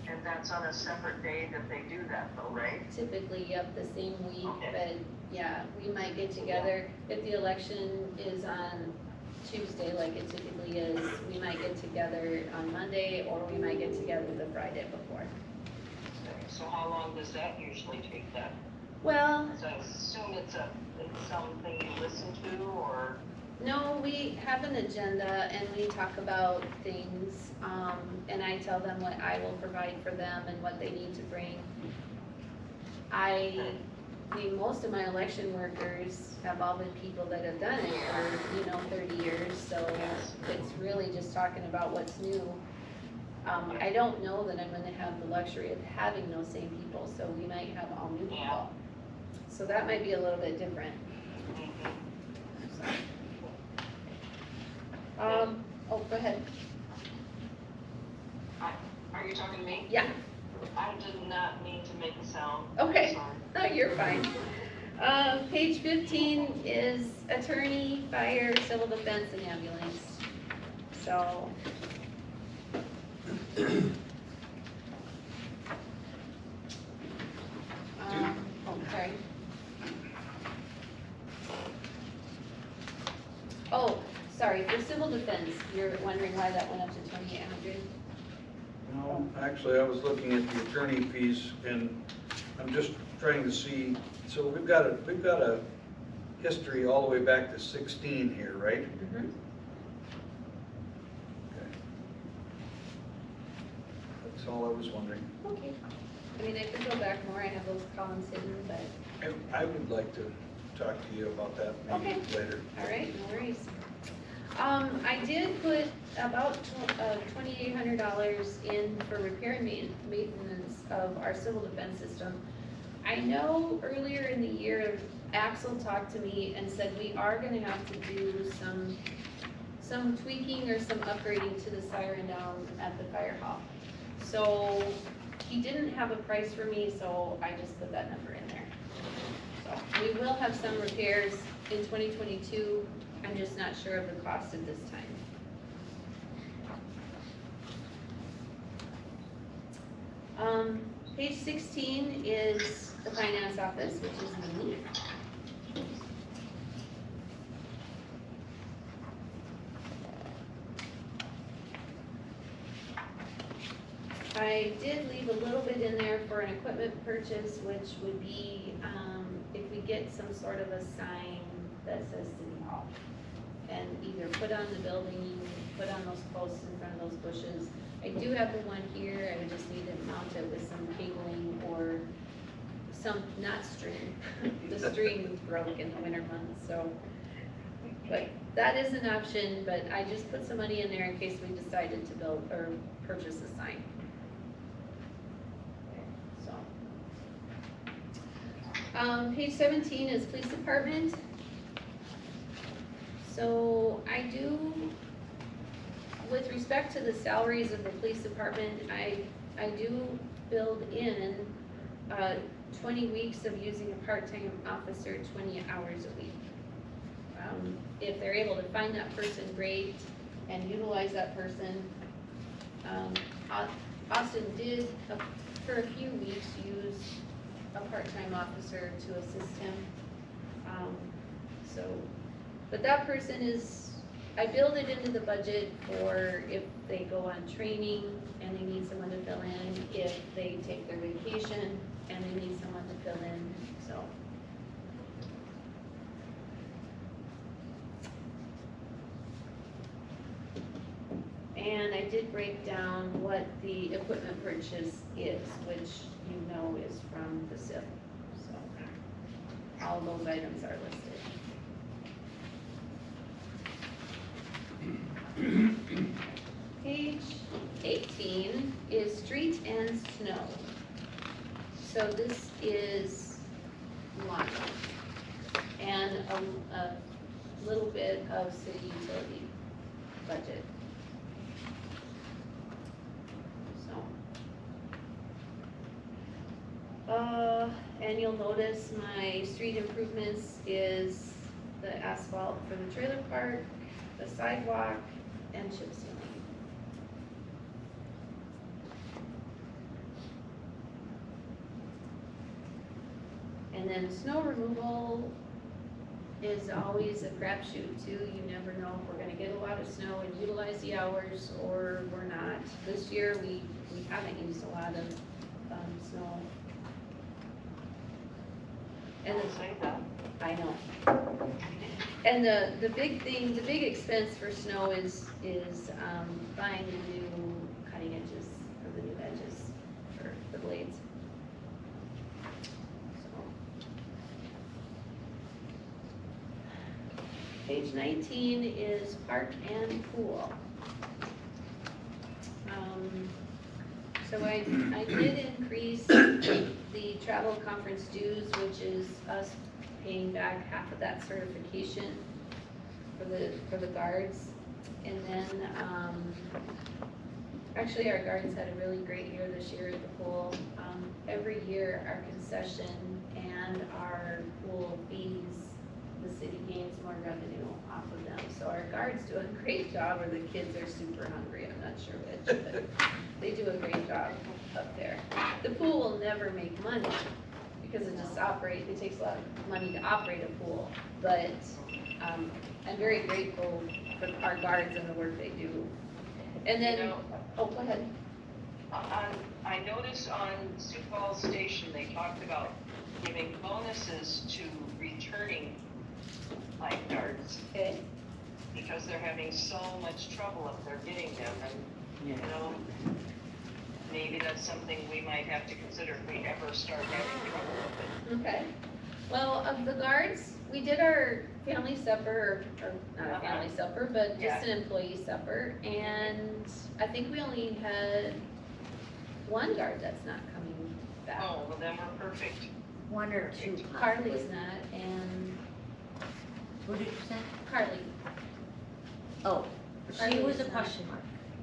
And that's on a separate day that they do that though, right? Typically, yep, the same week, Okay. but yeah, we might get together. If the election is on Tuesday, like it typically is, we might get together on Monday, or we might get together the Friday before. So how long does that usually take then? Well, So I assume it's something you listen to, or? no, we have an agenda and we talk about things, and I tell them what I will provide for them and what they need to bring. I mean, most of my election workers have all been people that have done it for, 30 years, so it's really just talking about what's new. I don't know that I'm gonna have the luxury of having those same people, so we might have all new people. So that might be a little bit different. Oh, go ahead. Are you talking to me? Yeah. I did not mean to make a sound. Okay. Sorry. No, you're fine. Page 15 is attorney, fire, civil defense, and ambulance. So. Sorry. Oh, sorry, for civil defense, you're wondering why that went up to 2,800? No, actually, I was looking at the attorney fees, and I'm just trying to see, so we've got a history all the way back to 16 here, right? Mm-hmm. Okay. That's all I was wondering. Okay. I mean, I could go back more, I have those columns hidden, but, I would like to talk to you about that maybe Okay. later. all right, no worries. I did put about $2,800 in for repair and maintenance of our civil defense system. I know earlier in the year, Axel talked to me and said we are gonna have to do some tweaking or some upgrading to the siren down at the fire hall. So he didn't have a price for me, so I just put that number in there. So we will have some repairs in 2022. I'm just not sure of the cost at this time. Page 16 is the finance office, which is me. I did leave a little bit in there for an equipment purchase, which would be, if we get some sort of a sign that says City Hall. And either put on the building, put on those posts in front of those bushes. I do have the one here, I would just need to mount it with some cabling or some, not string. The string broke in the winter months, so. But that is an option, but I just put some money in there in case we decided to build or purchase a sign. So. Page 17 is police department. So I do, with respect to the salaries of the police department, I do build in 20 weeks of using a part-time officer, 20 hours a week. If they're able to find that person, great, and utilize that person. Austin did, for a few weeks, use a part-time officer to assist him. So, but that person is, I build it into the budget for if they go on training and they need someone to fill in, if they take their vacation and they need someone to fill in, so. And I did break down what the equipment purchase is, which you know is from the SIP, so all those items are listed. Page 18 is street and snow. So this is lawn and a little bit of city utility budget. And you'll notice my street improvements is the asphalt for the trailer park, the sidewalk, and chip sealing. And then snow removal is always a crapshoot too. You never know if we're gonna get a lot of snow and utilize the hours or we're not. This year, we haven't used a lot of snow. And I know. And the big thing, the big expense for snow is buying the new cutting edges, or the new edges for the blades. So. Page 19 is park and pool. So I did increase the travel conference dues, which is us paying back half of that certification for the guards. And then, actually our guards had a really great year this year at the pool. Every year our concession and our pool fees, the city gains more revenue off of them. So our guards do a great job, or the kids are super hungry, I'm not sure which, but they do a great job up there. The pool will never make money because it takes a lot of money to operate a pool. But I'm very grateful for our guards and the work they do. And then, oh, go ahead. I noticed on Sioux Falls Station, they talked about giving bonuses to returning lifeguards. Okay. Because they're having so much trouble up there getting them, and, you know, maybe that's something we might have to consider if we ever start having trouble with it. Okay. Well, of the guards, we did our family supper, or not a family supper, but just an employee supper, and I think we only had one guard that's not coming back. Oh, well then we're perfect. One or two. Carly's not, and Who did you say? Carly. Oh, Carly she was a is not. question mark.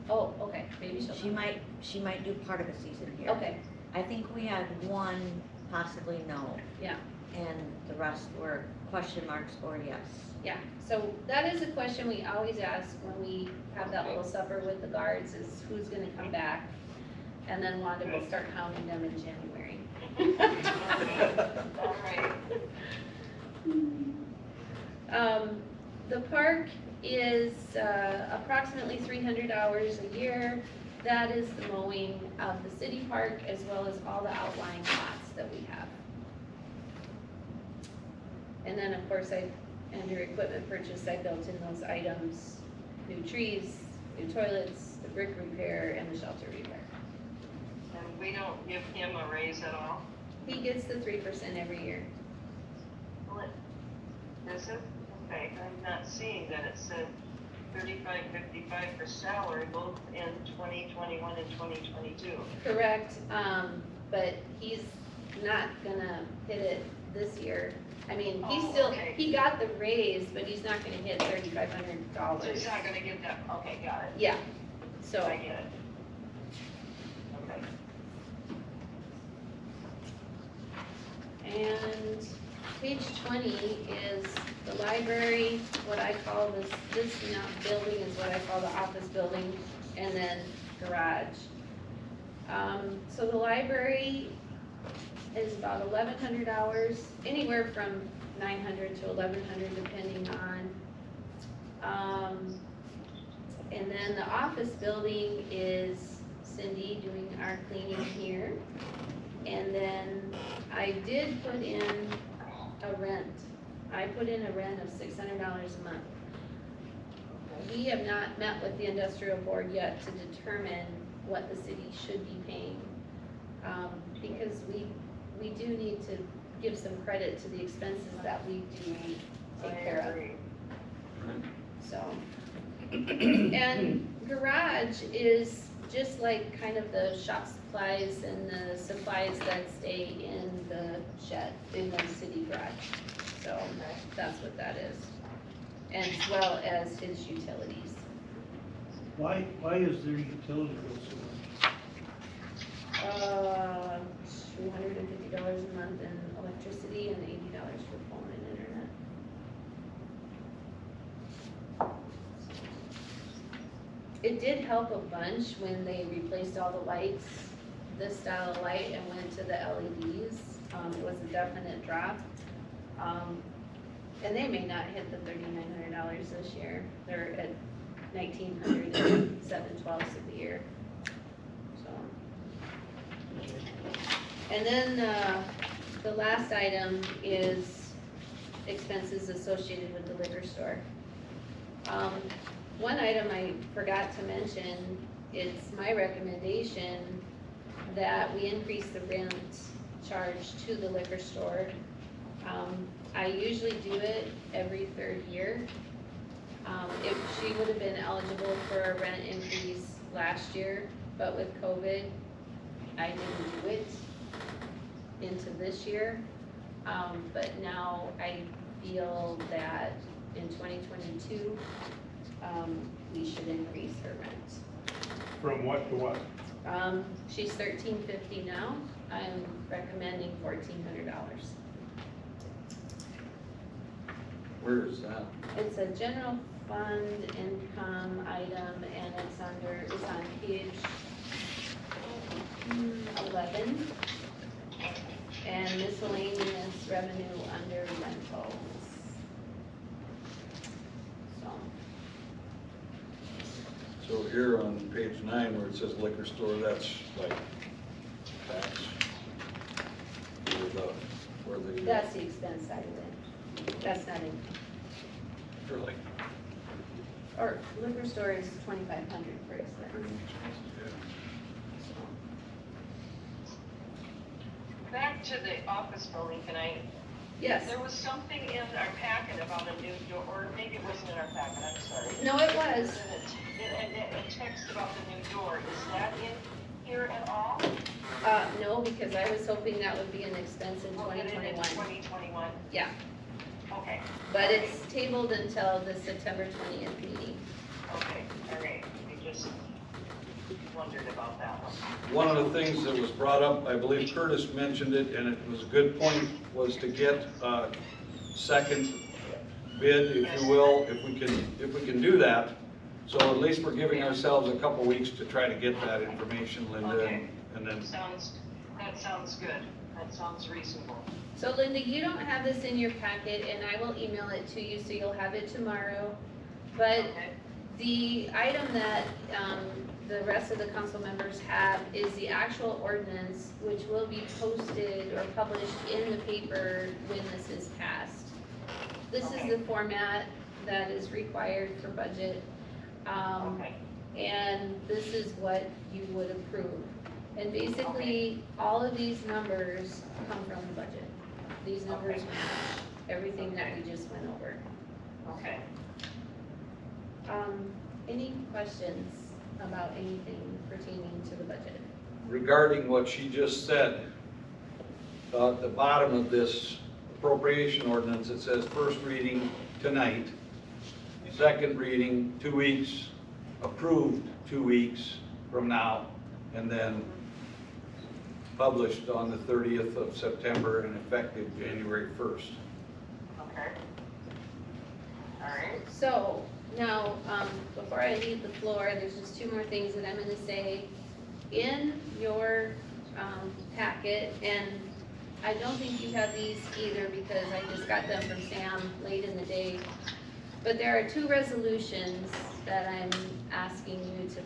Oh, okay, maybe she'll She come. might do part of a season here. Okay, I think we had one, possibly no, yeah, and the rest were question marks or yes. yeah. So that is a question we always ask when we have that little supper with the guards, is who's gonna come back? And then Wanda will start counting them in January. All right. The park is approximately 300 hours a year. That is the mowing of the city park as well as all the outlying lots that we have. And then, of course, under equipment purchase, I built in those items: new trees, new toilets, the brick repair, and the shelter repair. And we don't give him a raise at all? He gets the 3% every year. Is it? Okay, I'm not seeing that. It said 35.55 for salary, both in 2021 and 2022. Correct, but he's not gonna hit it this year. I mean, he got the raise, but he's not gonna hit $3,500. So he's not gonna get that, okay, got it. Yeah, so. I get it. Okay. And page 20 is the library, what I call this building is what I call the office building, and then garage. So the library is about 1,100 hours, anywhere from 900 to 1,100 depending on. And then the office building is Cindy doing our cleaning here. And then I did put in a rent. I put in a rent of $600 a month. We have not met with the industrial board yet to determine what the city should be paying. Because we do need to give some credit to the expenses that we do take care of. So, and garage is just like kind of the shop supplies and the supplies that stay in the shed, in the city garage. So that's what that is. And as well as his utilities. Why is their utility bill so much? $250 a month in electricity and $80 for phone and internet. It did help a bunch when they replaced all the lights, this style of light, and went to the LEDs. It was a definite drop. And they may not hit the $3,900 this year. They're at $1,900 and 7/12 of the year. So. And then the last item is expenses associated with the liquor store. One item I forgot to mention, it's my recommendation that we increase the rent charge to the liquor store. I usually do it every third year. If she would have been eligible for a rent increase last year, but with COVID, I didn't do it into this year. But now I feel that in 2022, we should increase her rent. From what to what? She's $1,350 now. I'm recommending $1,400. Where is that? It's a general fund income item, and it's on page 11. And miscellaneous revenue under rentals. So here on page 9 where it says liquor store, that's like tax. Where the. That's the expense side of it. That's not in. Really? Or liquor store is 2,500 for expense. Back to the office building, can I? Yes. There was something in our packet about a new door, or maybe it wasn't in our packet, I'm sorry. No, it was. A text about the new door, is that in here at all? No, because I was hoping that would be an expense in We'll get it in 2021. 2021? Yeah, Okay. but it's tabled until the September 20th meeting. Okay, all right, I just wondered about that one. One of the things that was brought up, I believe Curtis mentioned it, and it was a good point, was to get a second bid, if you will, if we can do that. So at least we're giving ourselves a couple weeks to try to get that information, Linda, Okay. and then. That sounds good. That sounds reasonable. So Linda, you don't have this in your packet, and I will email it to you, so you'll have it tomorrow. But Okay. the item that the rest of the council members have is the actual ordinance, which will be posted or published in the paper when this is passed. This is Okay. the format that is required for budget. Okay. And this is what you would approve. And basically, all of these numbers come from the budget. These numbers Okay. match everything that we just went over. Okay. Any questions about anything pertaining to the budget? Regarding what she just said, at the bottom of this appropriation ordinance, it says first reading tonight, second reading 2 weeks, approved 2 weeks from now, and then published on the 30th of September and effective January 1st. Okay. All right. So, now, before I leave the floor, there's just 2 more things that I'm gonna say. In your packet, and I don't think you have these either because I just got them from Sam late in the day. But there are two resolutions that I'm asking you to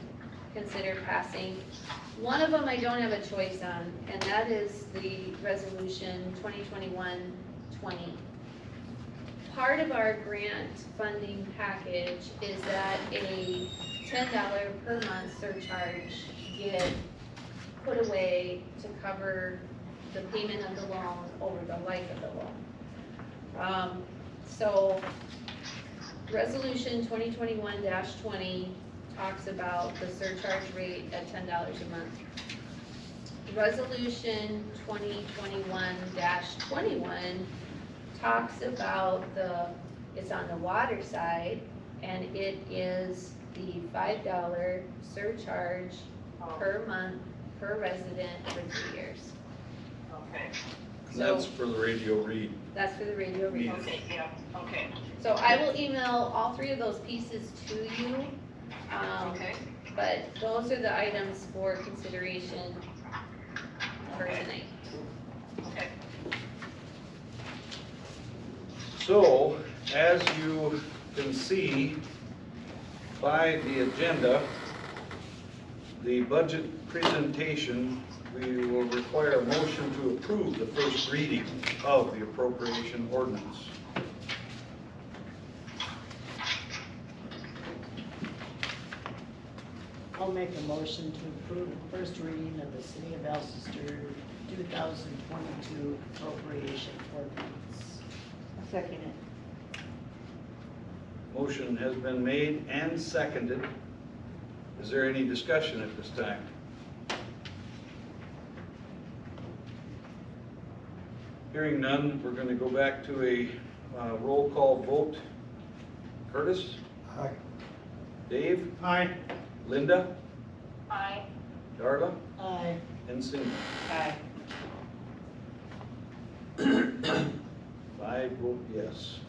consider passing. One of them I don't have a choice on, and that is the resolution 2021-20. Part of our grant funding package is that a $10 per month surcharge get put away to cover the payment of the loan over the life of the loan. So Resolution 2021-20 talks about the surcharge rate at $10 a month. Resolution 2021-21 talks about it's on the water side, and it is the $5 surcharge per month per resident for 3 years. Okay, That's for the radio read. That's for the radio read. okay, yeah, okay, So I will email all three of those pieces to you. okay. But those are the items for consideration for tonight. Okay. So, as you can see by the agenda, the budget presentation, we will require a motion to approve the first reading of the appropriation ordinance. I'll make a motion to approve the first reading of the City of Alcester 2022 appropriation ordinance. I'll second it. Motion has been made and seconded. Is there any discussion at this time? Hearing none, we're going to go back to a roll call vote. Curtis? Aye. Dave? Aye. Linda? Aye. Darla? Aye. And Cindy? Aye. 5 vote yes.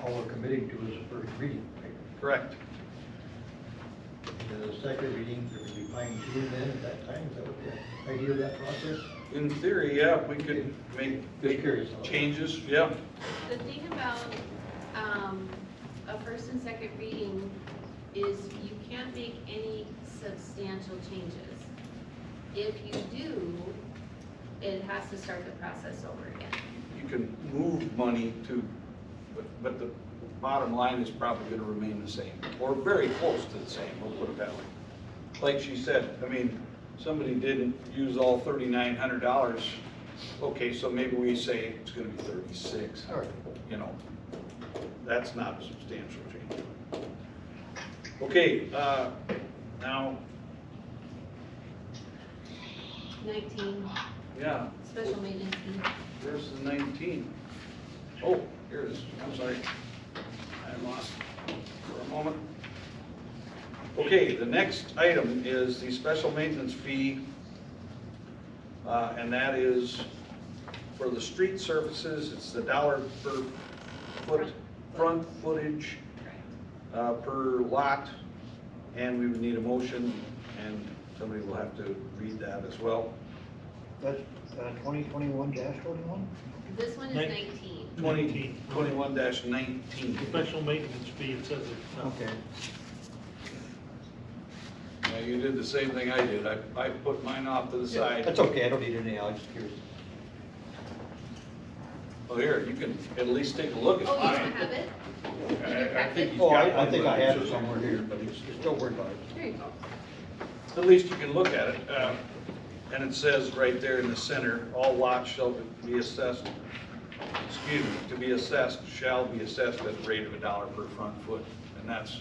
All we're committing to is the first reading, right? Correct. And the second reading, there will be fine tuned then at that time, is that what the idea of that process? In theory, yeah, we could make Just curious. changes, yeah. The thing about a first and second reading is you can't make any substantial changes. If you do, it has to start the process over again. You can move money to, but the bottom line is probably going to remain the same, or very close to the same, we'll put it that way. Like she said, I mean, somebody didn't use all $3,900, okay, so maybe we say it's going to be 36, All right. you know, that's not a substantial change. Okay, now, 19, yeah, special maintenance fee. where's the 19? Oh, here it is, I'm sorry. I lost for a moment. Okay, the next item is the special maintenance fee, and that is for the street surfaces. It's the $1 per foot, front footage per lot, and we would need a motion, and somebody will have to read that as well. That's 2021-21? This one is 19. 21-19. Special maintenance fee, it says it. Okay. Yeah, you did the same thing I did. I put mine off to the side. That's okay, I don't need any, I was just curious. Well, here, you can at least take a look at Oh, you mine. don't have it? I think he's Oh, got I one, think but I have it's it somewhere here, but it's still worth it. Here you go. At least you can look at it. And it says right there in the center, all lots shall be assessed, excuse me, to be assessed, shall be assessed at the rate of $1 per front foot. And that's,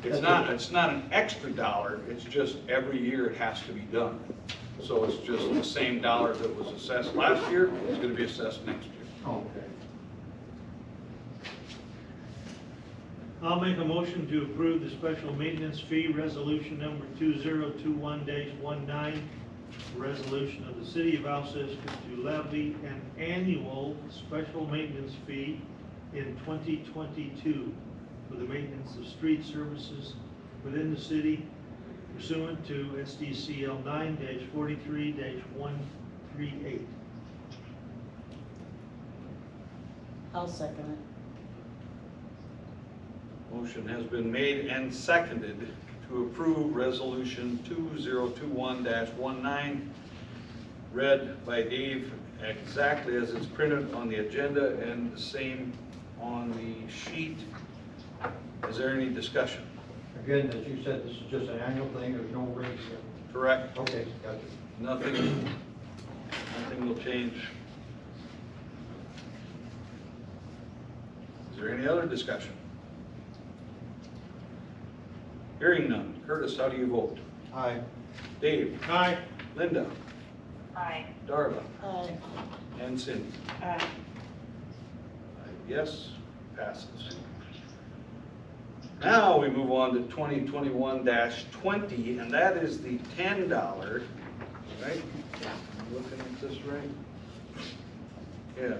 it's not an extra dollar, it's just every year it has to be done. So it's just the same dollar that was assessed last year, it's gonna be assessed next year. Okay. I'll make a motion to approve the special maintenance fee resolution number 2021-19, resolution of the City of Alcester to levy an annual special maintenance fee in 2022 for the maintenance of street services within the city pursuant to SDCL 9-43-138. I'll second Motion has been made and seconded to approve Resolution 2021-19, read by Dave exactly as it's printed on the agenda and the same on the sheet. Is there any discussion? Again, as you said, this is just an annual thing, there's no raise. Correct. Okay, gotcha. Nothing will change. Is there any other discussion? Hearing none. Curtis, how do you vote? Aye. Dave? Aye. Linda? Aye. Darla? it. Aye. And Cindy? Aye. Yes, passes. Now we move on to 2021-20, and that is the $10, right? Am I looking at this right? Yeah.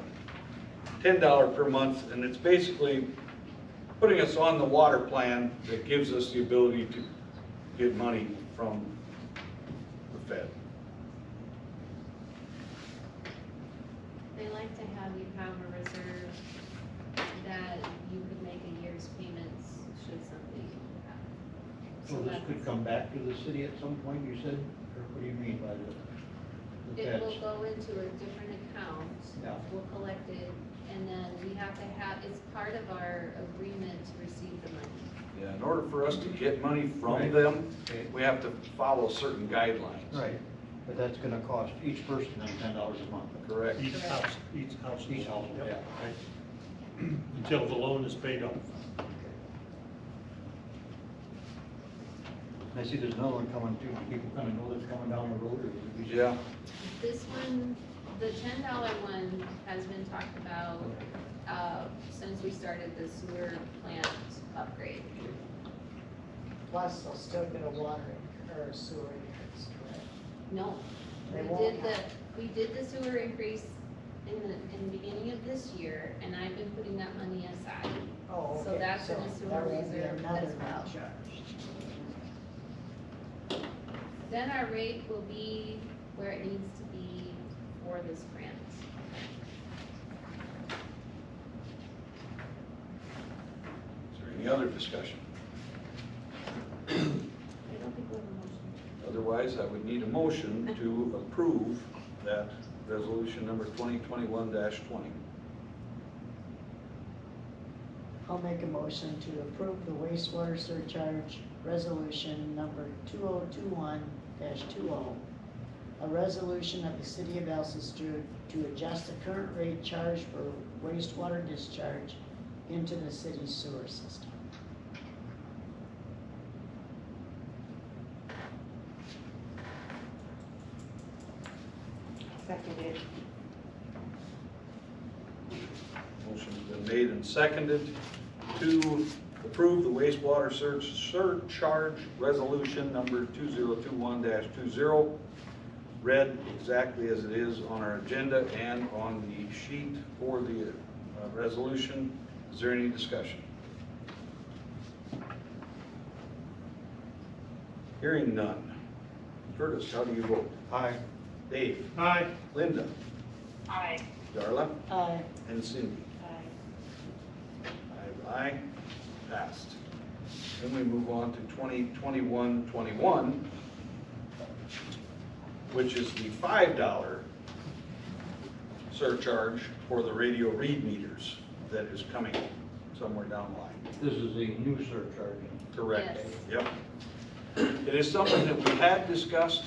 $10 per month, and it's basically putting us on the water plan that gives us the ability to get money from the Fed. They like to have you have a reserve that you could make a year's payments should something happen. So this could come back to the city at some point, you said? Or what do you mean by the It feds? will go into a different account. Yeah. We'll collect it, and then we have to have, it's part of our agreement to receive the money. Yeah, in order for us to get money from Right. them, Okay. we have to follow certain guidelines. Right, but that's gonna cost each person then $10 a month. Correct. Each house, each house. Each household, Yep. yeah, right. Until the loan is paid off. I see there's another one coming too, do people kind of know that's coming down the road, or? is it- Yeah. This one, the $10 one has been talked about, since we started the sewer plant upgrade. Plus, they'll still get a water or a sewer increase, correct? No, They we won't did the sewer increase in the beginning of this year, and I've been putting that money aside. Oh, okay. So that's in the sewer that won't be reserve another as well. charge. Then our rate will be where it needs to be for this grant. Is there any other discussion? I don't think we have a motion. Otherwise, I would need a motion to approve that resolution number 2021-20. I'll make a motion to approve the wastewater surcharge resolution number 2021-20, a resolution of the city of Alcester to adjust the current rate charged for wastewater discharge into the city's sewer system. Seconded. Motion's been made and seconded to approve the wastewater surcharge resolution number 2021-20, read exactly as it is on our agenda and on the sheet for the resolution. Is there any discussion? Hearing none. Curtis, how do you vote? Aye. Dave? Aye. Linda? Aye. Darla? Aye. And Cindy? Aye. Aye, passed. Then we move on to 2021-21, which is the $5 surcharge for the radio read meters that is coming somewhere down the line. This is a new surcharge. Correct. Yes. Yep. It is something that we had discussed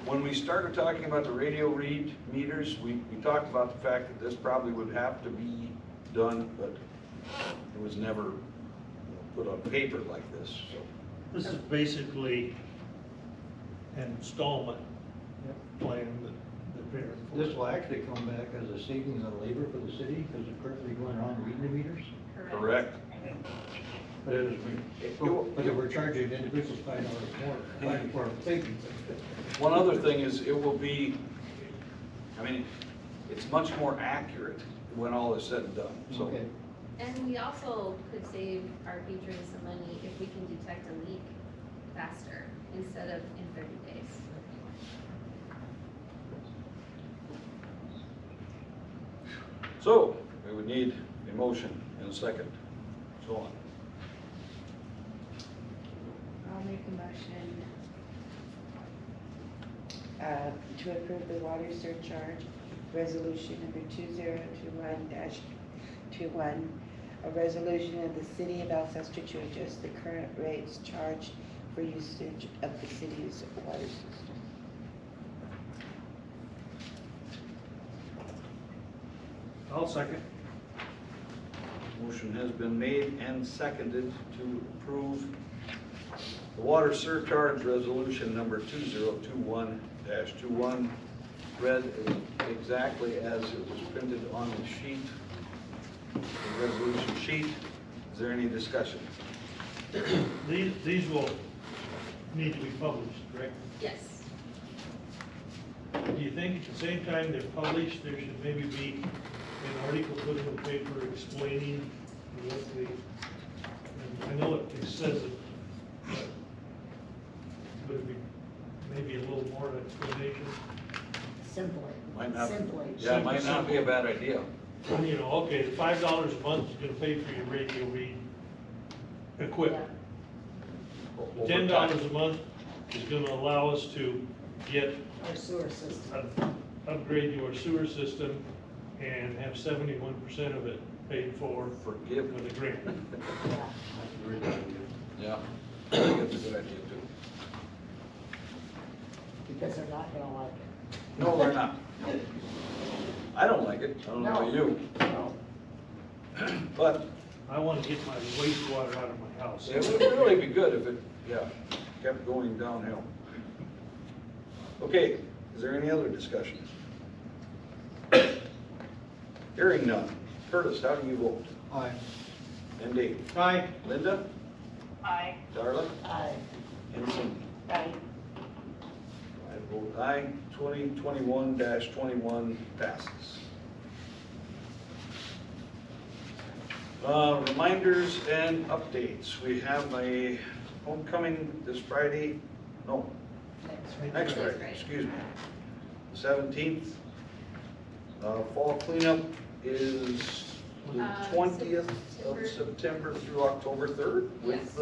when we started talking about the radio read meters. We talked about the fact that this probably would have to be done, but it was never put on paper like this, so. This is basically an installment plan that they're. This will actually come back as a savings on labor for the city, because they're currently going around reading the meters. Correct. But it is, but if we're charging individuals $5 more, $5 for savings. One other thing is it will be, I mean, it's much more accurate when all is said and done, so. Okay. And we also could save our patrons some money if we can detect a leak faster instead of in 30 days. So, we would need a motion and a second, so on. I'll make a motion to approve the water surcharge resolution number 2021-21, a resolution of the city of Alcester to adjust the current rates charged for usage of the city's water system. I'll second. Motion has been made and seconded to approve the water surcharge resolution number 2021-21, read exactly as it was printed on the sheet, the resolution sheet. Is there any discussion? These will need to be published, correct? Yes. Do you think at the same time they're published, there should maybe be an article put in the paper explaining what the, and I know it says it, but it'd be maybe a little more explanation. Simply. Might not, Simply. yeah, it might not be a bad idea. You know, okay, the $5 a month is gonna pay for your radio read equipment. Over $10 time. a month is gonna allow us to get, Our sewer system. upgrade to our sewer system and have 71% of it paid for Forgive with me. a grant. Yeah, I think that's a good idea too. Because they're not gonna like it. No, we're not. I don't like it, I don't know about you. No. But I wanna get my wastewater out of my house. it would really be good if it, kept going downhill. Okay, is there any other discussion? Hearing none. Curtis, how do you vote? Aye. And Dave? Aye. Linda? Aye. Darla? Aye. And Cindy? Aye. I vote aye. 2021-21 passes. Reminders and updates. We have a homecoming this Friday, no, next Friday, excuse me, 17th. Fall cleanup is the 20th of September through October 3rd Yes.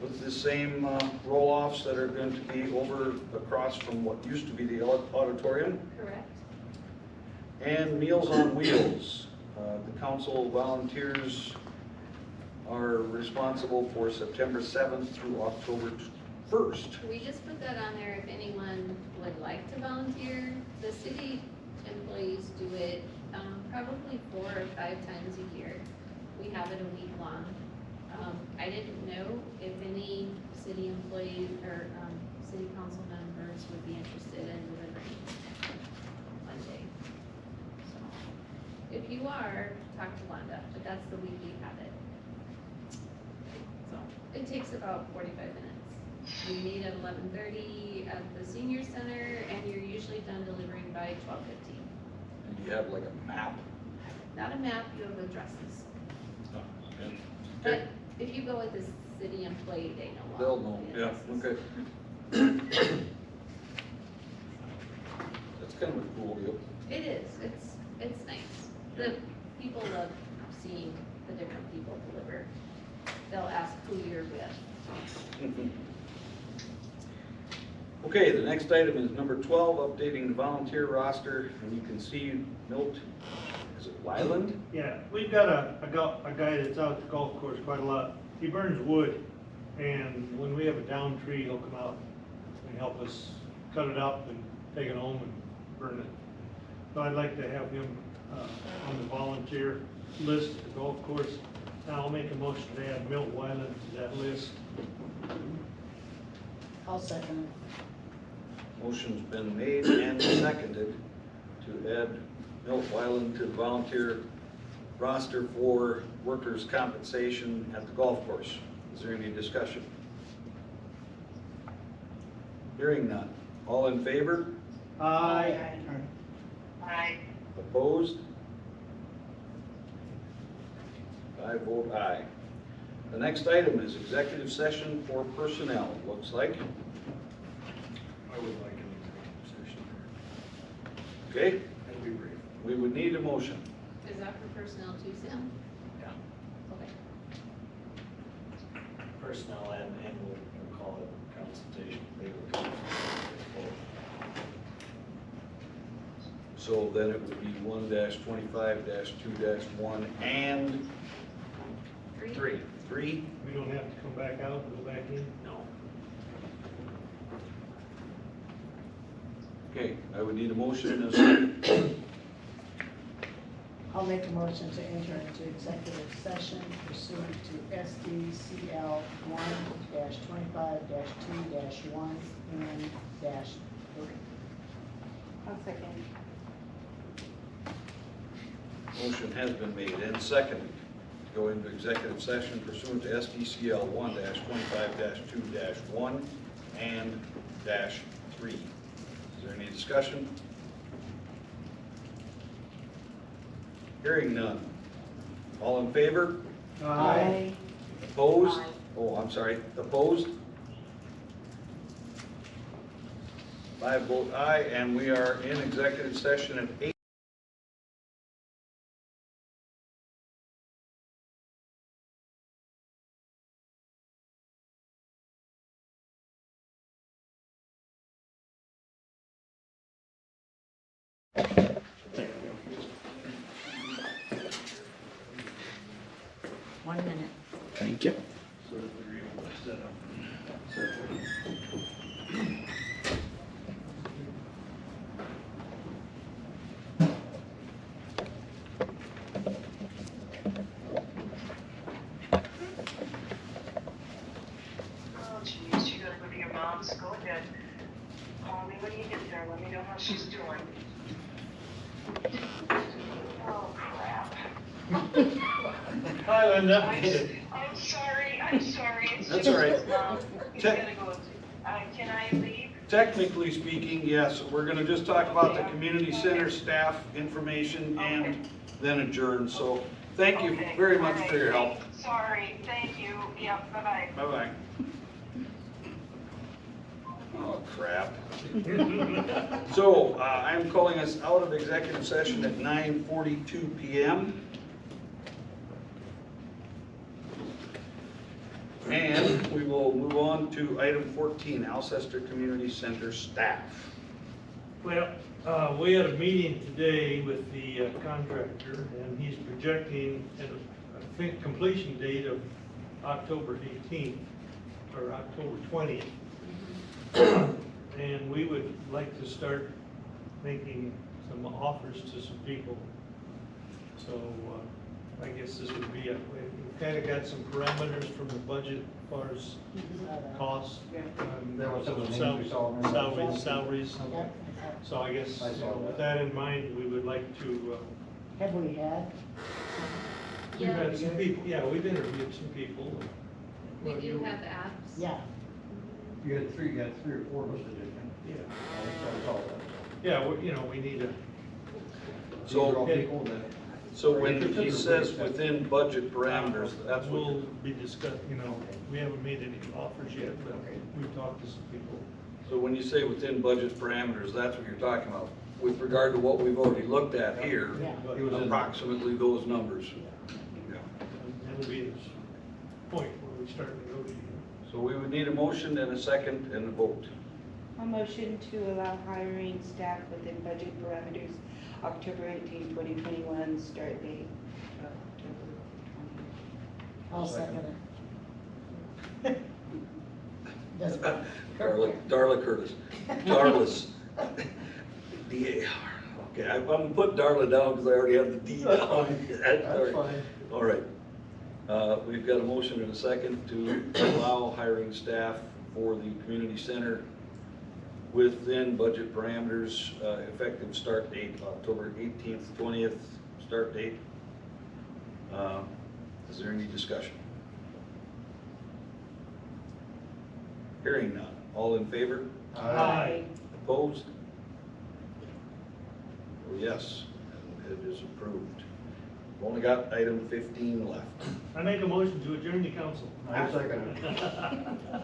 with the same roll-offs that are going to be over across from what used to be the auditorium. Correct. And Meals on Wheels. The council volunteers are responsible for September 7th through October 1st. We just put that on there if anyone would like to volunteer. The city employees do it probably 4 or 5 times a year. We have it a week long. I didn't know if any city employee or city council members would be interested in delivering one day. So, if you are, talk to Wanda, but that's the week we have it. So, it takes about 45 minutes. We meet at 11:30 at the senior center, and you're usually done delivering by 12:15. And you have like a map. Not a map, you have addresses. And- But Okay, if you go with the city employee, they know all they'll know, the yeah, addresses. okay. That's kind of a cool deal. It is, it's nice. The people love seeing the different people deliver. They'll ask who you're with. Okay, the next item is number 12, updating the volunteer roster, and you can see Milt, is it Wyland? Yeah, we've got a guy that's out at the golf course quite a lot. He burns wood, and when we have a downed tree, he'll come out and help us cut it up and take it home and burn it. So I'd like to have him on the volunteer list at the golf course. Now I'll make a motion to add Milt Wyland to that list. I'll second it. Motion's been made and seconded to add Milt Wyland to the volunteer roster for workers' compensation at the golf course. Is there any discussion? Hearing none. All in favor? Aye. Aye. Opposed? I vote aye. The next item is executive session for personnel, looks like. I would like an executive session. Okay, That'll be brief. we would need a motion. Is that for personnel too, Sam? Yeah. Okay. Personnel and we'll call it consultation. Legal. So then it would be 1-25-2-1 and Three? Three? We don't have to come back out and go back in? No. Okay, I would need a motion and a second. I'll make a motion to enter into executive session pursuant to SDCL 1-25-2-1 and -3. I'll second. Motion has been made and seconded to go into executive session pursuant to SDCL 1-25-2-1 and -3. Is there any discussion? Hearing none. All in favor? Aye. Opposed? Aye. Oh, I'm sorry, opposed? 5 vote aye, and we are in executive session at 8. One minute. Thank you. Oh, geez, you gotta go to your mom's. Go ahead. Call me when you get there. Let me know how she's doing. Oh, crap. Hi, Linda. I'm sorry. It's That's just all right. his mom. He's Te- gotta go. Can I leave? Technically speaking, yes, we're gonna just talk about the community center staff information and then adjourn, so thank you Okay, very much all right, for your help. Sorry, thank you. Yeah, bye-bye. Bye-bye. Oh, crap. So, I'm calling us out of executive session at 9:42 PM. And we will move on to item 14, Alcester Community Center staff. Well, we had a meeting today with the contractor, and he's projecting, I think, completion date of October 18th, or October 20th. And we would like to start making some offers to some people. So I guess this would be, we've kind of got some parameters from the budget as far as costs. There was some names we saw in there. Salaries. Yep. So I guess, I saw with that. that in mind, we would like to, Have we had? we've had some people, yeah, we've interviewed some people. We do have apps. Yeah. You had three or four listed, didn't you? Yeah, I saw that. yeah, we need a, These are all So, people that. so when he says within budget parameters, that's what we'll you're... be discussing, we haven't made any offers yet, but we've talked to some people. So when you say within budget parameters, that's what you're talking about, with regard to what we've already looked at here, Yeah. It was in- approximately those numbers. Yeah. That'll be the point where we start negotiating. So we would need a motion and a second and a vote. A motion to allow hiring staff within budget parameters, October 18, 2021, start date. October 20. I'll second it. Doesn't matter. Darla Curtis. Darlis. D-A-R. Okay, I'm gonna put Darla down because I already have the D down. That's fine. That's That's fine. All right. We've got a motion and a second to allow hiring staff for the community center within budget parameters, effective start date, October 18th, 20th, start date. Is there any discussion? Hearing none. All in favor? Aye. Opposed? Oh, yes, and it is approved. We've only got item 15 left. I make a motion to adjourn the council. I second it. All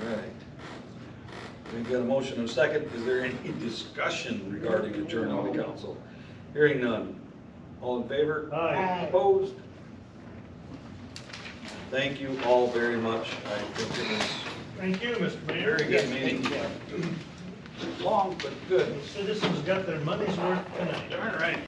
right. We've got a motion and a second. Is there any discussion regarding adjourning the council? Hearing none. All in favor? Aye. Opposed? Thank you all very much. I think it was Thank you, Mr. a Mayor. very good meeting. Long, but good. Citizens got their money's worth tonight. All right.